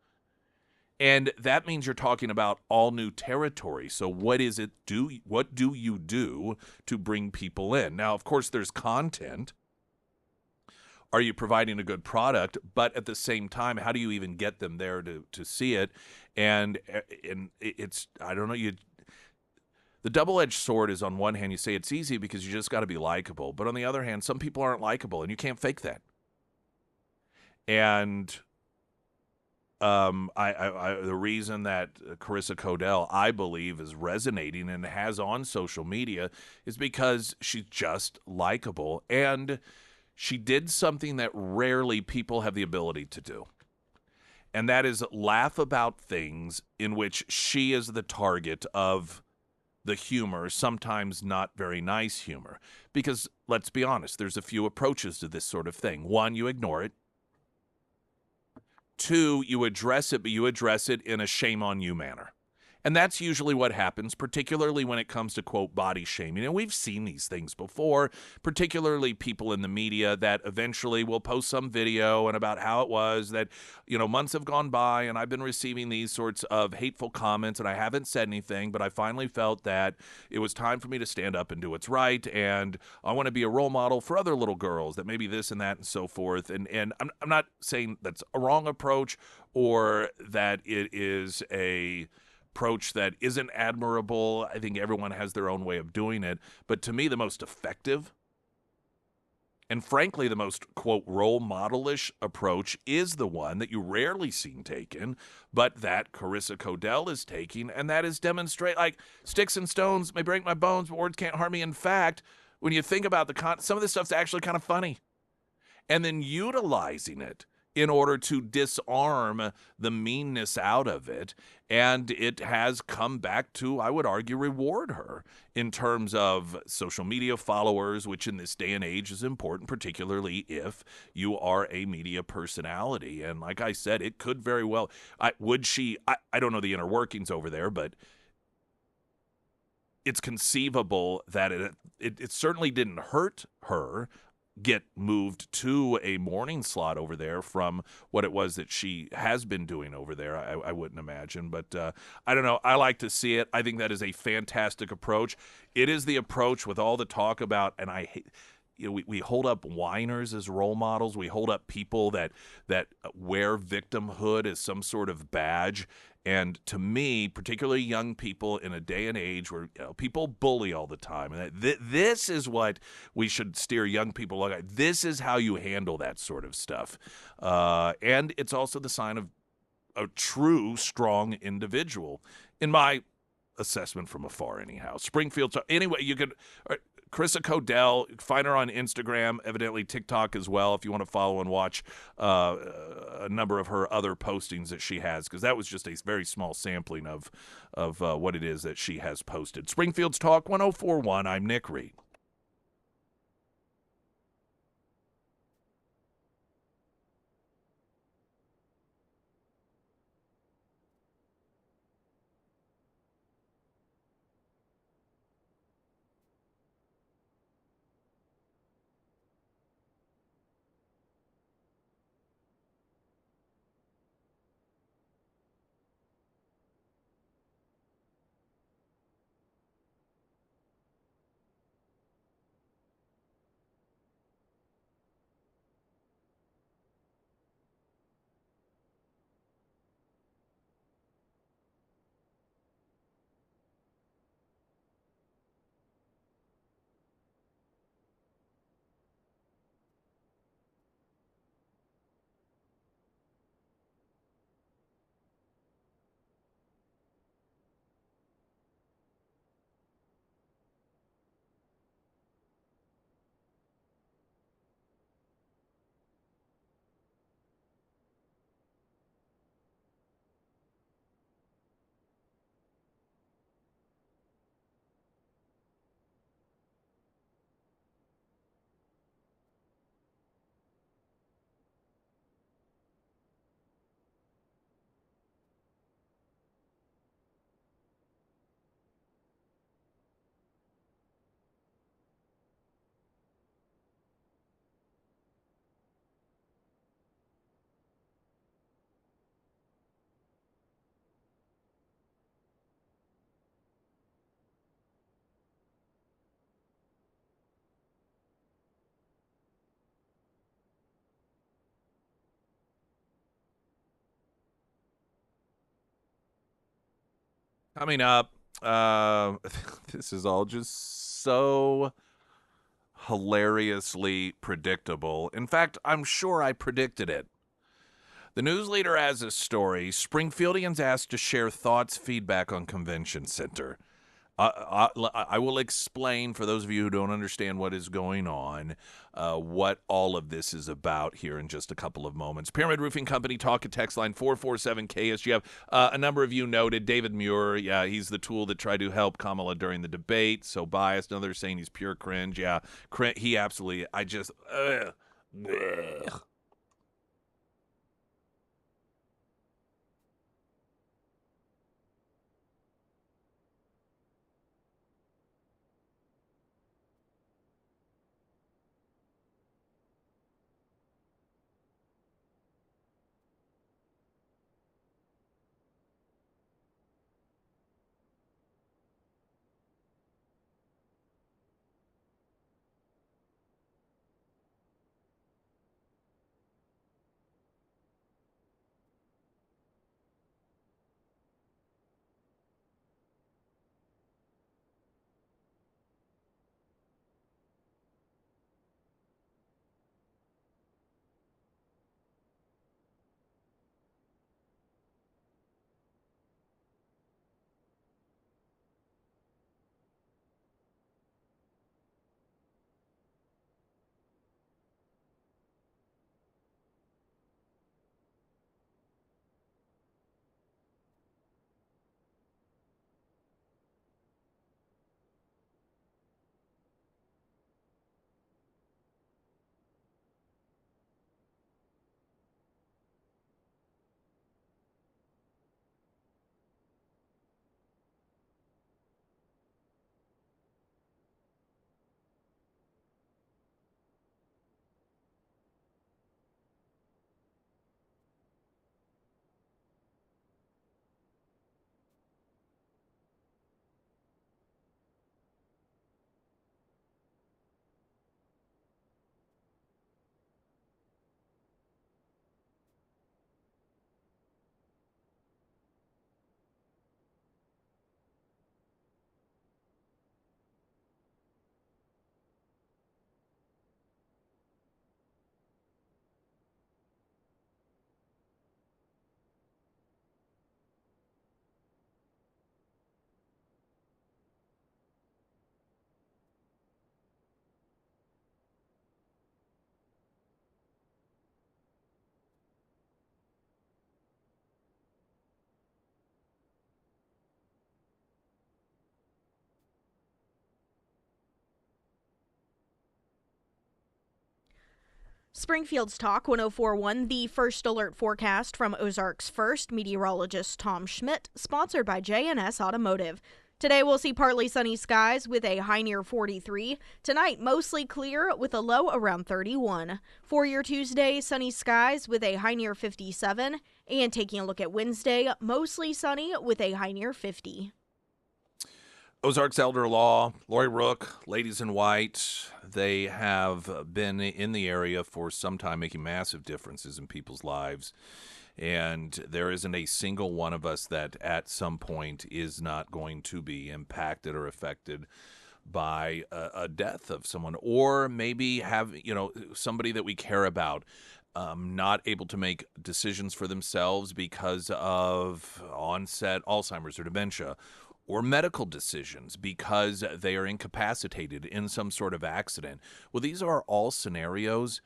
And that means you're talking about all new territory. So what do you do to bring people in? Now, of course, there's content. Are you providing a good product? But at the same time, how do you even get them there to see it? And it's, I don't know, the double-edged sword is, on one hand, you say it's easy because you just got to be likable. But on the other hand, some people aren't likable, and you can't fake that. And the reason that Carissa Codell, I believe, is resonating and has on social media is because she's just likable. And she did something that rarely people have the ability to do. And that is laugh about things in which she is the target of the humor, sometimes not very nice humor. Because, let's be honest, there's a few approaches to this sort of thing. One, you ignore it. Two, you address it, but you address it in a shame-on-you manner. And that's usually what happens, particularly when it comes to, quote, body shaming. And we've seen these things before, particularly people in the media that eventually will post some video and about how it was that, months have gone by and I've been receiving these sorts of hateful comments and I haven't said anything, but I finally felt that it was time for me to stand up and do what's right. And I want to be a role model for other little girls that maybe this and that and so forth. And I'm not saying that's a wrong approach or that it is a approach that isn't admirable. I think everyone has their own way of doing it. But to me, the most effective and frankly the most, quote, role model-ish approach is the one that you rarely see taken, but that Carissa Codell is taking, and that is demonstrate, like, sticks and stones may break my bones, but words can't harm me. In fact, when you think about some of this stuff's actually kind of funny. And then utilizing it in order to disarm the meanness out of it. And it has come back to, I would argue, reward her in terms of social media followers, which in this day and age is important, particularly if you are a media personality. And like I said, it could very well, I don't know the inner workings over there, but it's conceivable that it certainly didn't hurt her get moved to a morning slot over there from what it was that she has been doing over there. I wouldn't imagine, but I don't know. I like to see it. I think that is a fantastic approach. It is the approach with all the talk about, and I hate, we hold up whiners as role models. We hold up people that wear victimhood as some sort of badge. And to me, particularly young people in a day and age where people bully all the time, and this is what we should steer young people like. This is how you handle that sort of stuff. And it's also the sign of a true, strong individual, in my assessment from afar anyhow. Springfield, so anyway, you could... Carissa Codell, find her on Instagram, evidently TikTok as well, if you want to follow and watch a number of her other postings that she has, because that was just a very small sampling of what it is that she has posted. Springfield's Talk 1041. I'm Nick Reed. Coming up, this is all just so hilariously predictable. In fact, I'm sure I predicted it. The news leader has a story. Springfieldians asked to share thoughts, feedback on convention center. I will explain, for those of you who don't understand what is going on, what all of this is about here in just a couple of moments. Pyramid Roofing Company, talk at text line 447 KSGF. A number of you noted David Muir. Yeah, he's the tool that tried to help Kamala during the debate. So biased. Another saying he's pure cringe. Yeah, he absolutely. I just. Bleh. Springfield's Talk 104.1, the first alert forecast from Ozarks First meteorologist Tom Schmidt, sponsored by J&S Automotive. Today we'll see partly sunny skies with a high near 43. Tonight, mostly clear with a low around 31. For your Tuesday, sunny skies with a high near 57. And taking a look at Wednesday, mostly sunny with a high near 50. Ozarks elder law, Lori Rook, Ladies in White, they have been in the area for some time, making massive differences in people's lives. And there isn't a single one of us that at some point is not going to be impacted or affected by a death of someone, or maybe have, somebody that we care about not able to make decisions for themselves because of onset Alzheimer's or dementia, or medical decisions because they are incapacitated in some sort of accident. Well, these are all scenarios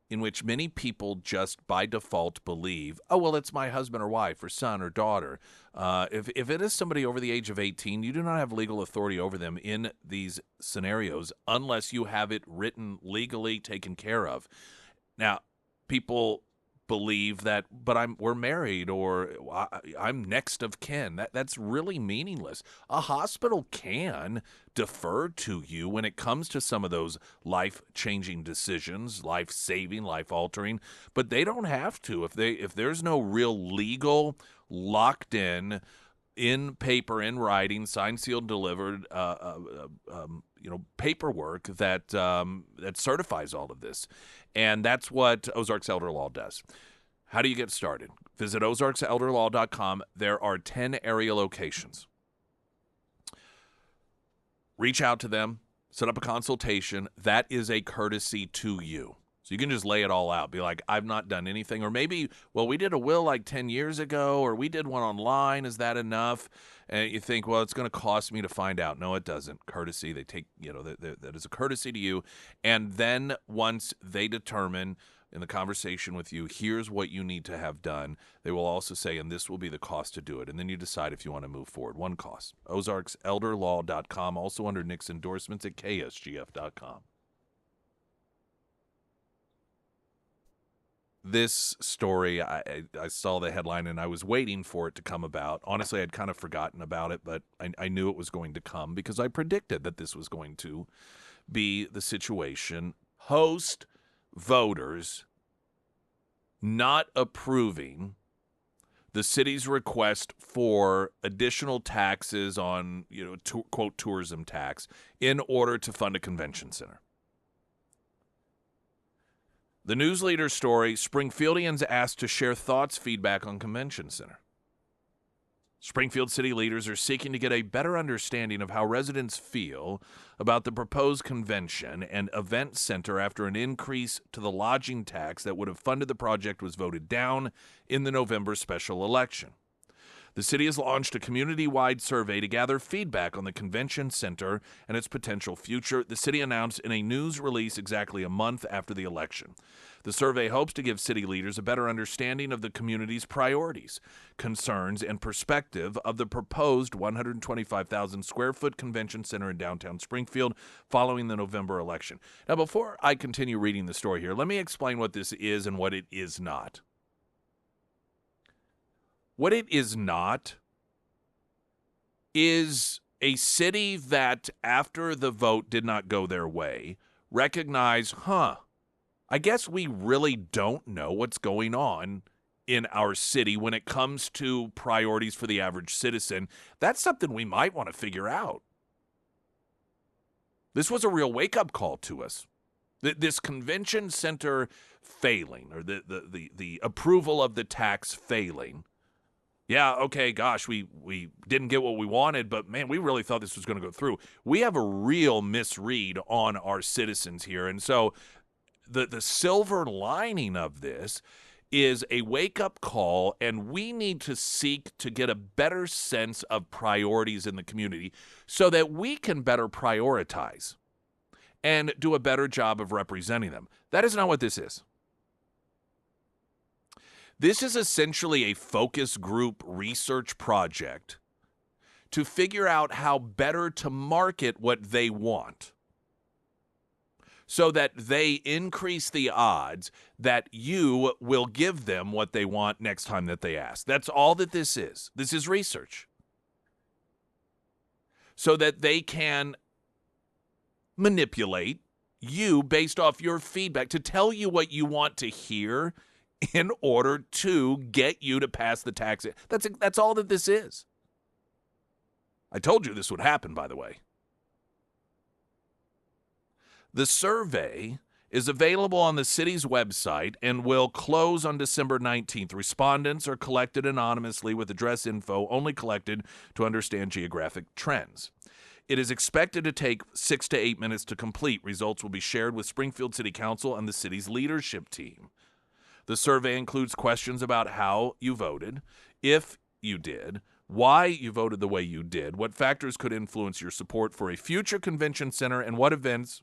in which many people just by default believe, oh, well, it's my husband or wife or son or daughter. If it is somebody over the age of 18, you do not have legal authority over them in these scenarios unless you have it written legally taken care of. Now, people believe that, but we're married or I'm next of kin. That's really meaningless. A hospital can defer to you when it comes to some of those life-changing decisions, life-saving, life-altering, but they don't have to. If there's no real legal, locked in paper, in writing, signed, sealed, delivered, paperwork that certifies all of this. And that's what Ozarks Elder Law does. How do you get started? Visit ozarkselderlaw.com. There are 10 area locations. Reach out to them, set up a consultation. That is a courtesy to you. So you can just lay it all out. Be like, I've not done anything. Or maybe, well, we did a will like 10 years ago, or we did one online. Is that enough? And you think, well, it's going to cost me to find out. No, it doesn't. Courtesy, they take, that is a courtesy to you. And then once they determine in the conversation with you, here's what you need to have done, they will also say, and this will be the cost to do it. And then you decide if you want to move forward. One cost. ozarkselderlaw.com, also under Nick's endorsements at KSGF.com. This story, I saw the headline and I was waiting for it to come about. Honestly, I'd kind of forgotten about it, but I knew it was going to come because I predicted that this was going to be the situation. Host voters not approving the city's request for additional taxes on, quote, tourism tax in order to fund a convention center. The news leader story, Springfieldians asked to share thoughts, feedback on convention center. Springfield city leaders are seeking to get a better understanding of how residents feel about the proposed convention and event center after an increase to the lodging tax that would have funded the project was voted down in the November special election. The city has launched a community-wide survey to gather feedback on the convention center and its potential future, the city announced in a news release exactly a month after the election. The survey hopes to give city leaders a better understanding of the community's priorities, concerns, and perspective of the proposed 125,000 square foot convention center in downtown Springfield following the November election. Now, before I continue reading the story here, let me explain what this is and what it is not. What it is not is a city that, after the vote did not go their way, recognized, I guess we really don't know what's going on in our city when it comes to priorities for the average citizen. That's something we might want to figure out. This was a real wake-up call to us. This convention center failing, or the approval of the tax failing. Yeah, okay, gosh, we didn't get what we wanted, but man, we really thought this was going to go through. We have a real misread on our citizens here. And so the silver lining of this is a wake-up call, and we need to seek to get a better sense of priorities in the community so that we can better prioritize and do a better job of representing them. That is not what this is. This is essentially a focus group research project to figure out how better to market what they want. so that they increase the odds that you will give them what they want next time that they ask. That's all that this is. This is research. So that they can manipulate you based off your feedback to tell you what you want to hear in order to get you to pass the tax. That's all that this is. I told you this would happen, by the way. The survey is available on the city's website and will close on December 19th. Respondents are collected anonymously with address info only collected to understand geographic trends. It is expected to take 6 to 8 minutes to complete. Results will be shared with Springfield City Council and the city's leadership team. The survey includes questions about how you voted, if you did, why you voted the way you did, what factors could influence your support for a future convention center, and what events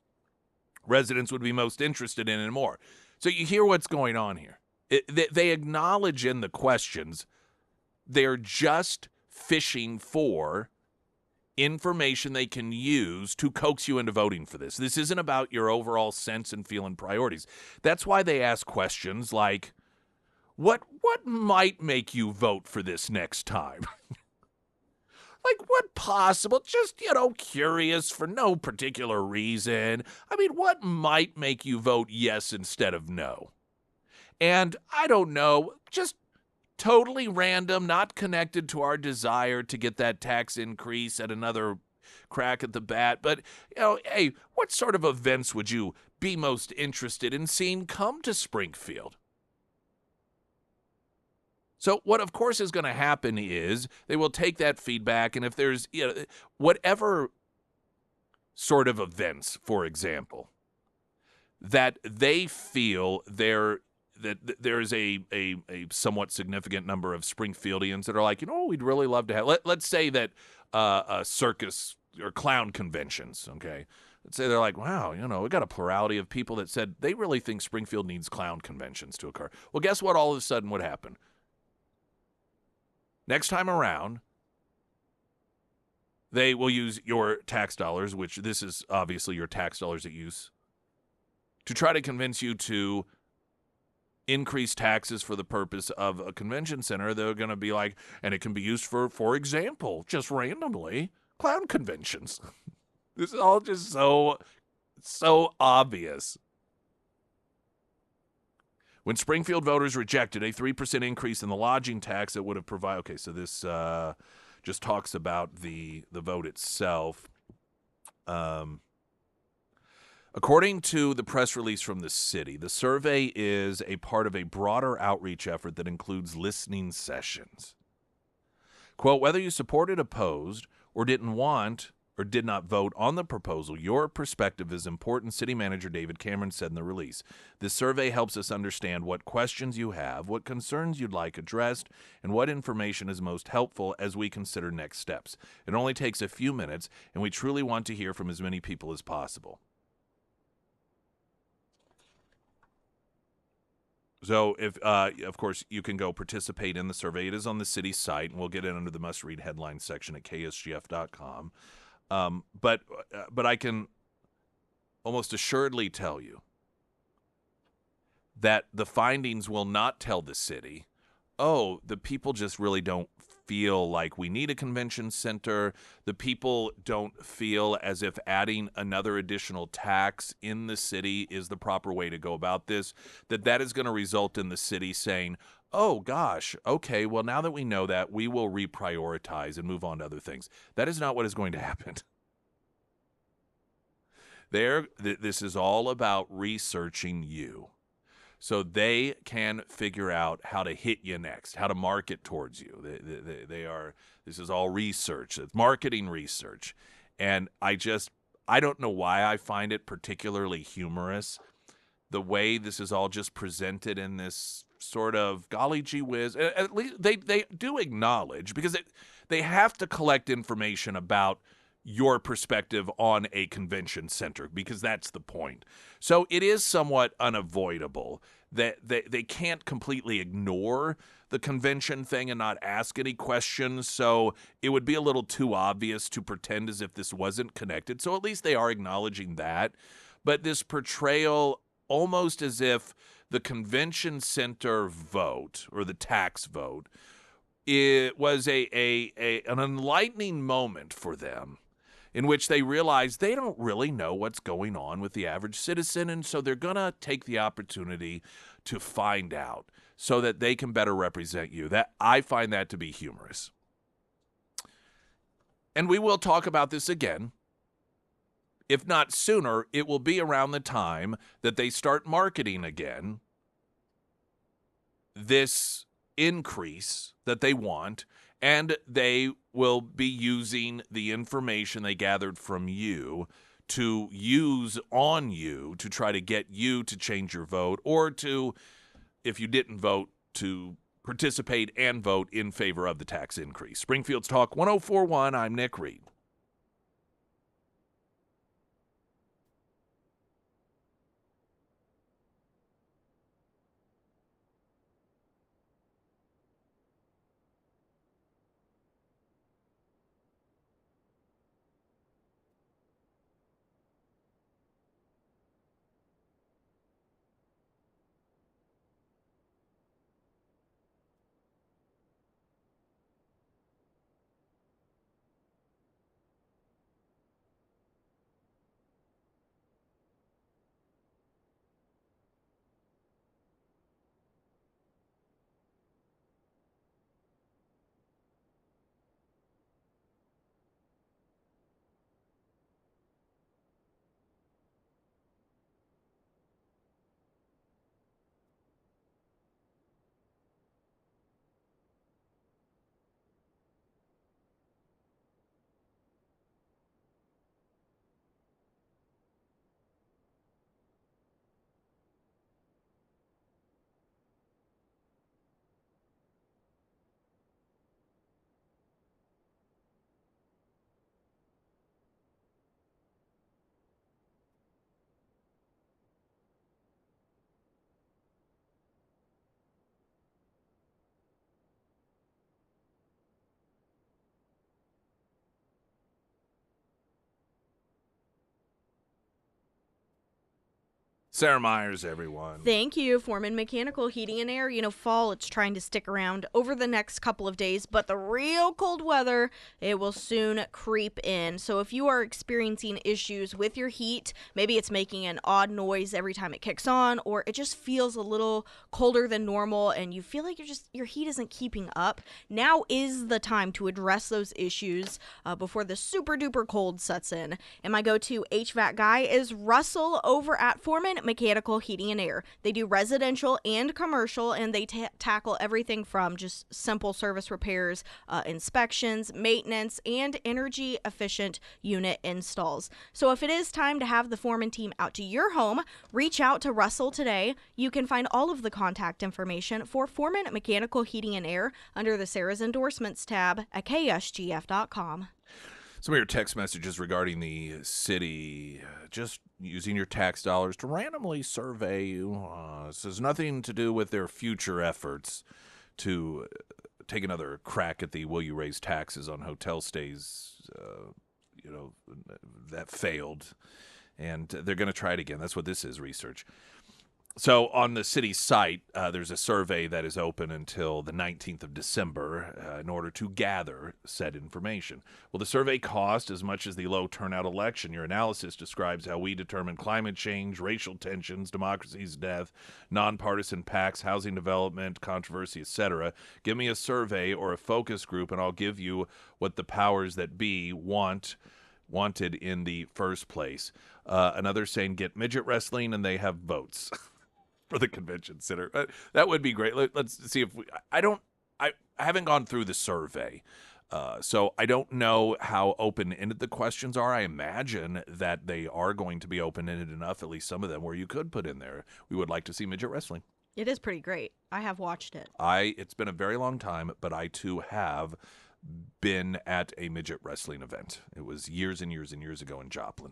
residents would be most interested in, and more. So you hear what's going on here. They acknowledge in the questions they're just fishing for information they can use to coax you into voting for this. This isn't about your overall sense and feeling priorities. That's why they ask questions like, what might make you vote for this next time? Like, what possible, just, curious for no particular reason. I mean, what might make you vote yes instead of no? And I don't know, just totally random, not connected to our desire to get that tax increase at another crack at the bat. But, hey, what sort of events would you be most interested in seeing come to Springfield? So what, of course, is going to happen is they will take that feedback, and if there's whatever sort of events, for example, that they feel that there's a somewhat significant number of Springfieldians that are like, we'd really love to have. Let's say that a circus or clown conventions, okay? Let's say they're like, wow, we got a plurality of people that said they really think Springfield needs clown conventions to occur. Well, guess what all of a sudden would happen? Next time around, they will use your tax dollars, which this is obviously your tax dollars at use, to try to convince you to increase taxes for the purpose of a convention center. They're going to be like, and it can be used for example, just randomly, clown conventions. This is all just so obvious. When Springfield voters rejected a 3% increase in the lodging tax that would have provided, okay, so this just talks about the vote itself. According to the press release from the city, the survey is a part of a broader outreach effort that includes listening sessions. Quote, whether you supported, opposed, or didn't want or did not vote on the proposal, your perspective is important, City Manager David Cameron said in the release. This survey helps us understand what questions you have, what concerns you'd like addressed, and what information is most helpful as we consider next steps. It only takes a few minutes, and we truly want to hear from as many people as possible. So, if of course, you can go participate in the survey. It is on the city site, and we'll get it under the must-read headlines section at ksgf.com. But I can almost assuredly tell you that the findings will not tell the city, the people just really don't feel like we need a convention center. The people don't feel as if adding another additional tax in the city is the proper way to go about this, that is going to result in the city saying, oh, gosh, okay, well, now that we know that, we will reprioritize and move on to other things. That is not what is going to happen. This is all about researching you, so they can figure out how to hit you next, how to market towards you. This is all research. It's marketing research. And I don't know why I find it particularly humorous, the way this is all just presented in this sort of golly gee whiz. At least they do acknowledge, because they have to collect information about your perspective on a convention center, because that's the point. So it is somewhat unavoidable that they can't completely ignore the convention thing and not ask any questions. So it would be a little too obvious to pretend as if this wasn't connected. So at least they are acknowledging that. but this portrayal almost as if the convention center vote or the tax vote, it was an enlightening moment for them in which they realize they don't really know what's going on with the average citizen, and so they're going to take the opportunity to find out so that they can better represent you. That I find that to be humorous. And we will talk about this again. If not sooner, it will be around the time that they start marketing again this increase that they want, and they will be using the information they gathered from you to use on you to try to get you to change your vote, or to, if you didn't vote, to participate and vote in favor of the tax increase. Springfield's Talk 1041, I'm Nick Reed. Sarah Myers, everyone. Thank you, Foreman Mechanical Heating and Air. You know, fall, it's trying to stick around over the next couple of days, but the real cold weather, it will soon creep in. So if you are experiencing issues with your heat, maybe it's making an odd noise every time it kicks on, or it just feels a little colder than normal and you feel like your heat isn't keeping up, now is the time to address those issues before the super duper cold sets in. And my go-to HVAC guy is Russell over at Foreman Mechanical Heating and Air. They do residential and commercial, and they tackle everything from just simple service repairs, inspections, maintenance, and energy efficient unit installs. So if it is time to have the Foreman team out to your home, reach out to Russell today. You can find all of the contact information for Foreman Mechanical Heating and Air under the Sarah's Endorsements tab at ksgf.com. Some of your text messages regarding the city just using your tax dollars to randomly survey you. This has nothing to do with their future efforts to take another crack at the will you raise taxes on hotel stays, that failed. And they're going to try it again. That's what this is, research. So on the city site, there's a survey that is open until the 19th of December in order to gather said information. Will the survey cost as much as the low turnout election? Your analysis describes how we determine climate change, racial tensions, democracy's death, nonpartisan PACs, housing development, controversy, etc. Give me a survey or a focus group, and I'll give you what the powers that be wanted in the first place. Another saying, get midget wrestling, and they have votes. For the convention center. That would be great. Let's see if I haven't gone through the survey, so I don't know how open-ended the questions are. I imagine that they are going to be open-ended enough, at least some of them, where you could put in there, we would like to see midget wrestling. It is pretty great. I have watched it. It's been a very long time, but I too have been at a midget wrestling event. It was years and years and years ago in Joplin,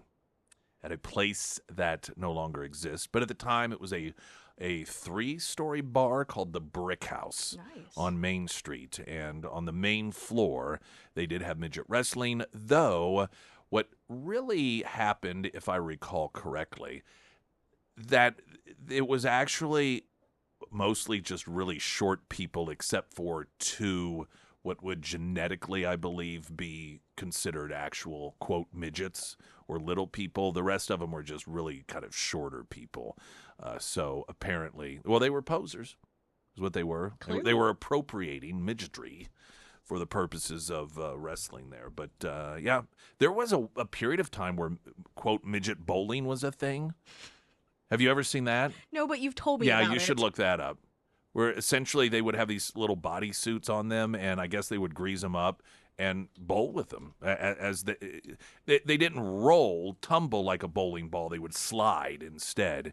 at a place that no longer exists. But at the time, it was a 3-story bar called the Brick House. Nice. On Main Street. And on the main floor, they did have midget wrestling, though What really happened, if I recall correctly, that it was actually mostly just really short people, except for two what would genetically, I believe, be considered actual, quote, midgets or little people. The rest of them were just really kind of shorter people. So apparently, well, they were posers, is what they were. They were appropriating midgetry for the purposes of wrestling there. But, yeah, there was a period of time where, quote, midget bowling was a thing. Have you ever seen that? No, but you've told me Yeah, about you it. should look that up. Where essentially they would have these little body suits on them, and I guess they would grease them up and bowl with them. As they didn't tumble like a bowling ball. They would slide instead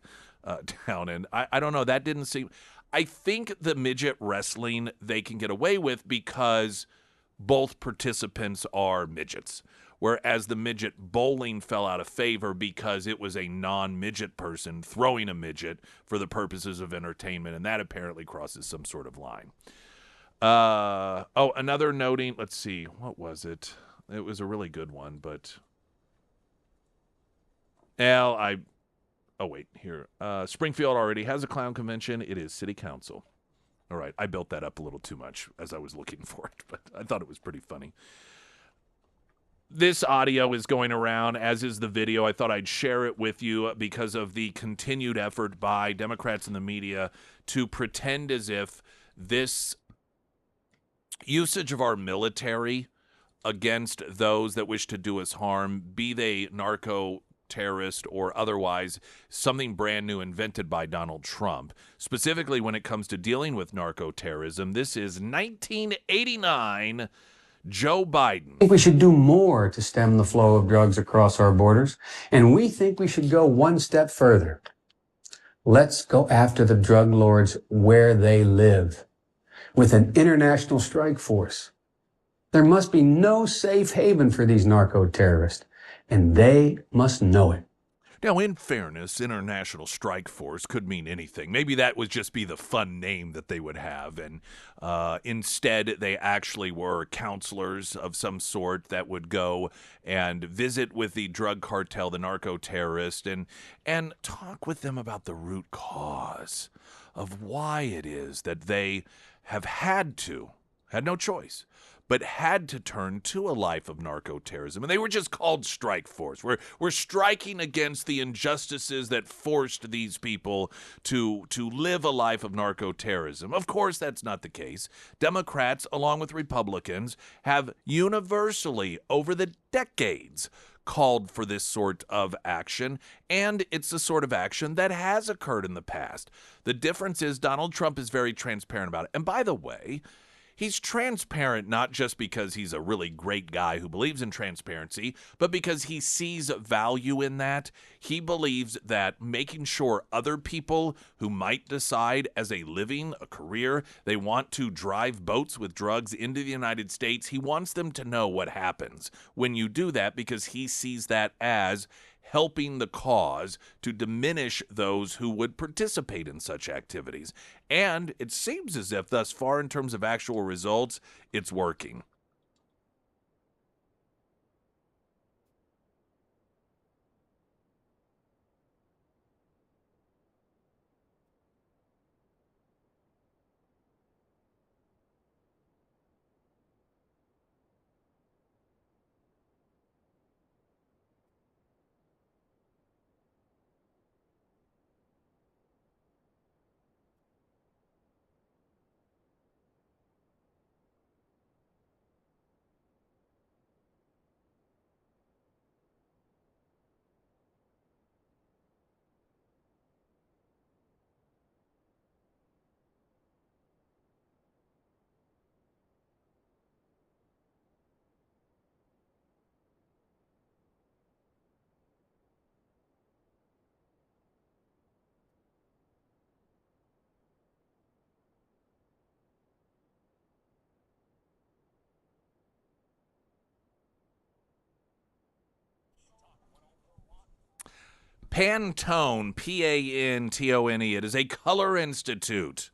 down. And I don't know, that didn't seem... I think the midget wrestling they can get away with because both participants are midgets. Whereas the midget bowling fell out of favor because it was a non-midget person throwing a midget for the purposes of entertainment, and that apparently crosses some sort of line. Another noting, let's see, what was it? It was a really good one, but... Springfield already has a clown convention. It is city council. All right, I built that up a little too much as I was looking for it, but I thought it was pretty funny. This audio is going around, as is the video. I thought I'd share it with you because of the continued effort by Democrats in the media to pretend as if this usage of our military against those that wish to do us harm, be they narco terrorist or otherwise, something brand new invented by Donald Trump. Specifically when it comes to dealing with narco-terrorism, this is 1989 Joe Biden. I think we should do more to stem the flow of drugs across our borders, and we think we should go one step further. Let's go after the drug lords where they live, with an international strike force. There must be no safe haven for these narco-terrorists, and they must know it. Now, in fairness, International Strike Force could mean anything. Maybe that would just be the fun name that they would have. And instead, they actually were counselors of some sort that would go and visit with the drug cartel, the narco-terrorist, and talk with them about the root cause of why it is that they have had no choice, but had to turn to a life of narco-terrorism. And they were just called strike force. We're striking against the injustices that forced these people to live a life of narco-terrorism. Of course, that's not the case. Democrats, along with Republicans, have universally, over the decades, called for this sort of action, and it's the sort of action that has occurred in the past. The difference is Donald Trump is very transparent about it. And by the way, he's transparent not just because he's a really great guy who believes in transparency, but because he sees value in that. He believes that making sure other people who might decide as a living, a career, they want to drive boats with drugs into the United States, he wants them to know what happens when you do that, because he sees that as helping the cause to diminish those who would participate in such activities. And it seems as if thus far, in terms of actual results, it's working. Pantone, Pantone. It is a color institute.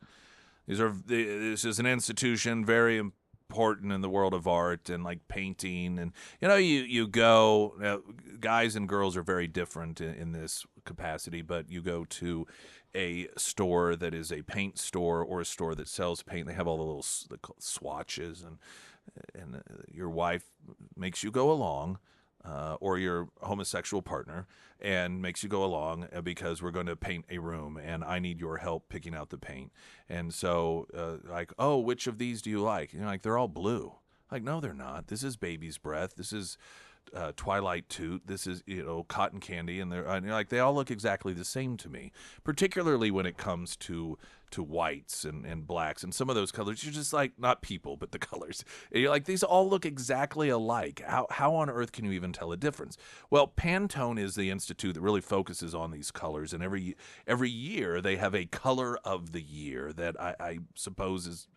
This is an institution very important in the world of art and like painting, and you go, guys and girls are very different in this capacity, but you go to a store that is a paint store or a store that sells paint. They have all the little swatches, and your wife makes you go along, or your homosexual partner, and makes you go along because we're going to paint a room and I need your help picking out the paint. And so like, oh, which of these do you like? Like, they're all blue. Like, no, they're not. This is baby's breath. This is Twilight Toot. This is, cotton candy. And they're like, they all look exactly the same to me, particularly when it comes to whites and blacks and some of those colors. You're just like, not people, but the colors. And you're like, these all look exactly alike. How on earth can you even tell a difference? Well, Pantone is the institute that really focuses on these colors, and every year they have a color of the year that I suppose is,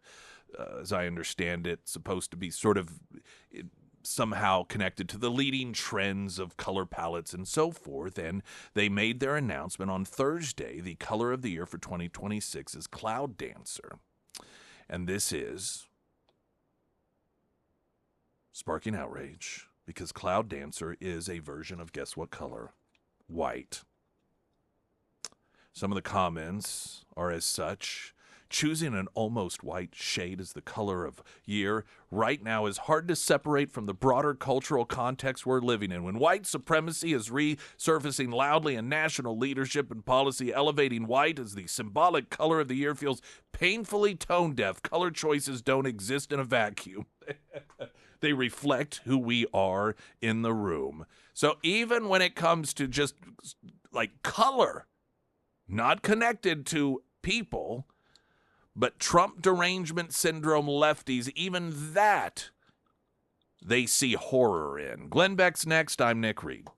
as I understand it, supposed to be sort of somehow connected to the leading trends of color palettes and so forth. And they made their announcement on Thursday. The color of the year for 2026 is Cloud Dancer. And this is sparking outrage because Cloud Dancer is a version of, guess what color? White. Some of the comments are as such. Choosing an almost white shade as the color of year right now is hard to separate from the broader cultural context we're living in. When white supremacy is resurfacing loudly in national leadership and policy, elevating white as the symbolic color of the year feels painfully tone deaf. Color choices don't exist in a vacuum. They reflect who we are in the room. So even when it comes to just like color, not connected to people, but Trump derangement syndrome lefties, even that they see horror in. Glenn Beck's next. I'm Nick Reed.